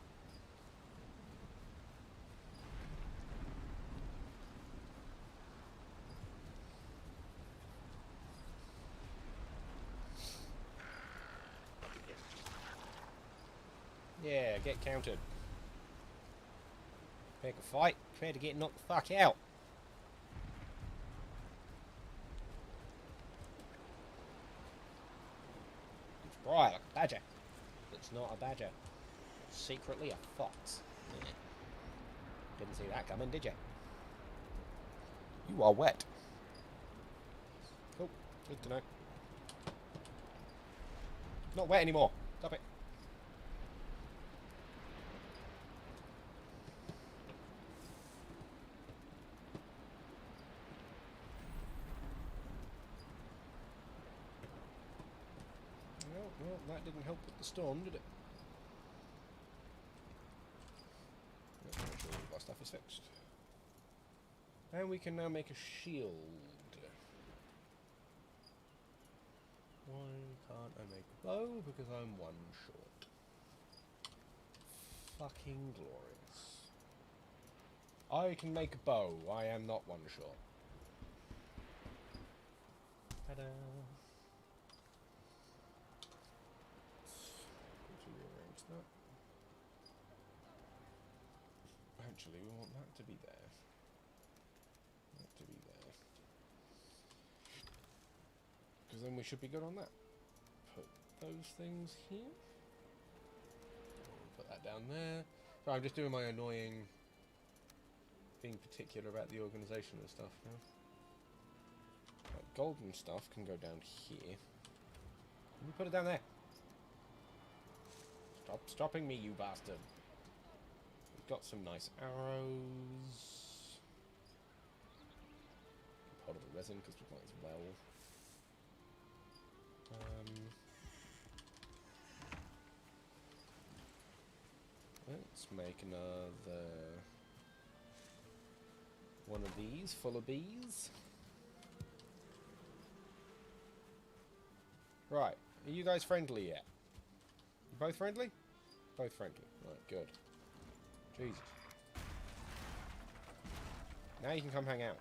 Yeah, get counted. Pick a fight, try to get knocked the fuck out. It's bright like a badger. It's not a badger. It's secretly a fox. Yeah. Didn't see that coming, did you? You are wet. Cool, good to know. Not wet anymore. Stop it. Well, that didn't help with the storm, did it? Let's make sure all of our stuff is fixed. And we can now make a shield. Why can't I make a bow? Because I'm one short. Fucking glorious. I can make a bow. I am not one short. Ta-da! Rearrange that. Actually, we want that to be there. That to be there. Because then we should be good on that. Put those things here. Put that down there. So I'm just doing my annoying, being particular about the organisation and stuff now. Right, golden stuff can go down here. Can you put it down there? Stop stopping me, you bastard. We've got some nice arrows. Part of the resin, because we might as well. Let's make another one of these full of bees. Right, are you guys friendly yet? You both friendly? Both friendly. Right, good. Jesus. Now you can come hang out.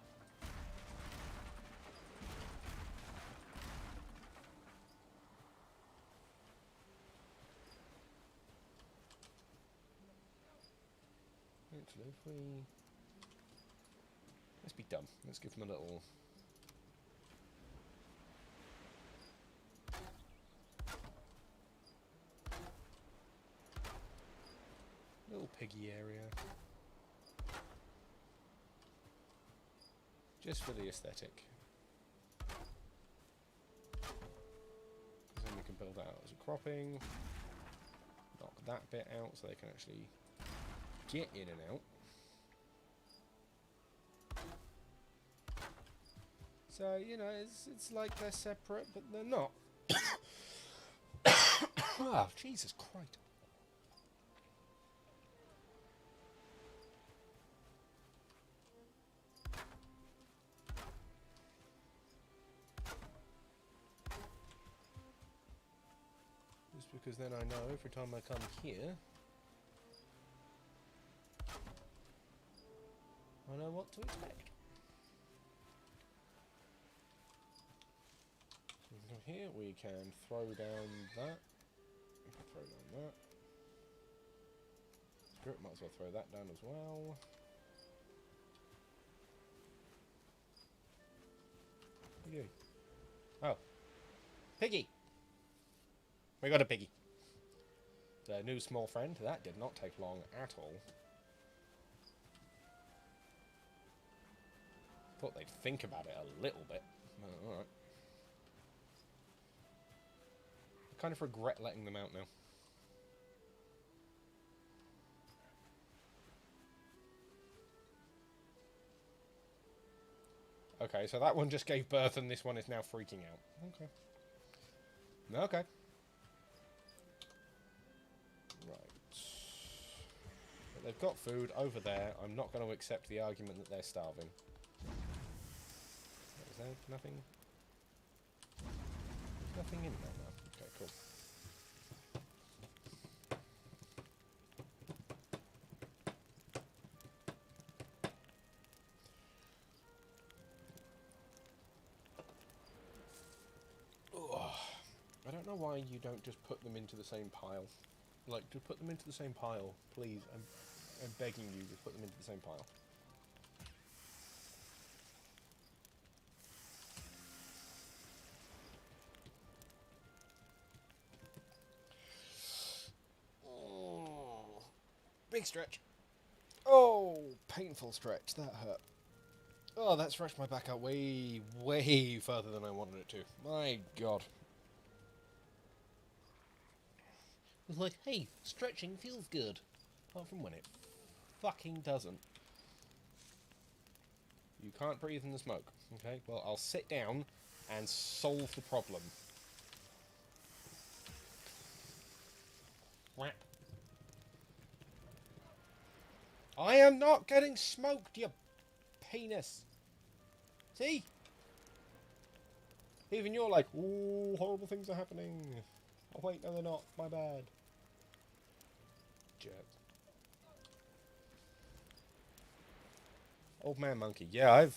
Actually, if we... Let's be dumb. Let's give them a little... little piggy area. Just for the aesthetic. Then we can build that out as a cropping. Knock that bit out so they can actually get in and out. So, you know, it's like they're separate, but they're not. Oh, Jesus Christ. Just because then I know every time I come here, I know what to expect. From here we can throw down that. Throw down that. Screw it, might as well throw that down as well. What are you doing? Oh. Piggy! We got a piggy. The new small friend. That did not take long at all. Thought they'd think about it a little bit. Oh, alright. I kind of regret letting them out now. Okay, so that one just gave birth and this one is now freaking out. Okay. Okay. Right. But they've got food over there. I'm not going to accept the argument that they're starving. Is there nothing? There's nothing in there now. Okay, cool. I don't know why you don't just put them into the same pile. Like, to put them into the same pile, please. I'm begging you to put them into the same pile. Oh, big stretch. Oh, painful stretch. That hurt. Oh, that stretched my back out way, way further than I wanted it to. My God. It's like, hey, stretching feels good. Apart from when it fucking doesn't. You can't breathe in the smoke. Okay, well, I'll sit down and solve the problem. Whap. I am not getting smoked, you penis. See? Even you're like, ooh, horrible things are happening. Oh, wait, no, they're not. My bad. Jerk. Old man monkey. Yeah, I've...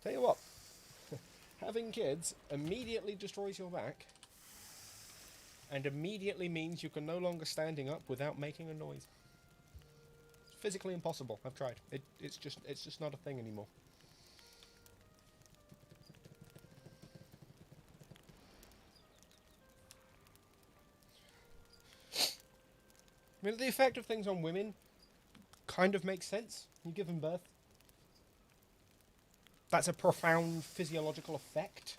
Tell you what. Having kids immediately destroys your back. And immediately means you can no longer standing up without making a noise. It's physically impossible. I've tried. It's just not a thing anymore. I mean, the effect of things on women kind of makes sense. You give them birth. That's a profound physiological effect.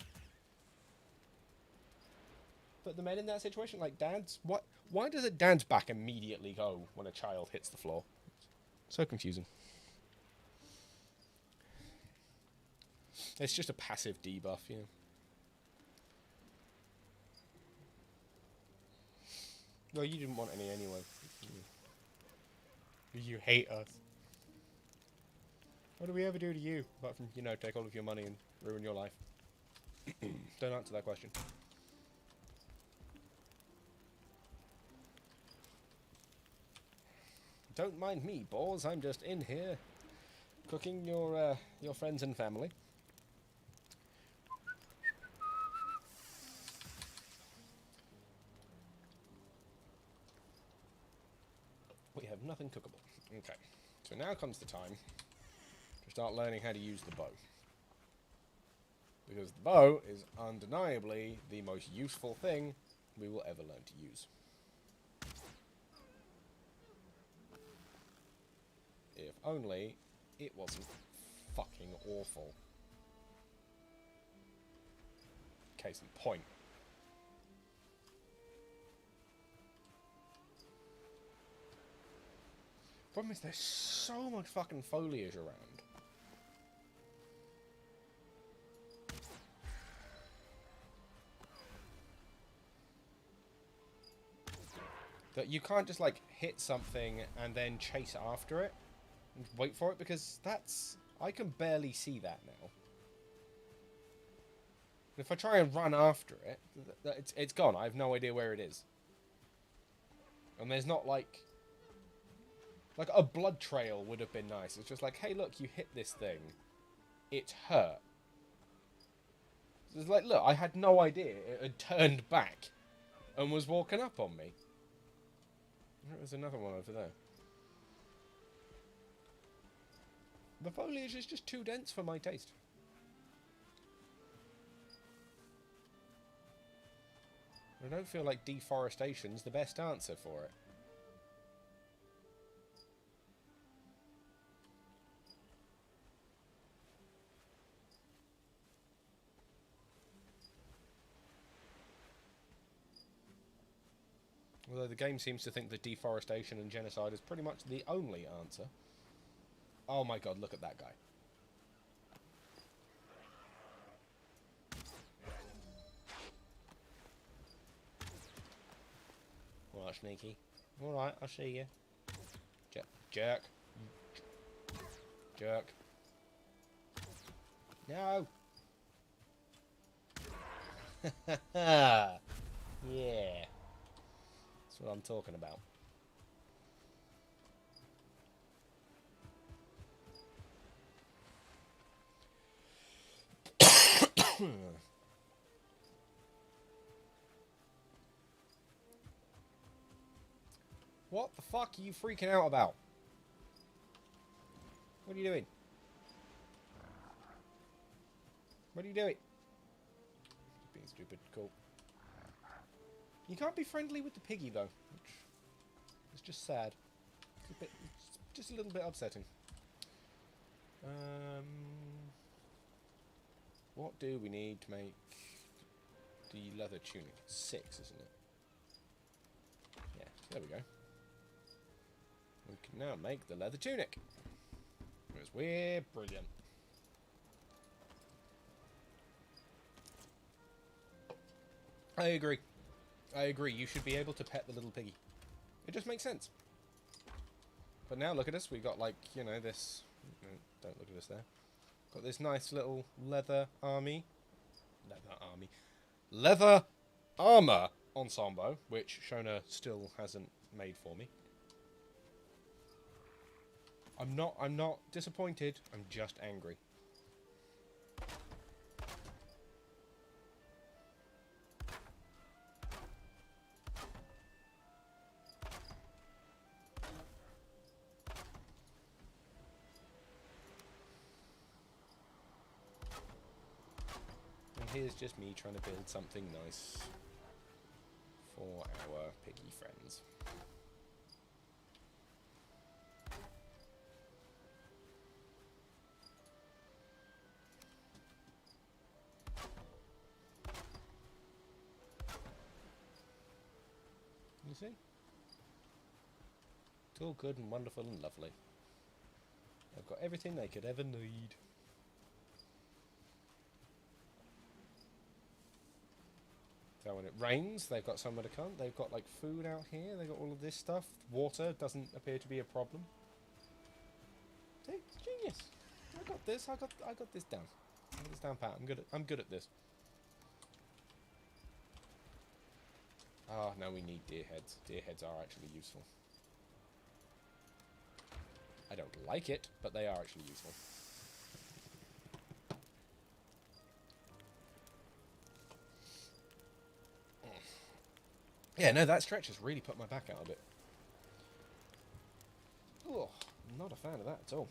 But the men in that situation, like dads, why does a dad's back immediately go when a child hits the floor? So confusing. It's just a passive debuff, you know. Well, you didn't want any anyway. You hate us. What do we ever do to you? Apart from, you know, take all of your money and ruin your life. Don't answer that question. Don't mind me, boss. I'm just in here cooking your friends and family. We have nothing cookable. Okay. So now comes the time to start learning how to use the bow. Because the bow is undeniably the most useful thing we will ever learn to use. If only it wasn't fucking awful. Case in point. Problem is there's so much fucking foliage around. That you can't just, like, hit something and then chase after it and wait for it, because that's... I can barely see that now. If I try and run after it, it's gone. I have no idea where it is. And there's not, like... Like, a blood trail would have been nice. It's just like, hey, look, you hit this thing. It hurt. It's like, look, I had no idea it had turned back and was walking up on me. There's another one over there. The foliage is just too dense for my taste. I don't feel like deforestation's the best answer for it. Although the game seems to think that deforestation and genocide is pretty much the only answer. Oh my god, look at that guy. Alright, sneaky. Alright, I'll see you. Jerk. Jerk. No! Yeah. That's what I'm talking about. What the fuck are you freaking out about? What are you doing? What are you doing? Being stupid. Cool. You can't be friendly with the piggy, though. Which is just sad. It's just a little bit upsetting. What do we need to make the leather tunic? 6, isn't it? Yeah, there we go. We can now make the leather tunic. Because we're brilliant. I agree. I agree. You should be able to pet the little piggy. It just makes sense. But now look at us. We got, like, you know, this... Don't look at us there. Got this nice little leather army. Leather armor ensemble, which Shona still hasn't made for me. I'm not disappointed. I'm just angry. And here's just me trying to build something nice for our piggy friends. You see? It's all good and wonderful and lovely. They've got everything they could ever need. So when it rains, they've got somewhere to come. They've got, like, food out here. They've got all of this stuff. Water doesn't appear to be a problem. See? It's genius. I got this. I got this down. I got this down pat. I'm good at this. Oh, no, we need deer heads. Deer heads are actually useful. I don't like it, but they are actually useful. Yeah, no, that stretch has really put my back out a bit. Oh, I'm not a fan of that at all.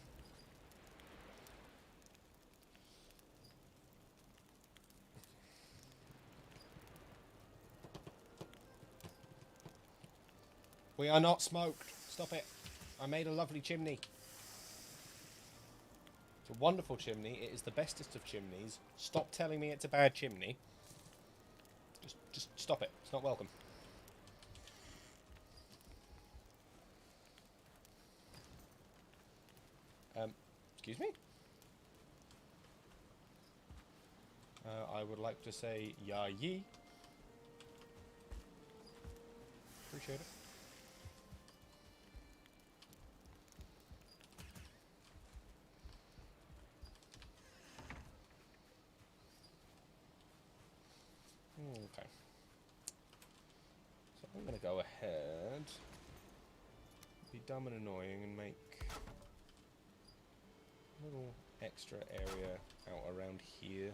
We are not smoked. Stop it. I made a lovely chimney. It's a wonderful chimney. It is the bestest of chimneys. Stop telling me it's a bad chimney. Just stop it. It's not welcome. Excuse me? I would like to say ya ye. Appreciate it. dumb and annoying and make a little extra area out around here.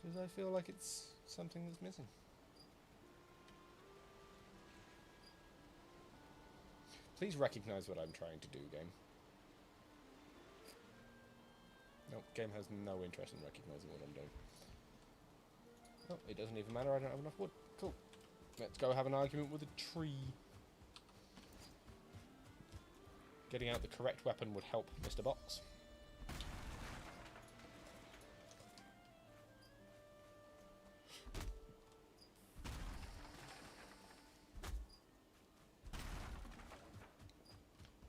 Because I feel like it's something that's missing. Please recognise what I'm trying to do, game. Nope, game has no interest in recognising what I'm doing. Oh, it doesn't even matter, I don't have enough wood. Cool. Let's go have an argument with a tree. Getting out the correct weapon would help Mr. Box.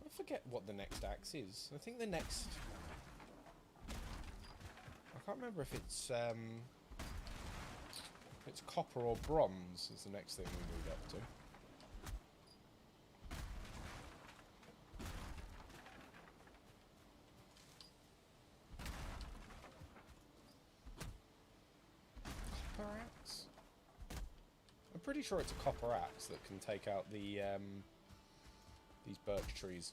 I forget what the next axe is. I think the next... I can't remember if it's copper or bronze is the next thing we move up to. Copper axe? I'm pretty sure it's a copper axe that can take out the these birch trees.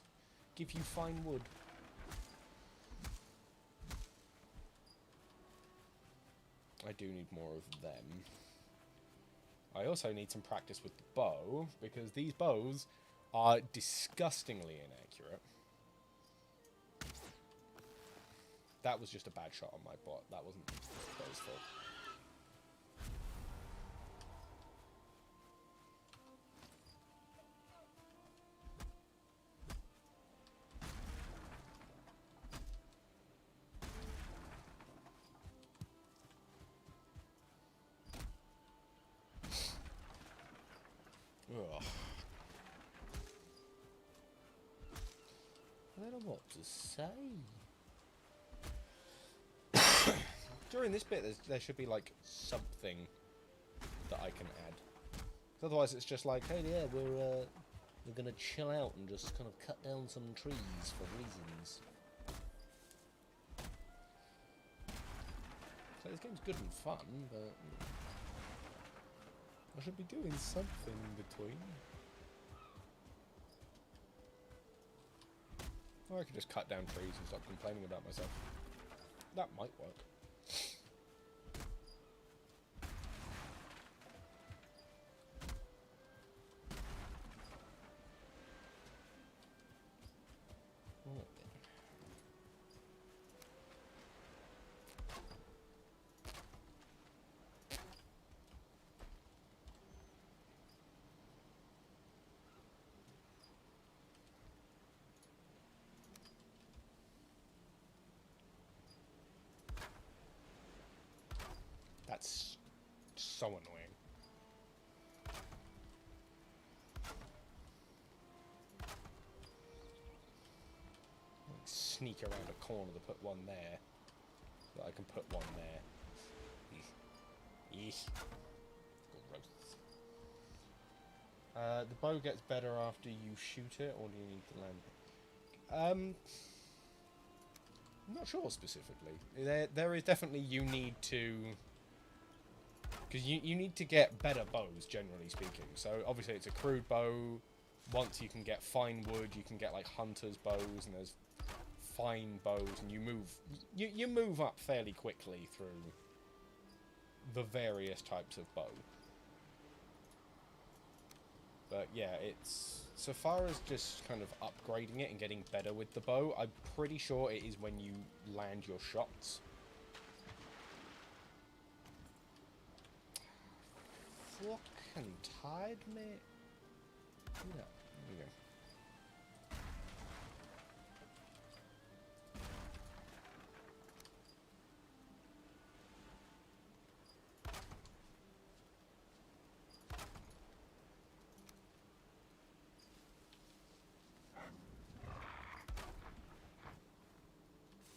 Give you fine wood. I do need more of them. I also need some practice with the bow, because these bows are disgustingly inaccurate. That was just a bad shot on my bot. That wasn't the bow's fault. Ugh. I don't know what to say. During this bit, there should be, like, something that I can add. Otherwise, it's just like, hey, yeah, we're gonna chill out and just kind of cut down some trees for reasons. So this game's good and fun, but... I should be doing something in between. Or I could just cut down trees and stop complaining about myself. That might work. That's so annoying. Like sneak around a corner to put one there, so that I can put one there. Yeesh. Gross. The bow gets better after you shoot it, or do you need to land it? I'm not sure specifically. There is definitely you need to... Because you need to get better bows, generally speaking. So, obviously, it's a crude bow. Once you can get fine wood, you can get, like, hunter's bows, and there's fine bows, and you move up fairly quickly through the various types of bow. But, yeah, it's... So far as just kind of upgrading it and getting better with the bow, I'm pretty sure it is when you land your shots. Fucking tired, mate. Yeah, there we go.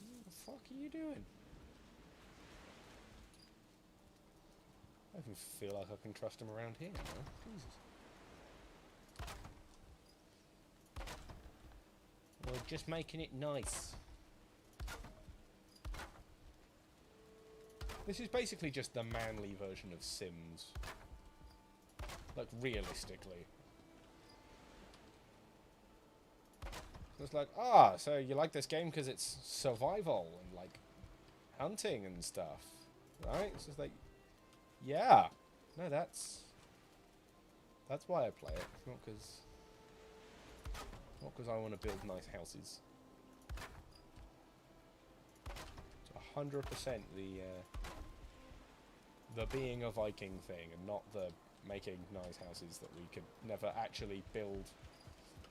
What the fuck are you doing? I don't even feel like I can trust him around here now. Jesus. We're just making it nice. This is basically just the manly version of Sims. Like, realistically. It's like, ah, so you like this game because it's survival and like hunting and stuff, right? It's just like, yeah, no, that's why I play it. It's not because I want to build nice houses. It's 100% the being a Viking thing, and not the making nice houses that we could never actually build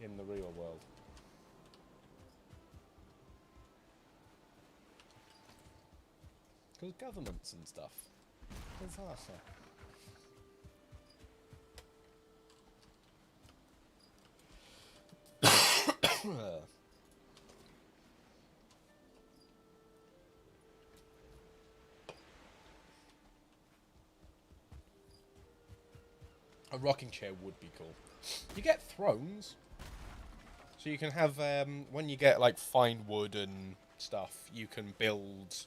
in the real world. Because governments and stuff. Disaster. A rocking chair would be cool. You get thrones. So you can have, when you get like fine wood and stuff, you can build...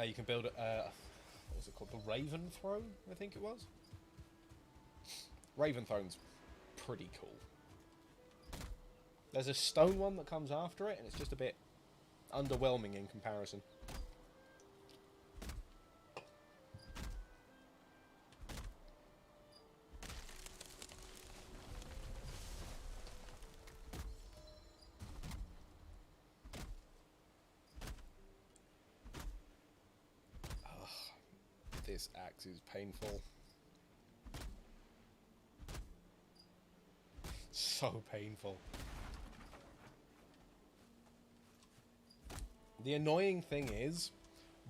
you can build, what was it called? The Raven Throne, I think it was? Raven Throne's pretty cool. There's a stone one that comes after it, and it's just a bit underwhelming in comparison. Ugh, this axe is painful. So painful. The annoying thing is,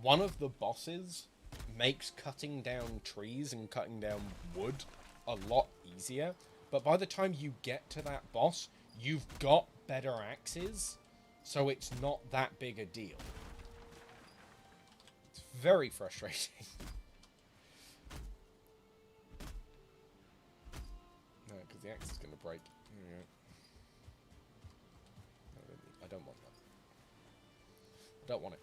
one of the bosses makes cutting down trees and cutting down wood a lot easier, but by the time you get to that boss, you've got better axes, so it's not that big a deal. It's very frustrating. No, because the axe is going to break. I don't want that. I don't want it.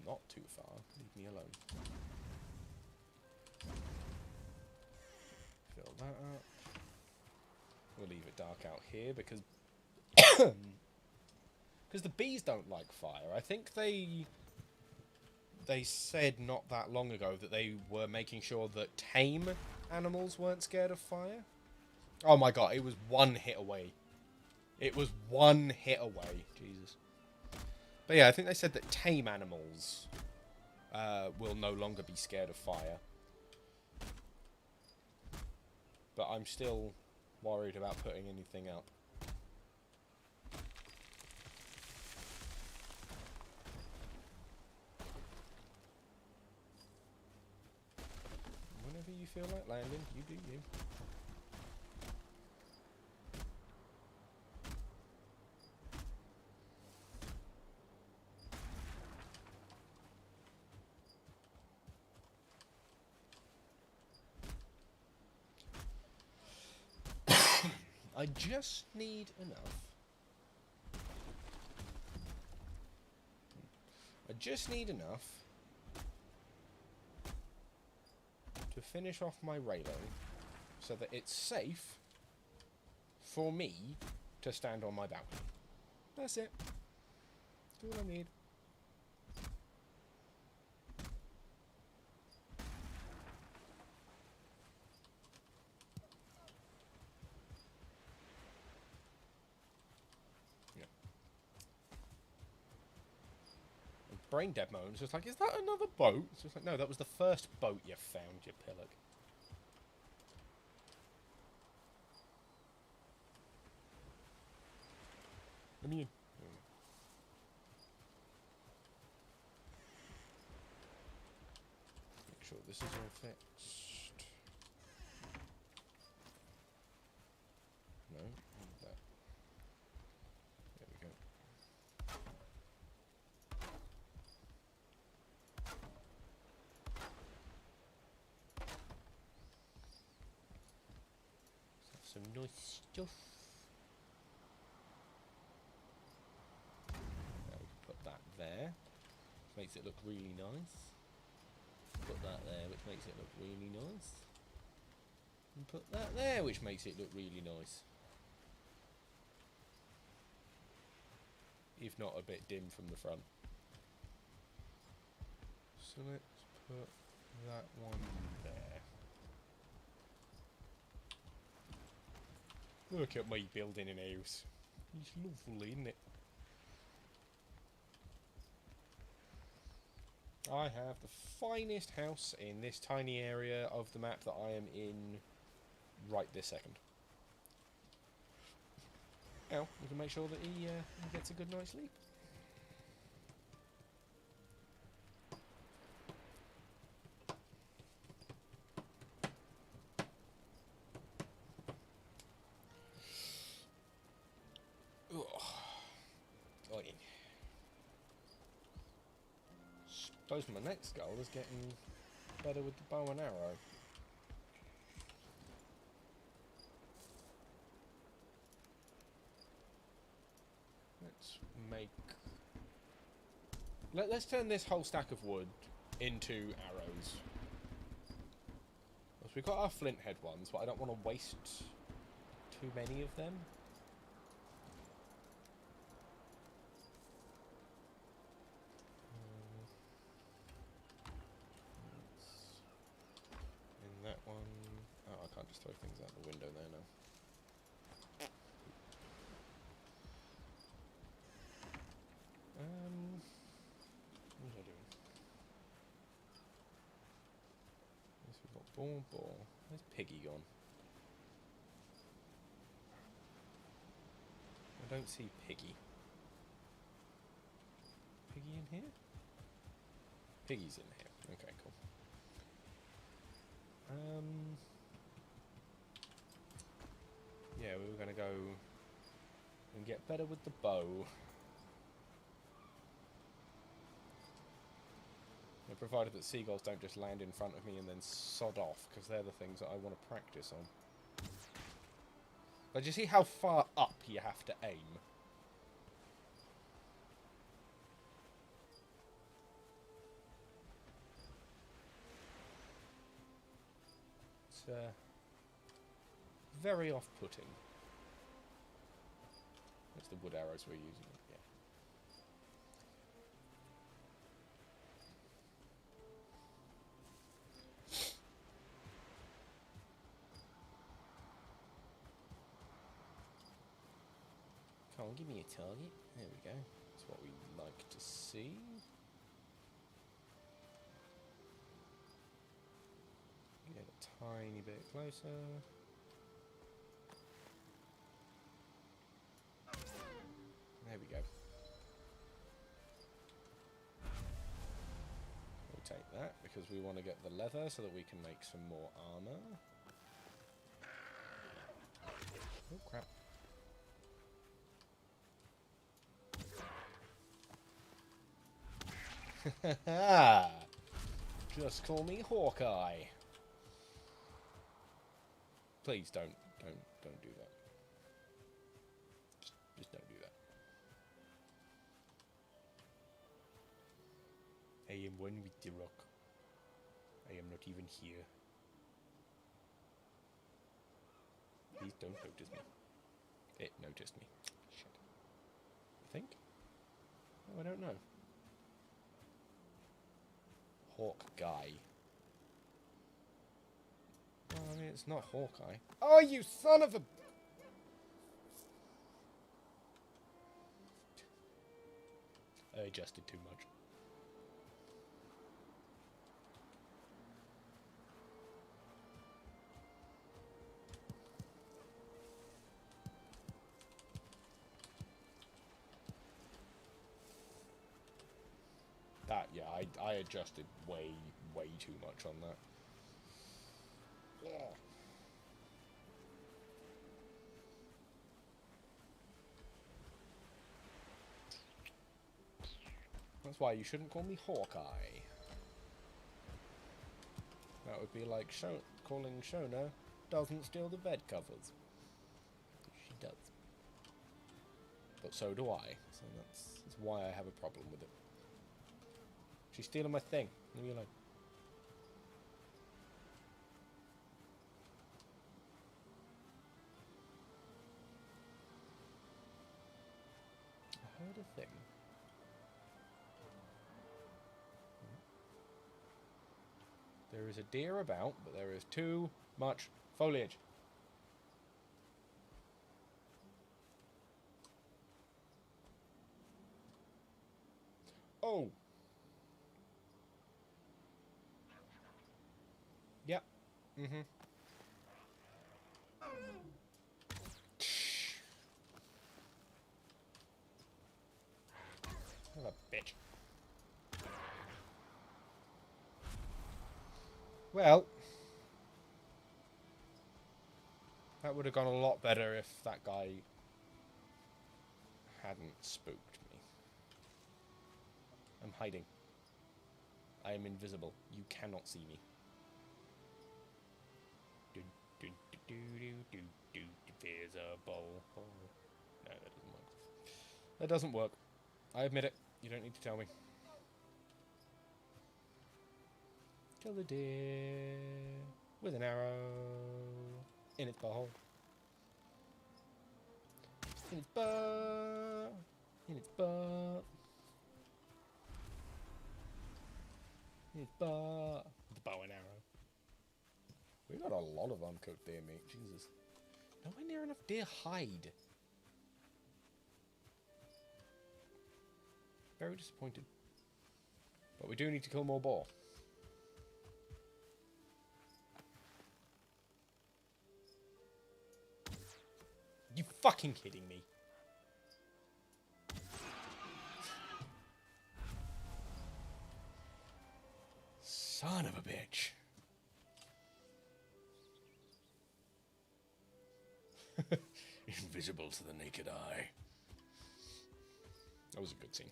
Not too far. Leave me alone. Fill that up. We'll leave it dark out here because because the bees don't like fire. I think they said not that long ago that they were making sure that tame animals weren't scared of fire. Oh my god, it was one hit away. It was one hit away. Jesus. But yeah, I think they said that tame animals will no longer be scared of fire. But I'm still worried about putting anything up. Whenever you feel like landing, you do you. I just need enough. I just need enough to finish off my railing so that it's safe for me to stand on my balcony. That's it. That's all I need. Brain dead moment. It's just like, is that another boat? It's just like, no, that was the first boat you found, you pillock. Let me in. Make sure this is all fixed. No, that. There we go. Some nice stuff. there, which makes it look really nice. Put that there, which makes it look really nice. And put that there, which makes it look really nice. If not a bit dim from the front. So let's put that one there. Look at me building an house. It's lovely, isn't it? I have the finest house in this tiny area of the map that I am in right this second. Now, we can make sure that he gets a good night's sleep. Ugh. Suppose my next goal is getting better with the bow and arrow. Let's make... Let's turn this whole stack of wood into arrows. Because we've got our flint head ones, but I don't want to waste too many of them. In that one... Oh, I can't just throw things out the window there now. What was I doing? Yes, we've got ball. Where's Piggy gone? I don't see Piggy. Piggy in here? Piggy's in here. Okay, cool. Yeah, we were going to go and get better with the bow. And provided that seagulls don't just land in front of me and then sod off, because they're the things that I want to practice on. But do you see how far up you have to aim? It's very off-putting. That's the wood arrows we're using. Yeah. Come on, give me a target. There we go. That's what we like to see. Get a tiny bit closer. There we go. We'll take that because we want to get the leather so that we can make some more armor. Oh crap. Just call me Hawkeye. Please don't do that. Just don't do that. I am one with the rock. I am not even here. Please don't notice me. It noticed me. Shit. I think? Oh, I don't know. Hawk guy. Well, I mean, it's not Hawkeye. Oh, you son of a... I adjusted too much. That, yeah, I adjusted way too much on that. Yeah. That's why you shouldn't call me Hawkeye. That would be like calling Shona doesn't steal the bed covers. She does. But so do I. So that's why I have a problem with it. She's stealing my thing. Leave me alone. I heard a thing. There is a deer about, but there is too much foliage. Oh! Yep. Mm-hmm. Son of a bitch. Well, that would have gone a lot better if that guy hadn't spooked me. I'm hiding. I am invisible. You cannot see me. Invisible. No, that doesn't work. That doesn't work. I admit it. You don't need to tell me. Kill the deer with an arrow in its butthole. In its butt. In its butt. In its butt. With the bow and arrow. We got a lot of uncooked deer meat. Jesus. Nowhere near enough deer hide. Very disappointed. But we do need to kill more boar. You fucking kidding me? Son of a bitch. Invisible to the naked eye. That was a good scene.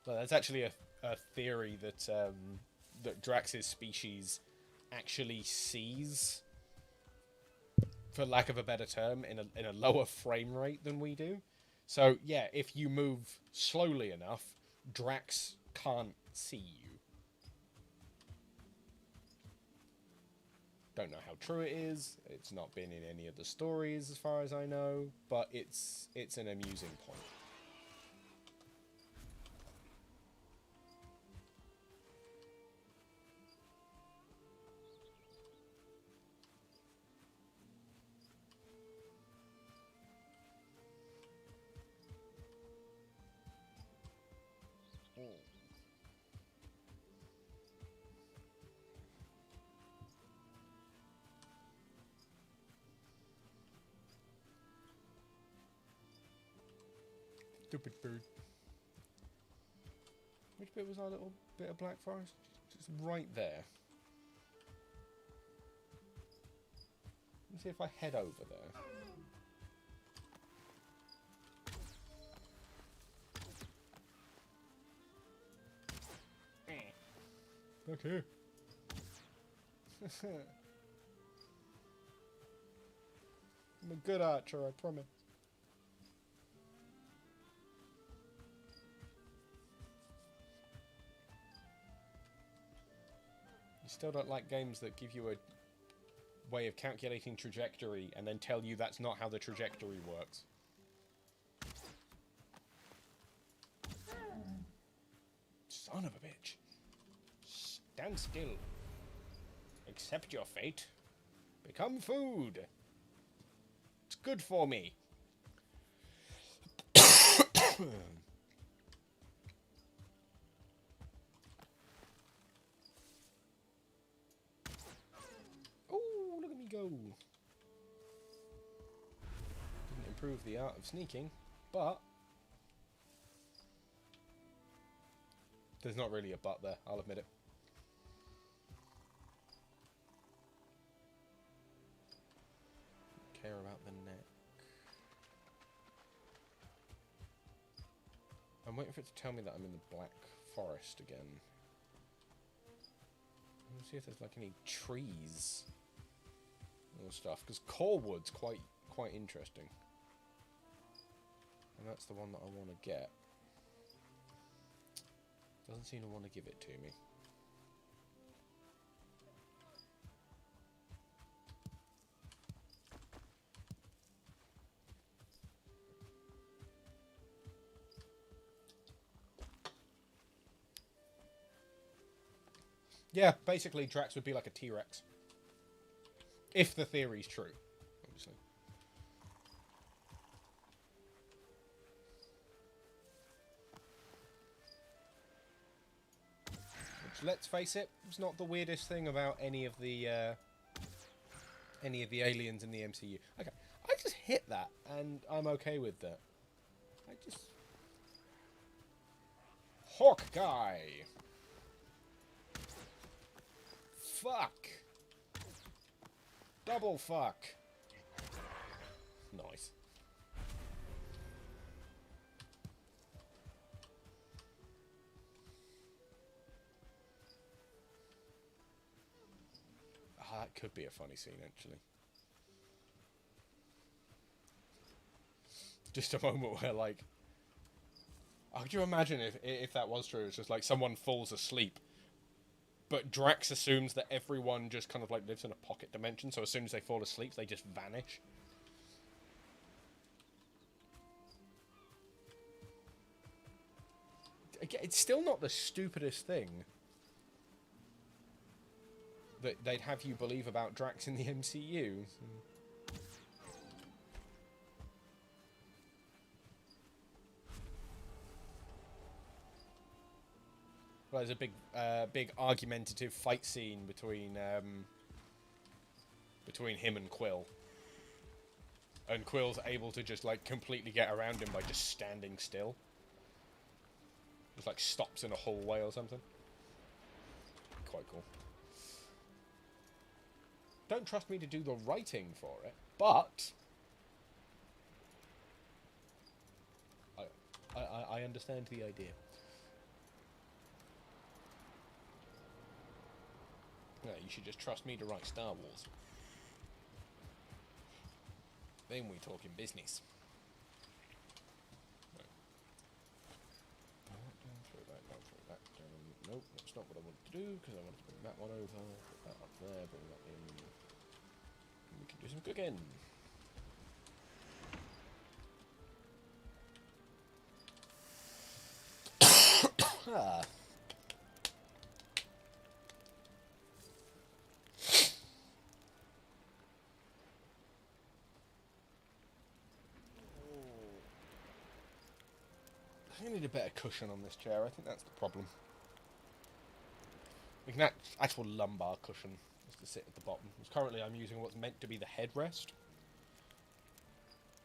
Well, that's actually a theory that that Drax's species actually sees, for lack of a better term, in a lower frame rate than we do. So yeah, if you move slowly enough, Drax can't see you. Don't know how true it is. It's not been in any of the stories as far as I know, but it's an amusing point. Stupid bird. Which bit was our little bit of Black Forest? Just right there. Let me see if I head over there. Okay. I'm a good archer, I promise. You still don't like games that give you a way of calculating trajectory and then tell you that's not how the trajectory works. Son of a bitch. Stand still. Accept your fate. Become food. It's good for me. Oh, look at me go. Didn't improve the art of sneaking, but there's not really a but there, I'll admit it. Care about the neck. I'm waiting for it to tell me that I'm in the Black Forest again. Let's see if there's like any trees or stuff, because Corewood's quite interesting. And that's the one that I want to get. Doesn't seem to want to give it to me. Yeah, basically Drax would be like a T-Rex. If the theory's true, obviously. Which, let's face it, is not the weirdest thing about any of the aliens in the MCU. Okay, I just hit that, and I'm okay with that. I just... Hawkeye! Fuck! Double fuck! Nice. Ah, that could be a funny scene, actually. Just a moment where, like... Oh, could you imagine if that was true? It's just like someone falls asleep, but Drax assumes that everyone just kind of like lives in a pocket dimension, so as soon as they fall asleep, they just vanish. It's still not the stupidest thing that they'd have you believe about Drax in the MCU. Well, there's a big argumentative fight scene between him and Quill. And Quill's able to just, like, completely get around him by just standing still. Just, like, stops in a hallway or something. Quite cool. Don't trust me to do the writing for it, but... I understand the idea. Yeah, you should just trust me to write Star Wars. Then we talk in business. Right. Down through that, down through that, down. Nope, that's not what I wanted to do, because I wanted to bring that one over, put that up there, bring that in. And we can do some cooking. Ah. I need a better cushion on this chair. I think that's the problem. We can actual lumbar cushion just to sit at the bottom. Because currently I'm using what's meant to be the headrest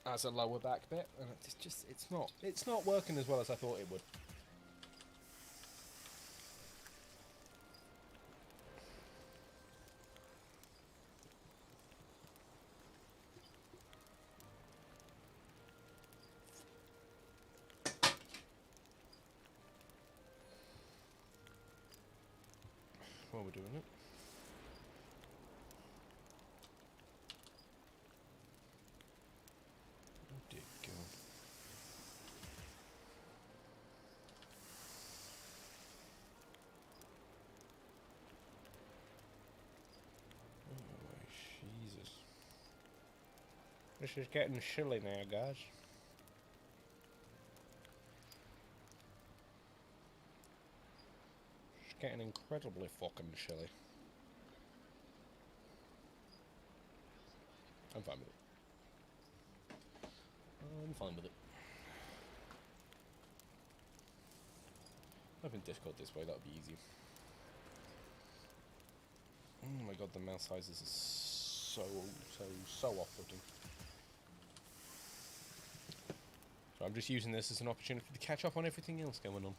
as a lower back bit, and it's not working as well as I thought it would. While we're doing it. Oh dear God. Oh, Jesus. This is getting chilly now, guys. It's getting incredibly fucking chilly. I'm fine with it. I'm fine with it. Open Discord this way, that'll be easy. Oh my God, the mouse sizes are so off-putting. So I'm just using this as an opportunity to catch up on everything else going on.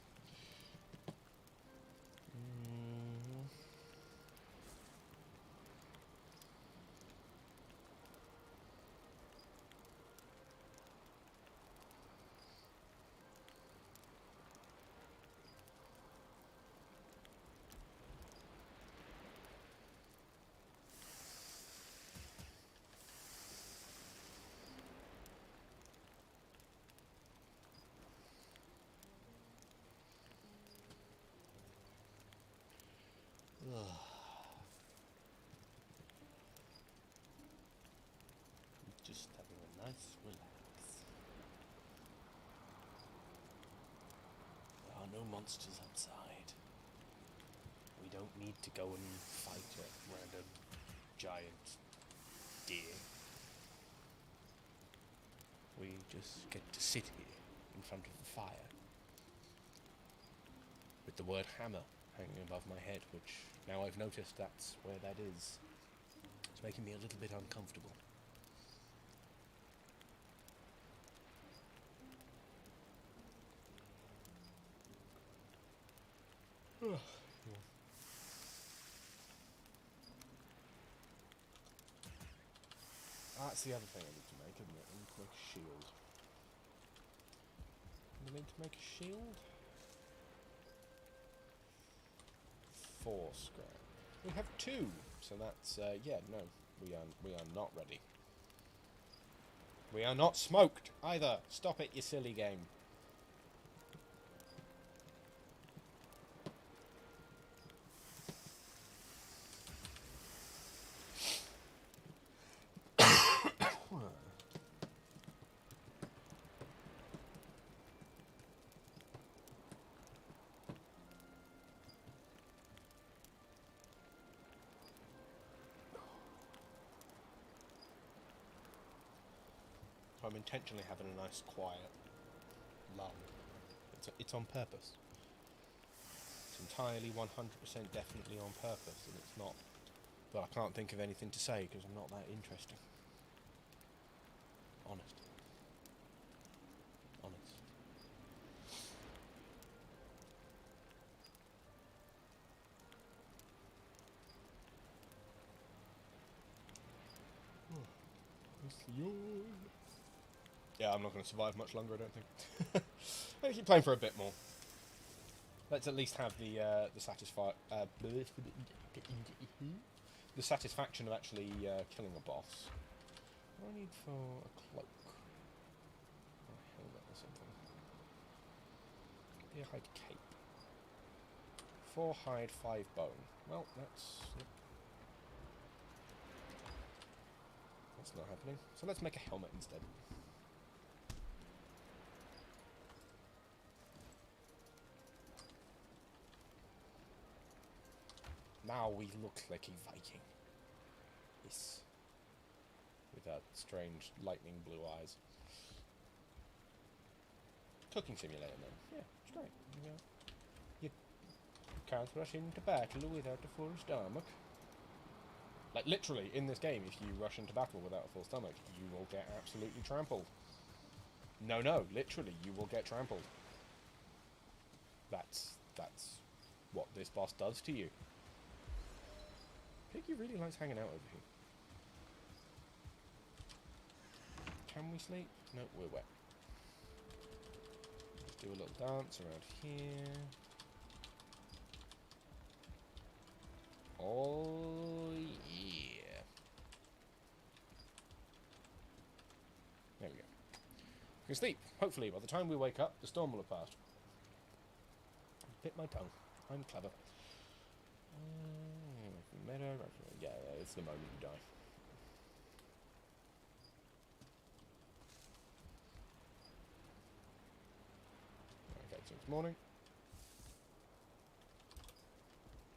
Nice, relax. There are no monsters outside. We don't need to go and fight a random giant deer. We just get to sit here in front of the fire with the word hammer hanging above my head, which now I've noticed that's where that is. It's making me a little bit uncomfortable. That's the other thing I need to make, isn't it? I need to make a shield. Do I need to make a shield? 4 scrap. We have 2, so that's yeah. No, we are not ready. We are not smoked either. Stop it, you silly game. I'm intentionally having a nice quiet lull. It's on purpose. It's entirely 100% definitely on purpose, and it's not. But I can't think of anything to say because I'm not that interesting. Honest. Yeah, I'm not going to survive much longer, I don't think. I'm going to keep playing for a bit more. Let's at least have the satisfaction of actually killing a boss. What do I need for a cloak? Or a helmet or something. Be a hide cape. 4 hide, 5 bone. Well, that's not happening. So let's make a helmet instead. Now we look like a Viking. Yes. With that strange lightning blue eyes. Cooking simulator then. Yeah, it's great. You can't rush into battle without a full stomach. Like, literally, in this game, if you rush into battle without a full stomach, you will get absolutely trampled. No, literally, you will get trampled. That's what this boss does to you. Piggy really likes hanging out over here. Can we sleep? No, we're wet. Let's do a little dance around here. Oh, yeah. There we go. We can sleep. Hopefully, by the time we wake up, the storm will have passed. Bit my tongue. I'm clever. Yeah, it's the moment you die. Okay, so it's morning.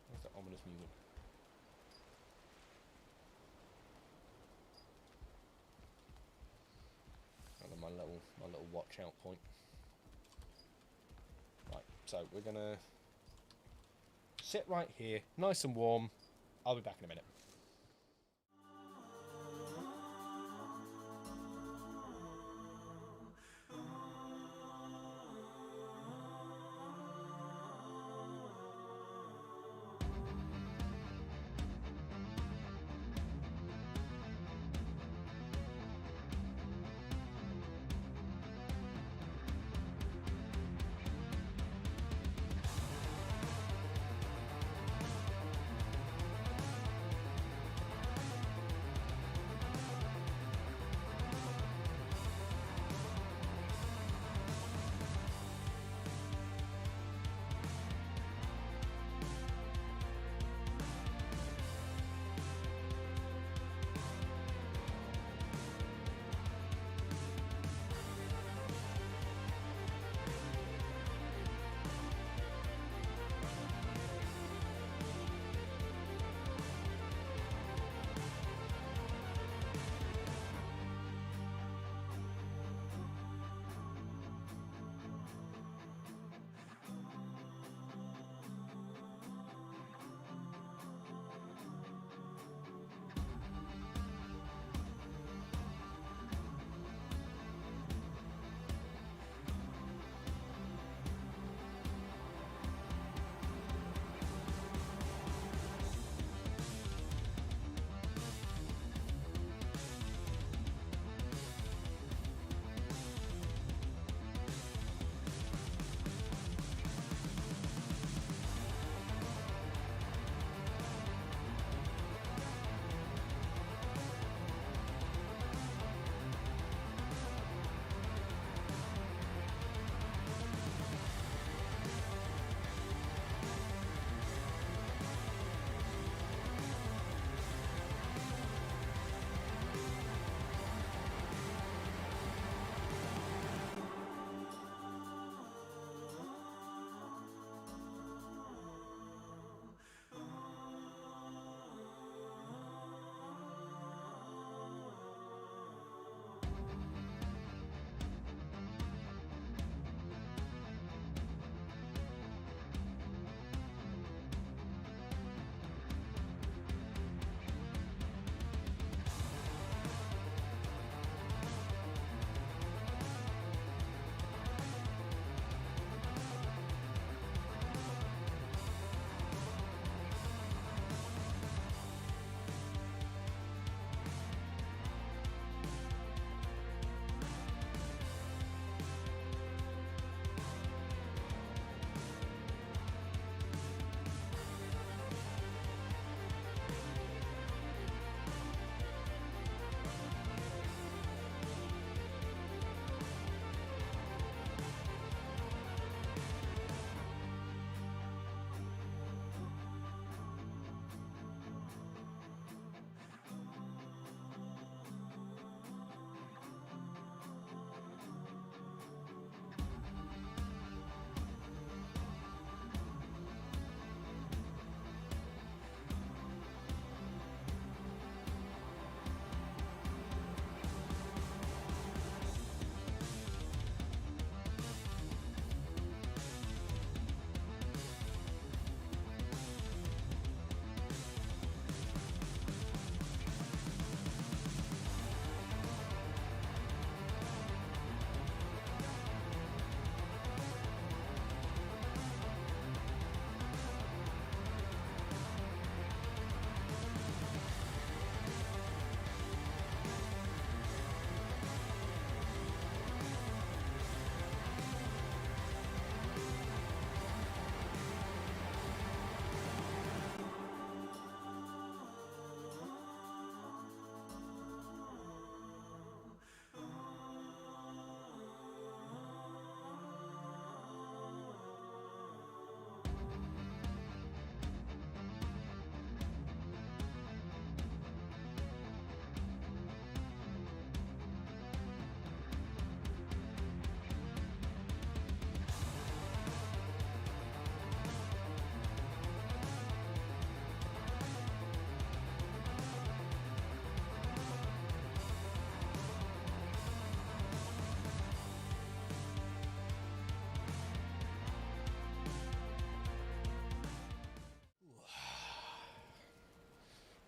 Where's that ominous music? And then my little watch out point. Right, so we're gonna sit right here, nice and warm. I'll be back in a minute.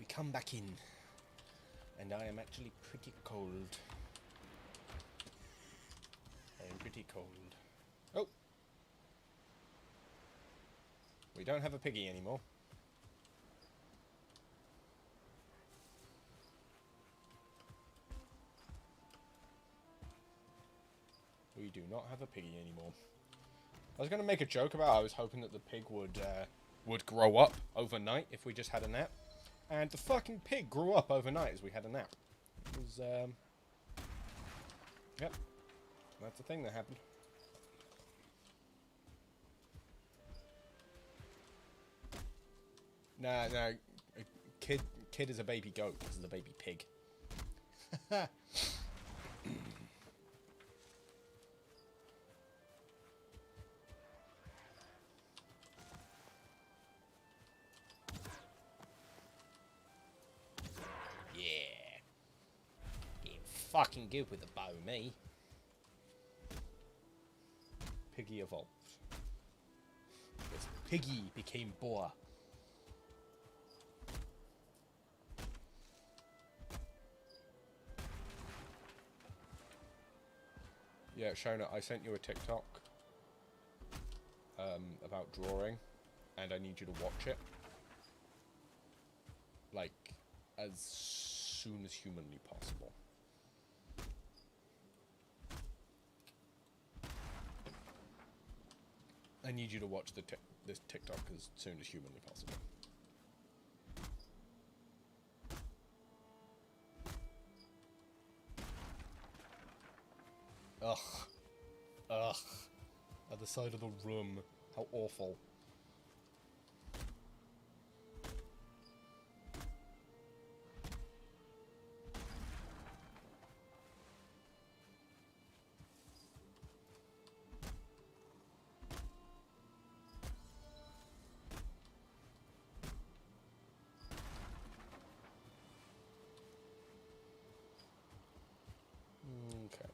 come back in. And I am actually pretty cold. I am pretty cold. Oh! We don't have a piggy anymore. We do not have a piggy anymore. I was going to make a joke about I was hoping that the pig would grow up overnight if we just had a nap. And the fucking pig grew up overnight as we had a nap. It was, yep. That's the thing that happened. Nah, kid is a baby goat. This is a baby pig. Yeah. Getting fucking good with the bow, me. Piggy evolved. This piggy became boar. Yeah, Shona, I sent you a TikTok about drawing, and I need you to watch it. Like, as soon as humanly possible. I need you to watch this TikTok as soon as humanly possible. Ugh. Ugh. At the side of the room. How awful. Okay.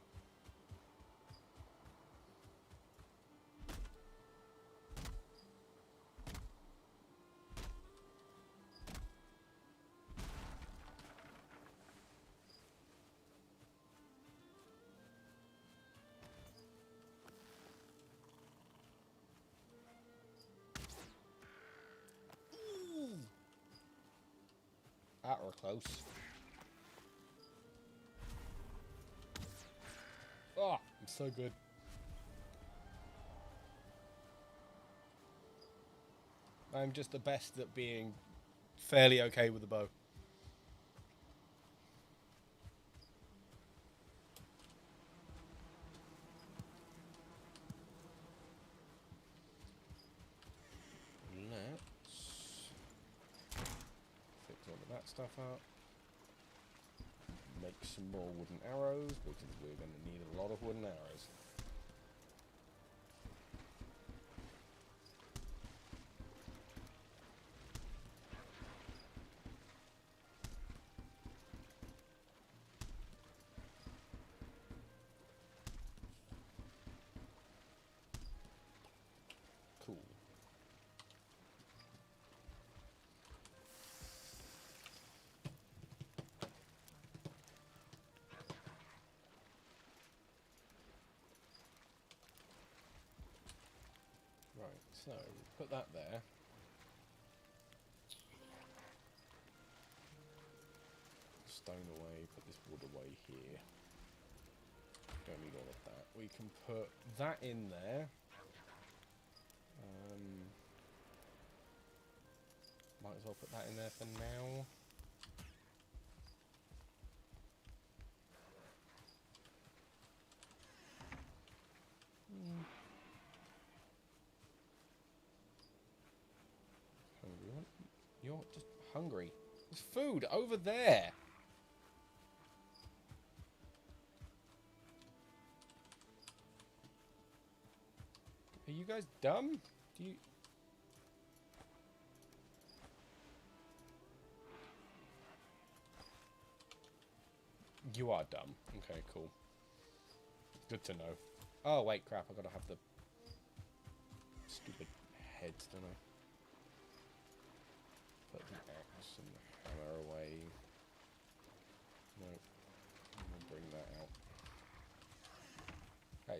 That were close. Oh, I'm so good. I'm just the best at being fairly okay with the bow. Let's fix all of that stuff up. Make some more wooden arrows, because we're going to need a lot of wooden arrows. Cool. Right, so put that there. Stone away, put this wood away here. Don't need all of that. We can put that in there. Might as well put that in there for now. Hungry one? You're just hungry. There's food over there. Are you guys dumb? Do you... You are dumb. Okay, cool. Good to know. Oh, wait, crap. I gotta have the stupid heads, don't I? Put the axe and the hammer away.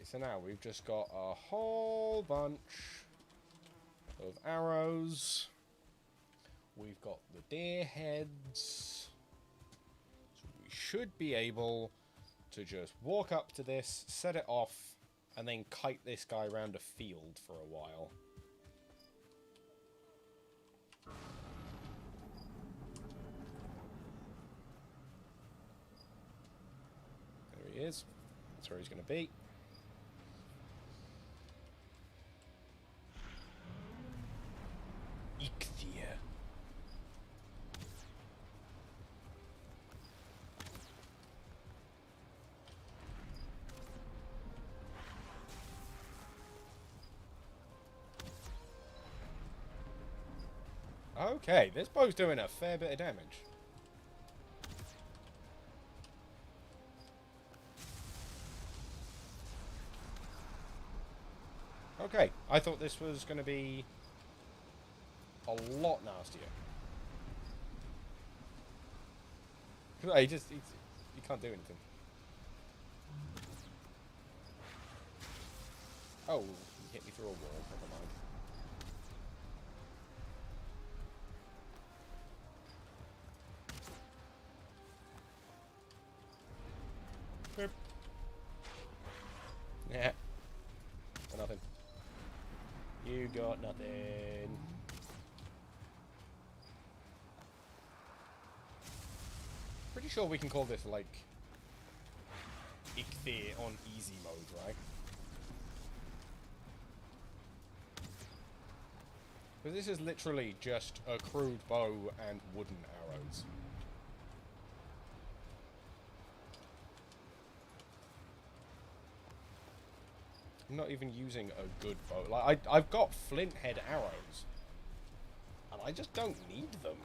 so now we've just got a whole bunch of arrows. We've got the deer heads. So we should be able to just walk up to this, set it off, and then kite this guy around a field for a while. There he is. That's where he's going to be. Ichthyer. Okay, this bow's doing a fair bit of damage. Okay, I thought this was going to be a lot nastier. He can't do anything. Oh, he hit me through a wall. Never mind. Boop. Yeah. Got nothing. You got nothing. Pretty sure we can call this, like, Ichthyer on easy mode, right? But this is literally just a crude bow and wooden arrows. I'm not even using a good bow. Like, I've got flint head arrows. And I just don't need them.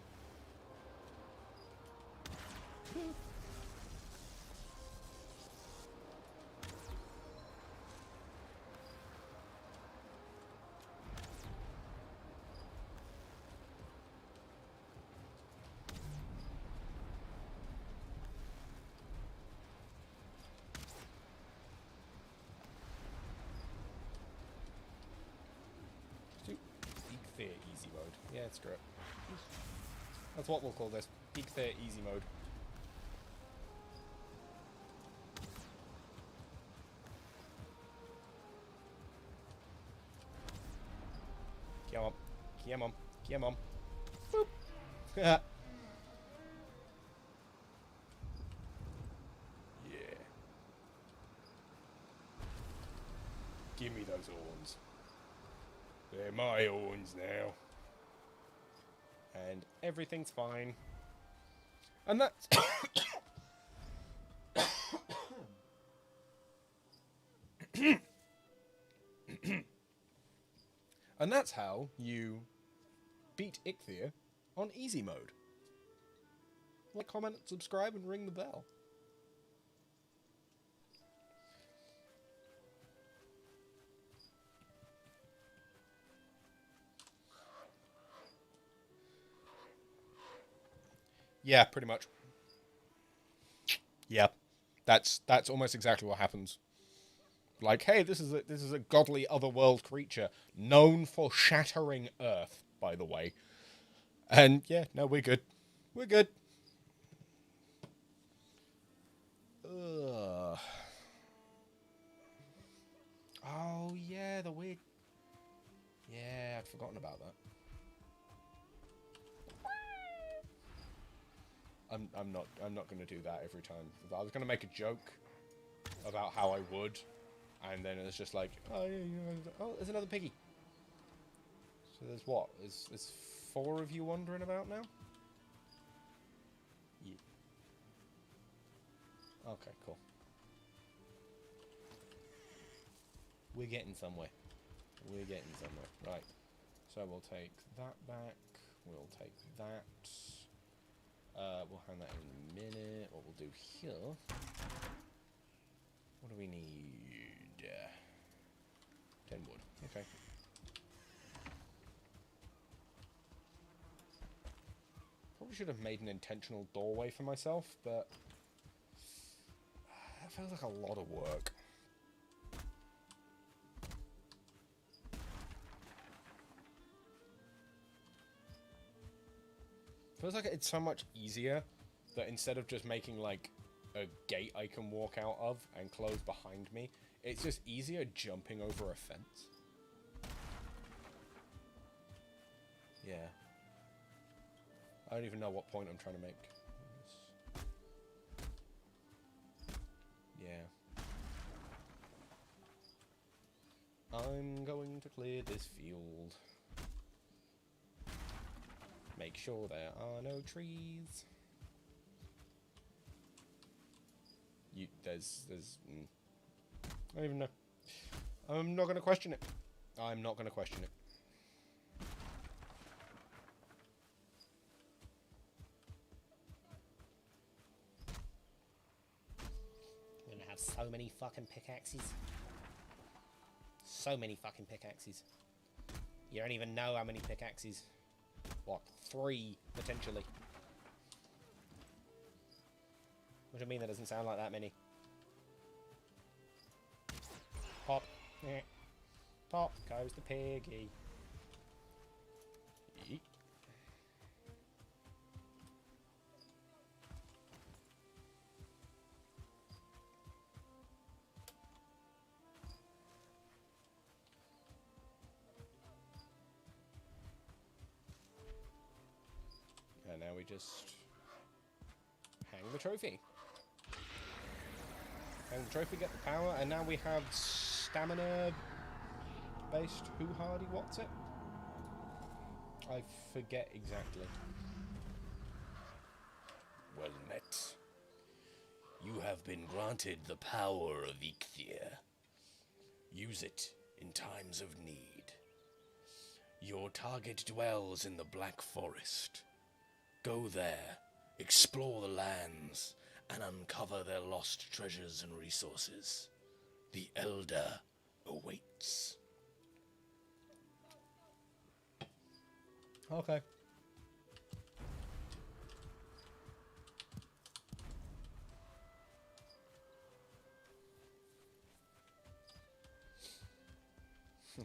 Ichthyer easy mode. Yeah, screw it. That's what we'll call this. Ichthyer easy mode. Come on. Come on. Come on. Boop. Yeah. Give me those horns. They're my horns now. And everything's fine. And that's... and that's how you beat Ichthyer on easy mode. Like, comment, subscribe, and ring the bell. Yeah, pretty much. Yeah, that's almost exactly what happens. Like, hey, this is a godly otherworld creature known for shattering Earth, by the way. And yeah, no, we're good. We're good. Ugh. Oh yeah, the weird. Yeah, I'd forgotten about that. I'm not gonna do that every time. I was gonna make a joke about how I would, and then it's just like, oh yeah, oh, there's another piggy. So there's what? There's 4 of you wandering about now? Yeah. Okay, cool. We're getting somewhere. We're getting somewhere. Right. So we'll take that back. We'll take that. We'll hand that in a minute. What we'll do here... What do we need? 10 wood. Okay. Probably should have made an intentional doorway for myself, but... that feels like a lot of work. Feels like it's so much easier that instead of just making, like, a gate I can walk out of and close behind me, it's just easier jumping over a fence. Yeah. I don't even know what point I'm trying to make. Yeah. I'm going to clear this field. Make sure there are no trees. There's I don't even know. I'm not going to question it. I'm not going to question it. I'm going to have so many fucking pickaxes. So many fucking pickaxes. You don't even know how many pickaxes. What? 3, potentially. What do you mean that doesn't sound like that many? Pop. Pop goes the piggy. Yeet. And now we just hang the trophy. Hang the trophy, get the power, and now we have stamina based who hardy what's it? I forget exactly. Well met. You have been granted the power of Ichthir. Use it in times of need. Your target dwells in the Black Forest. Go there, explore the lands, and uncover their lost treasures and resources. The Elder awaits. Okay.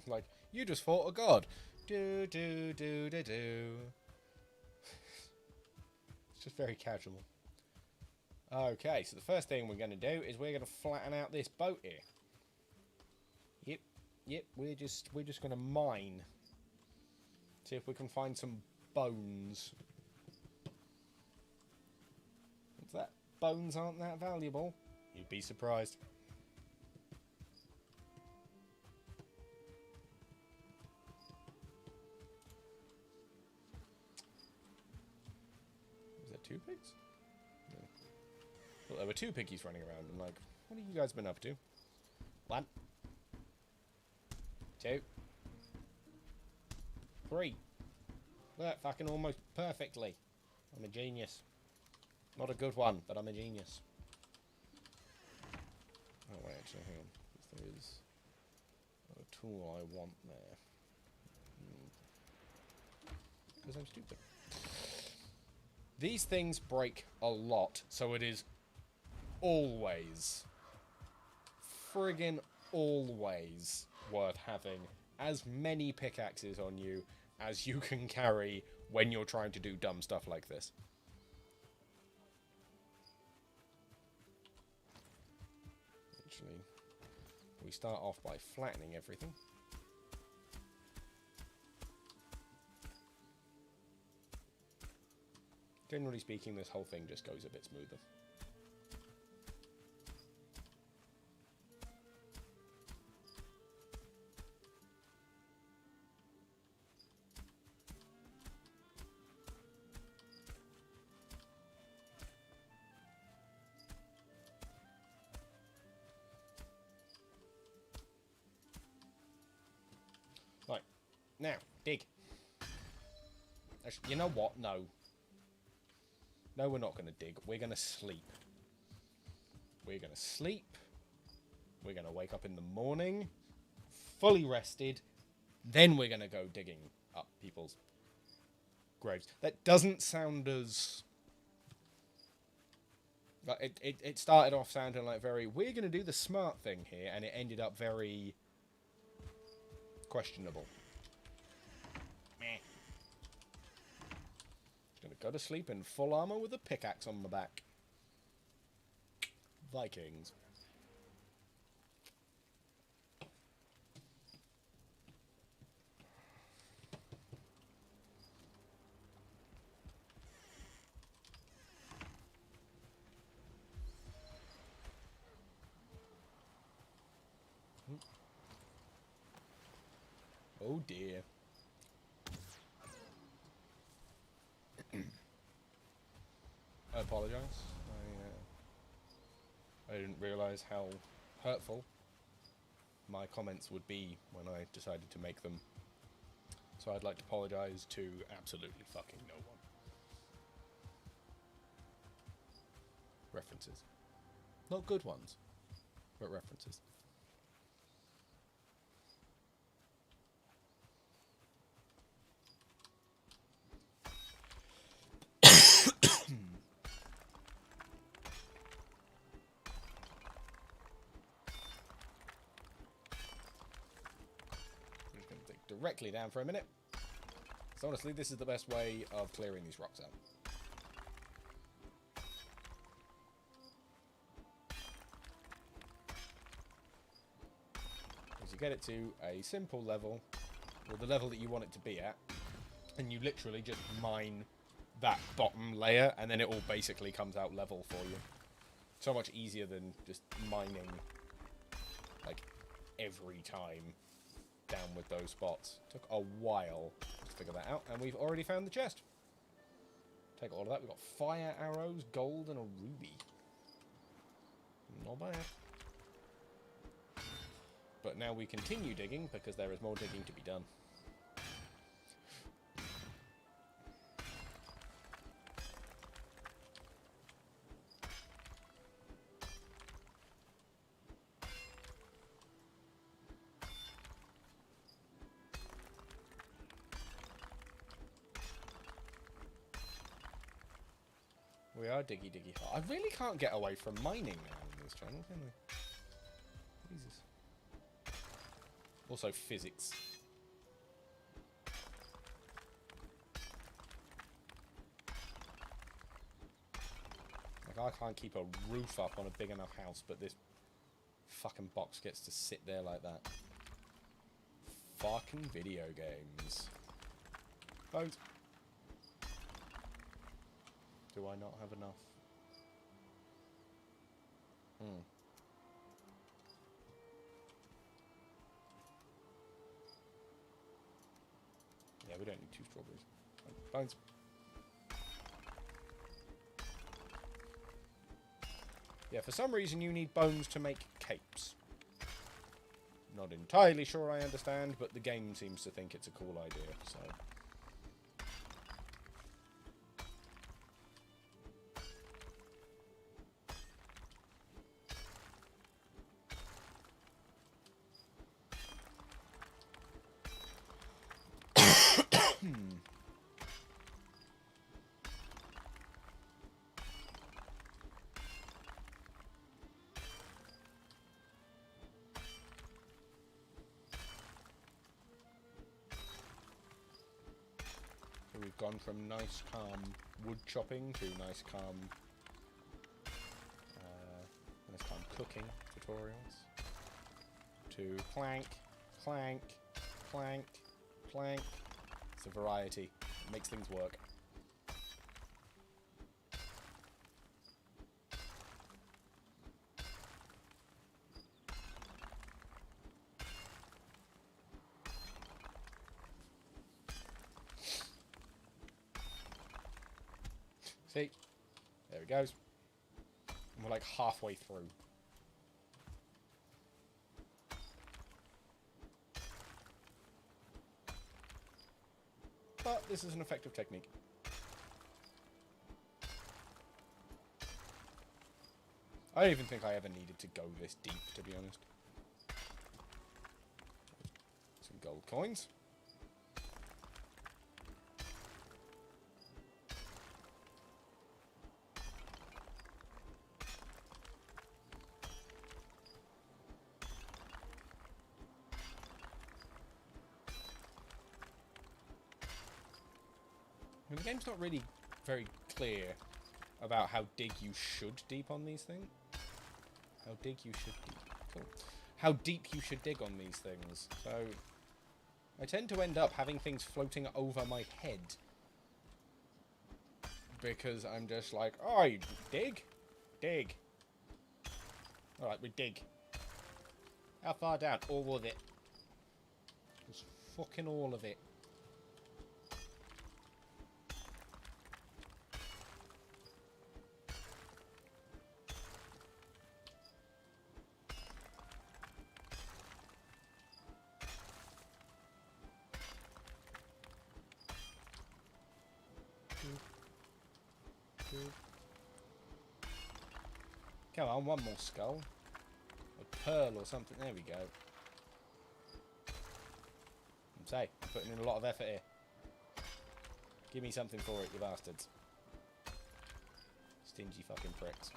Like, you just fought a god. Do, do, do, do, do. It's just very casual. Okay, so the first thing we're going to do is we're going to flatten out this boat here. Yep, we're just going to mine. See if we can find some bones. What's that? Bones aren't that valuable? You'd be surprised. Was there 2 pigs? No. Well, there were 2 piggies running around. I'm like, what have you guys been up to? 1, 2, 3. Look, fucking almost perfectly. I'm a genius. Not a good one, but I'm a genius. Oh, wait, actually, hang on. There is a tool I want there. Because I'm stupid. These things break a lot, so it is always, friggin' always worth having as many pickaxes on you as you can carry when you're trying to do dumb stuff like this. Actually, we start off by flattening everything. Generally speaking, this whole thing just goes a bit smoother. Right, now, dig. Actually, you know what? No. No, we're not going to dig. We're going to sleep. We're going to sleep. We're going to wake up in the morning, fully rested. Then we're going to go digging up people's graves. That doesn't sound as... Like, it started off sounding like very, we're going to do the smart thing here, and it ended up very questionable. Meh. gonna go to sleep in full armor with a pickaxe on my back. Vikings. Oh dear. I apologize. I didn't realize how hurtful my comments would be when I decided to make them. So I'd like to apologize to absolutely fucking no one. References. Not good ones, but references. I'm just going to dig directly down for a minute. So honestly, this is the best way of clearing these rocks out. As you get it to a simple level, or the level that you want it to be at, and you literally just mine that bottom layer, and then it all basically comes out level for you. So much easier than just mining, like, every time down with those spots. Took a while to figure that out, and we've already found the chest. Take all of that. We've got fire arrows, gold, and a ruby. Not bad. But now we continue digging, because there is more digging to be done. We are diggy hard. I really can't get away from mining now in this channel, can I? Jesus. Also physics. Like, I can't keep a roof up on a big enough house, but this fucking box gets to sit there like that. Fucking video games. Boat. Do I not have enough? Yeah, we don't need 2 strawberries. Bones. Yeah, for some reason you need bones to make capes. Not entirely sure I understand, but the game seems to think it's a cool idea, so... So we've gone from nice, calm wood chopping to nice, calm cooking tutorials to clank, clank, clank, clank. It's a variety. It makes things work. See? There it goes. And we're like halfway through. But this is an effective technique. I don't even think I ever needed to go this deep, to be honest. Some gold coins. The game's not really very clear about how dig you should deep on these things. How dig you should deep. Cool. How deep you should dig on these things. So I tend to end up having things floating over my head. Because I'm just like, oh, dig? Dig. Alright, we dig. How far down? All of it. Just fucking all of it. Come on, one more skull. A pearl or something. There we go. I'm putting in a lot of effort here. Give me something for it, you bastards. Stingy fucking pricks.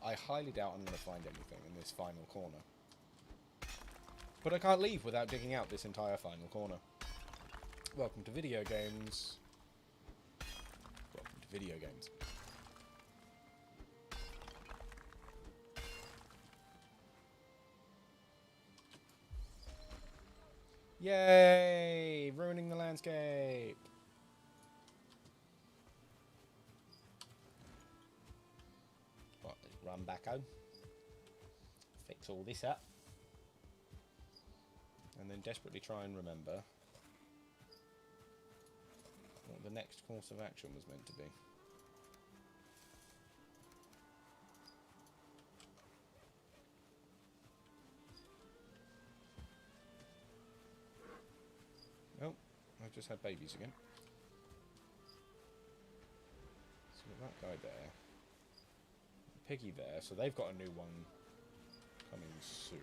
I highly doubt I'm going to find anything in this final corner. But I can't leave without digging out this entire final corner. Welcome to video games. Welcome to video games. Yay! Ruining the landscape! Right, let's run back home. Fix all this up. And then desperately try and remember what the next course of action was meant to be. Oh, I've just had babies again. So that guy there. Piggy there, so they've got a new one coming soon.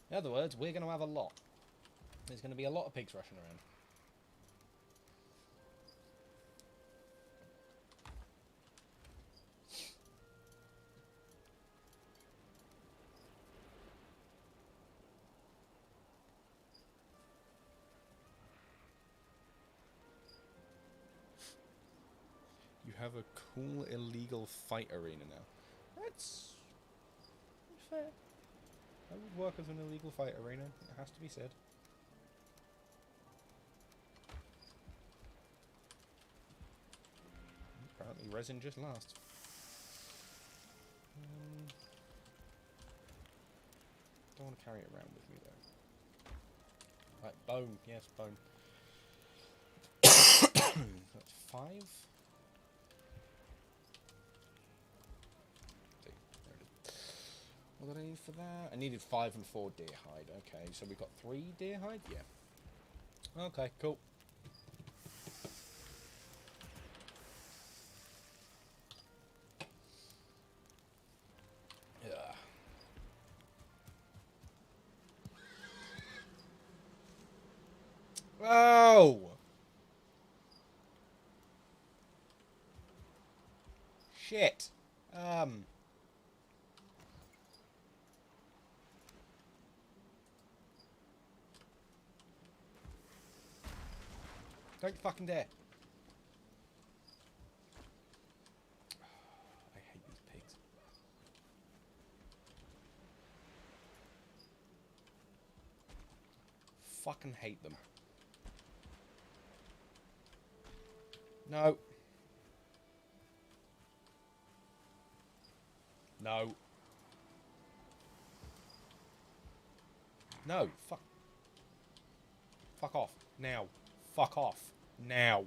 In other words, we're going to have a lot. There's going to be a lot of pigs rushing around. You have a cool illegal fight arena now. That's fair. That would work as an illegal fight arena, it has to be said. Apparently resin just lasts. Don't want to carry it around with me though. Right, bone, yes, bone. That's 5? What did I need for that? I needed 5 and 4 deer hide. Okay, so we've got 3 deer hide? Yeah. Okay, cool. Yeah. Oh! Shit. Don't fucking dare. I hate these pigs. Fucking hate them. No. No. No. Fuck. Fuck off. Now. Fuck off. Now.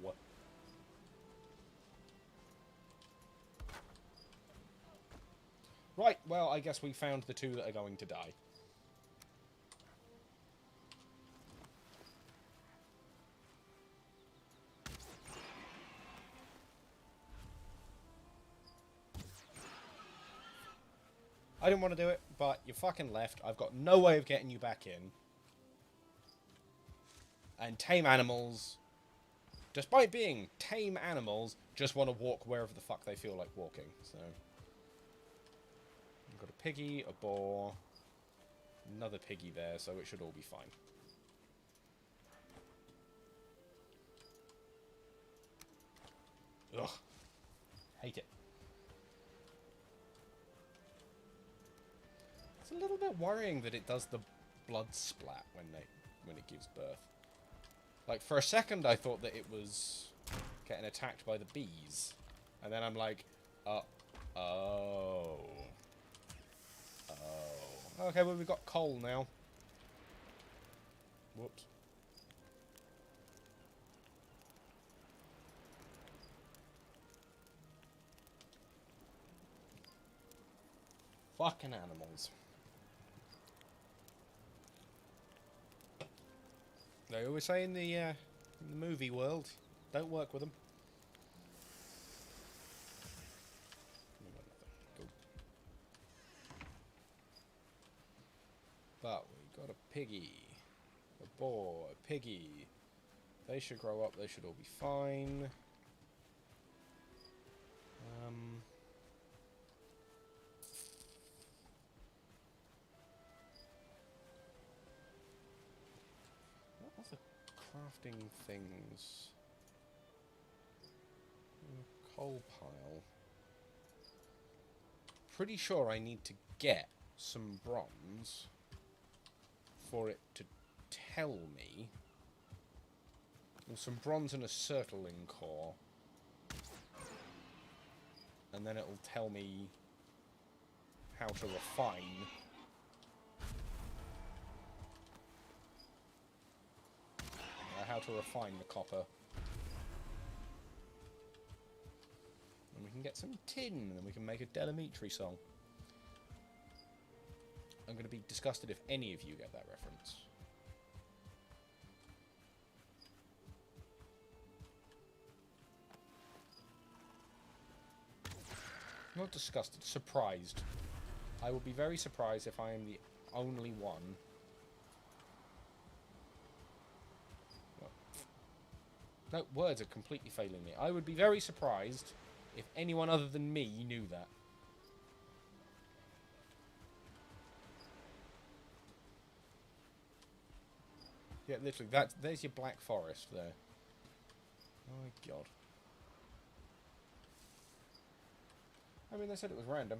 Right, well, I guess we found the 2 that are going to die. I didn't want to do it, but you fucking left. I've got no way of getting you back in. And tame animals, despite being tame animals, just want to walk wherever the fuck they feel like walking. So, I've got a piggy, a boar, another piggy there, so it should all be fine. Ugh. Hate it. It's a little bit worrying that it does the blood splat when it gives birth. Like, for a second I thought that it was getting attacked by the bees. And then I'm like, oh. Okay, well, we've got coal now. Whoops. Fucking animals. They always say in the movie world, don't work with them. Cool. But we got a piggy, a boar, a piggy. They should grow up. They should all be fine. What other crafting things? Coal pile. Pretty sure I need to get some bronze for it to tell me. Well, some bronze and a circling core. And then it'll tell me how to refine. How to refine the copper. And we can get some tin, and then we can make a Delamitri song. I'm going to be disgusted if any of you get that reference. Not disgusted, surprised. I will be very surprised if I am the only one. No, words are completely failing me. I would be very surprised if anyone other than me knew that. Yeah, literally, there's your Black Forest there. Oh my god. I mean, they said it was random.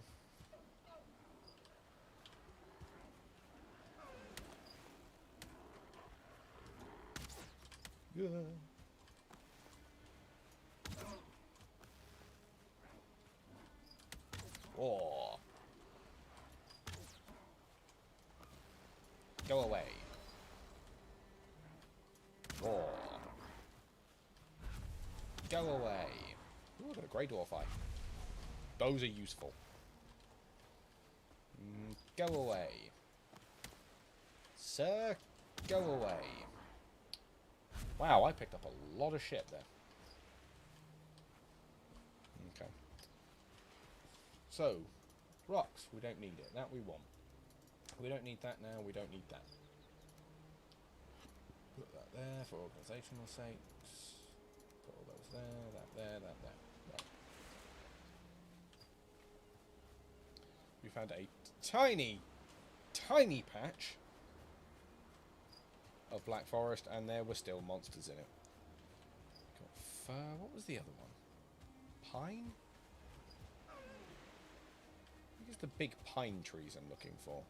Yeah. Oh. Go away. Oh. Go away. Ooh, I've got a grey dwarf eye. Those are useful. Go away. Sir, go away. Wow, I picked up a lot of shit there. Okay. So, rocks, we don't need it. That we want. We don't need that now, we don't need that. Put that there for organisational sakes. Put all those there, that there, that there. Right. We found a tiny, tiny patch of Black Forest, and there were still monsters in it. Got fir. What was the other one? Pine? I think it's the big pine trees I'm looking for.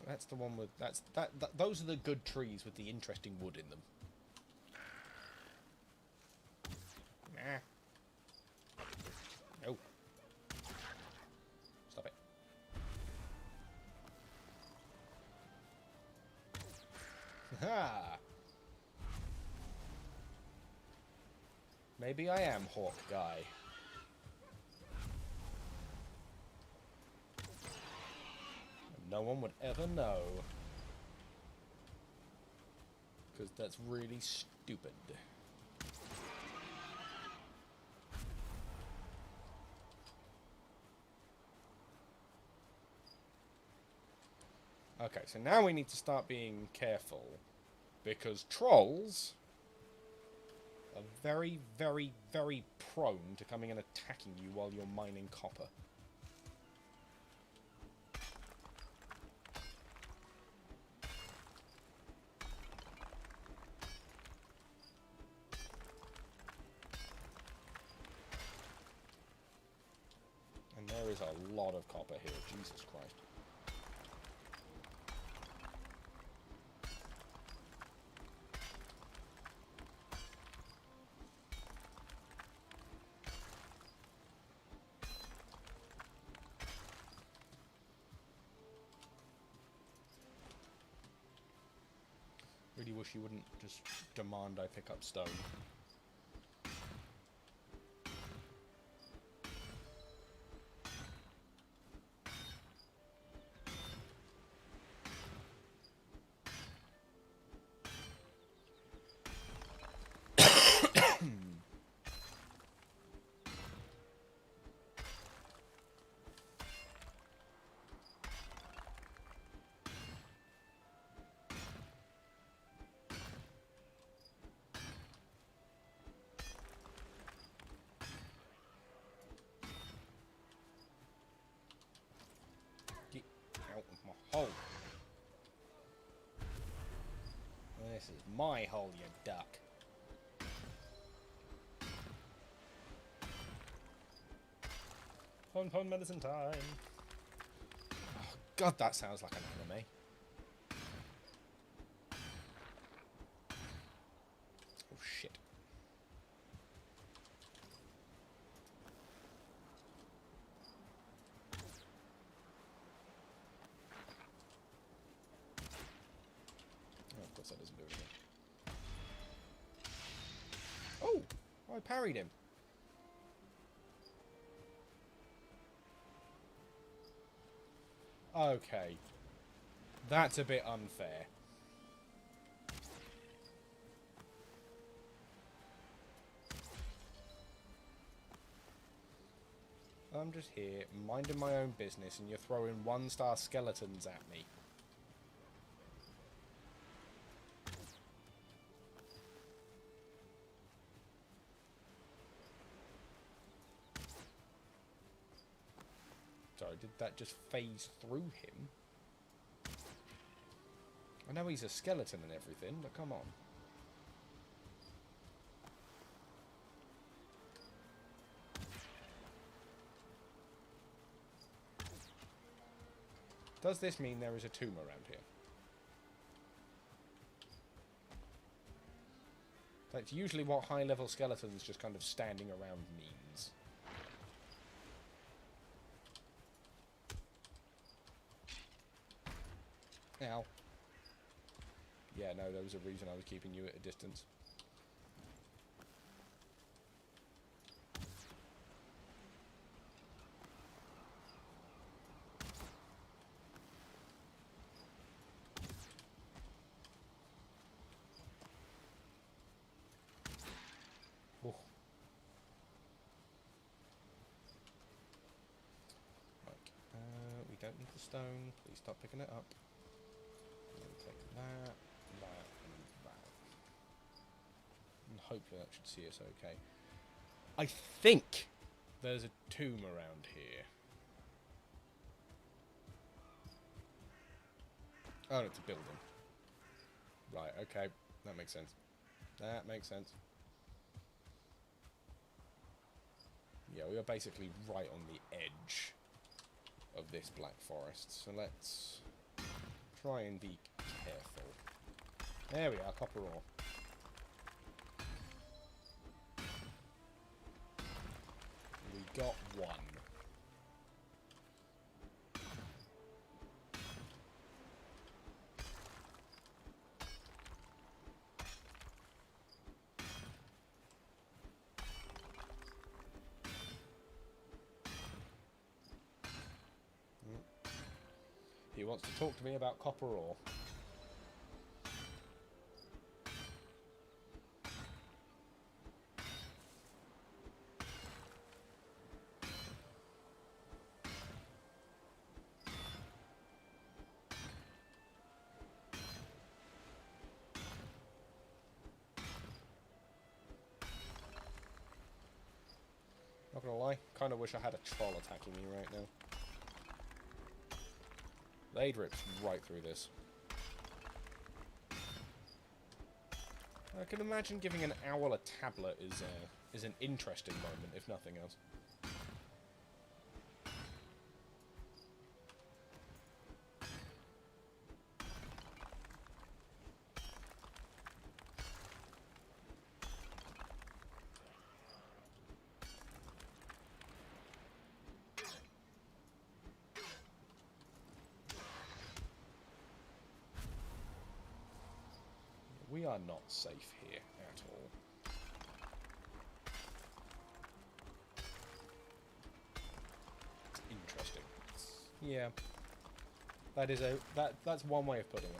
That's the one with those are the good trees with the interesting wood in them. Nah. No. Stop it. Ha! Maybe I am Hawk Guy. And no one would ever know. Because that's really stupid. Okay, so now we need to start being careful. Because trolls are very, very, very prone to coming and attacking you while you're mining copper. And there is a lot of copper here, Jesus Christ. Really wish you wouldn't just demand I pick up stone. Get out of my hole. This is my hole, you duck. Pon medicine time. Oh, God, that sounds like an anime. Oh, shit. Oh, of course that doesn't do anything. Oh! I parried him. Okay. That's a bit unfair. I'm just here, minding my own business, and you're throwing one-star skeletons at me. Sorry, did that just phase through him? I know he's a skeleton and everything, but come on. Does this mean there is a tomb around here? That's usually what high-level skeletons just kind of standing around means. Ow. Yeah, no, there was a reason I was keeping you at a distance. Oh. Right. We don't need the stone. Please stop picking it up. Take that, and that. And hopefully that should see us okay. I think there's a tomb around here. Oh, it's a building. Right, okay. That makes sense. That makes sense. Yeah, we are basically right on the edge of this Black Forest. So let's try and be careful. There we are, copper ore. We got one. He wants to talk to me about copper ore. Not gonna lie, kind of wish I had a troll attacking me right now. They'd rip right through this. I can imagine giving an owl a tablet is an interesting moment, if nothing else. We are not safe here at all. Interesting. Yeah. That's one way of putting it.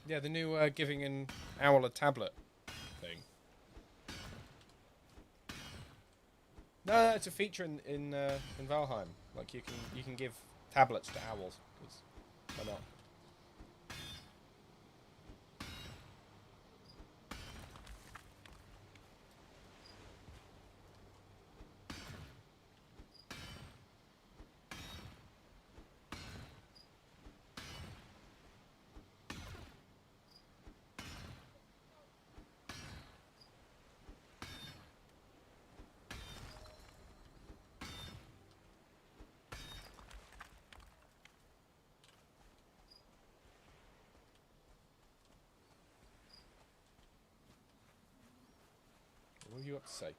Yeah, the new giving an owl a tablet thing. No, it's a feature in Valheim. Like you can give tablets to owls. 'Cause why not? What have you got to say?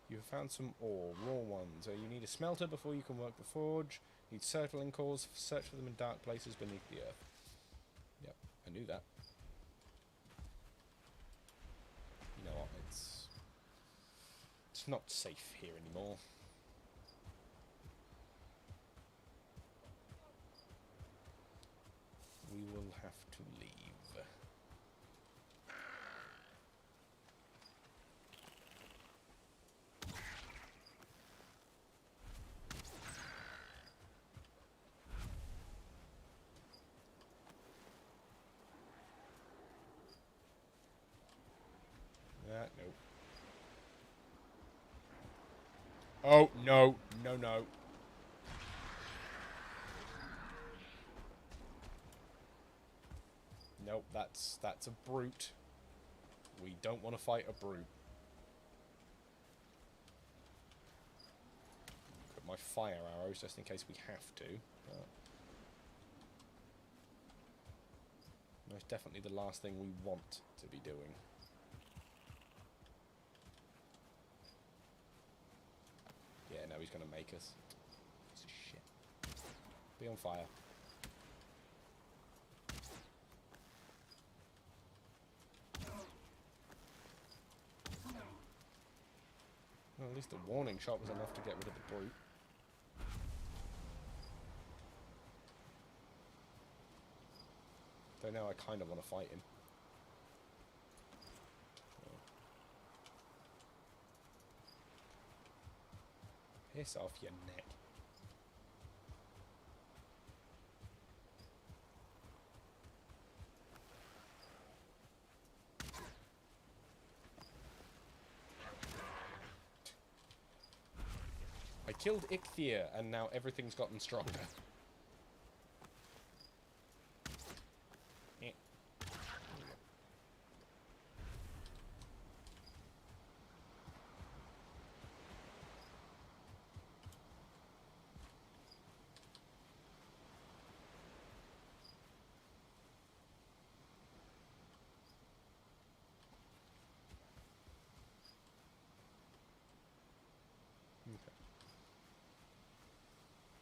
You have found some ore, raw ones. You need a smelter before you can work the forge. Need circling cores. Search for them in dark places beneath the earth. Yep, I knew that. You know what? It's not safe here anymore. We will have to leave. Nope. Oh, no. No, no. Nope, that's a brute. We don't want to fight a brute. Put my fire arrows just in case we have to. But most definitely the last thing we want to be doing. Yeah, no, he's going to make us. Piece of shit. Be on fire. Well, at least the warning shot was enough to get rid of the brute. Though now I kind of want to fight him. Piss off your neck. I killed Ichthyer, and now everything's gotten stronger.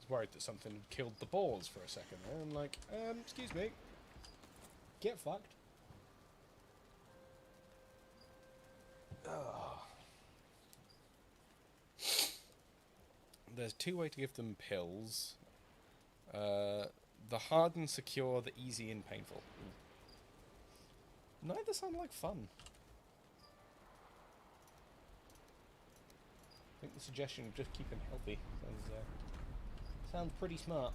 Worried that something killed the balls for a second there. I'm like, excuse me. Get fucked. Oh. There's two ways to give them pills. The hard and secure, the easy and painful. Neither sound like fun. I think the suggestion of just keep him healthy Sounds pretty smart.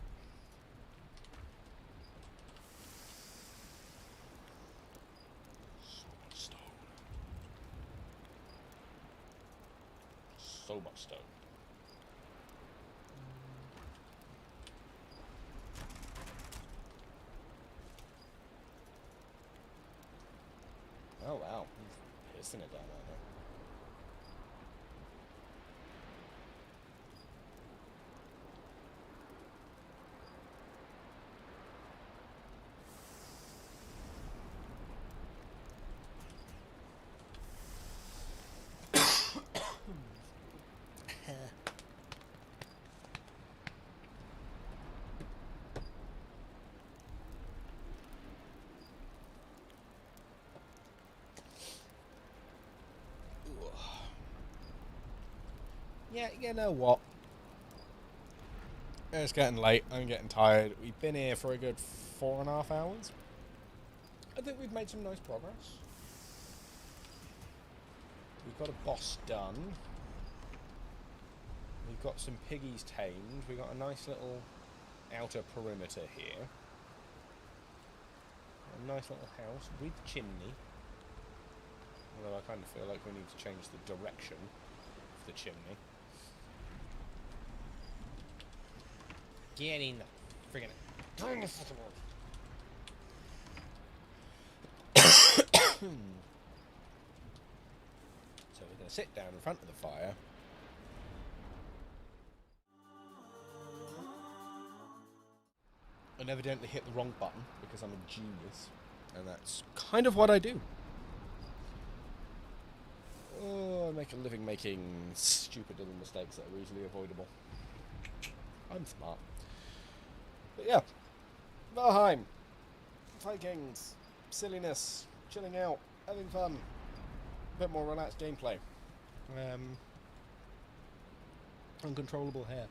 So much stone. So much stone. Oh wow, he's pissing it down right now. Yeah, you know what? It's getting late. I'm getting tired. We've been here for a good 4.5 hours. I think we've made some nice progress. We've got a boss done. We've got some piggies tamed. We've got a nice little outer perimeter here. A nice little house with chimney. Although I kind of feel like we need to change the direction of the chimney. Get in the friggin' dinosaur! So we're going to sit down in front of the fire. And evidently hit the wrong button because I'm a genius. And that's kind of what I do. Oh, I make a living making stupid little mistakes that are easily avoidable. I'm smart. But yeah, Valheim, Vikings, silliness, chilling out, having fun, a bit more relaxed gameplay, uncontrollable hair.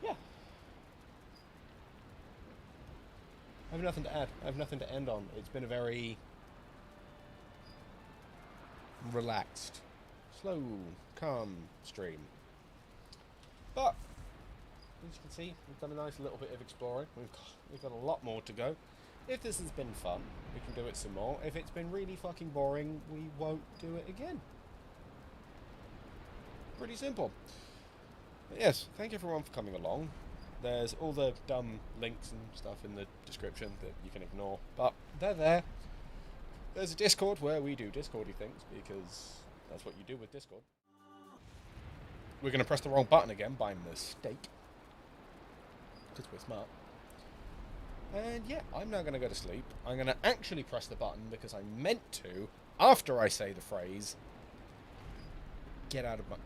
Yeah, I have nothing to add. I have nothing to end on. It's been a very relaxed, slow, calm stream. But as you can see, we've done a nice little bit of exploring. We've got a lot more to go. If this has been fun, we can do it some more. If it's been really fucking boring, we won't do it again. Pretty simple. But yes, thank you everyone for coming along. There's all the dumb links and stuff in the description that you can ignore, but they're there. There's a Discord where we do Discordy things, because that's what you do with Discord. We're going to press the wrong button again by mistake. Because we're smart. And yeah, I'm now going to go to sleep. I'm going to actually press the button because I meant to, after I say the phrase, get out of my...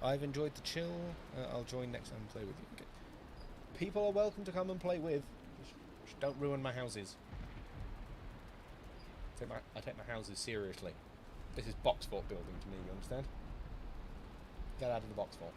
I've enjoyed the chill. I'll join next time and play with you. Okay. People are welcome to come and play with. Just don't ruin my houses. I take my houses seriously. This is box fort building to me, you understand? Get out of the box fort.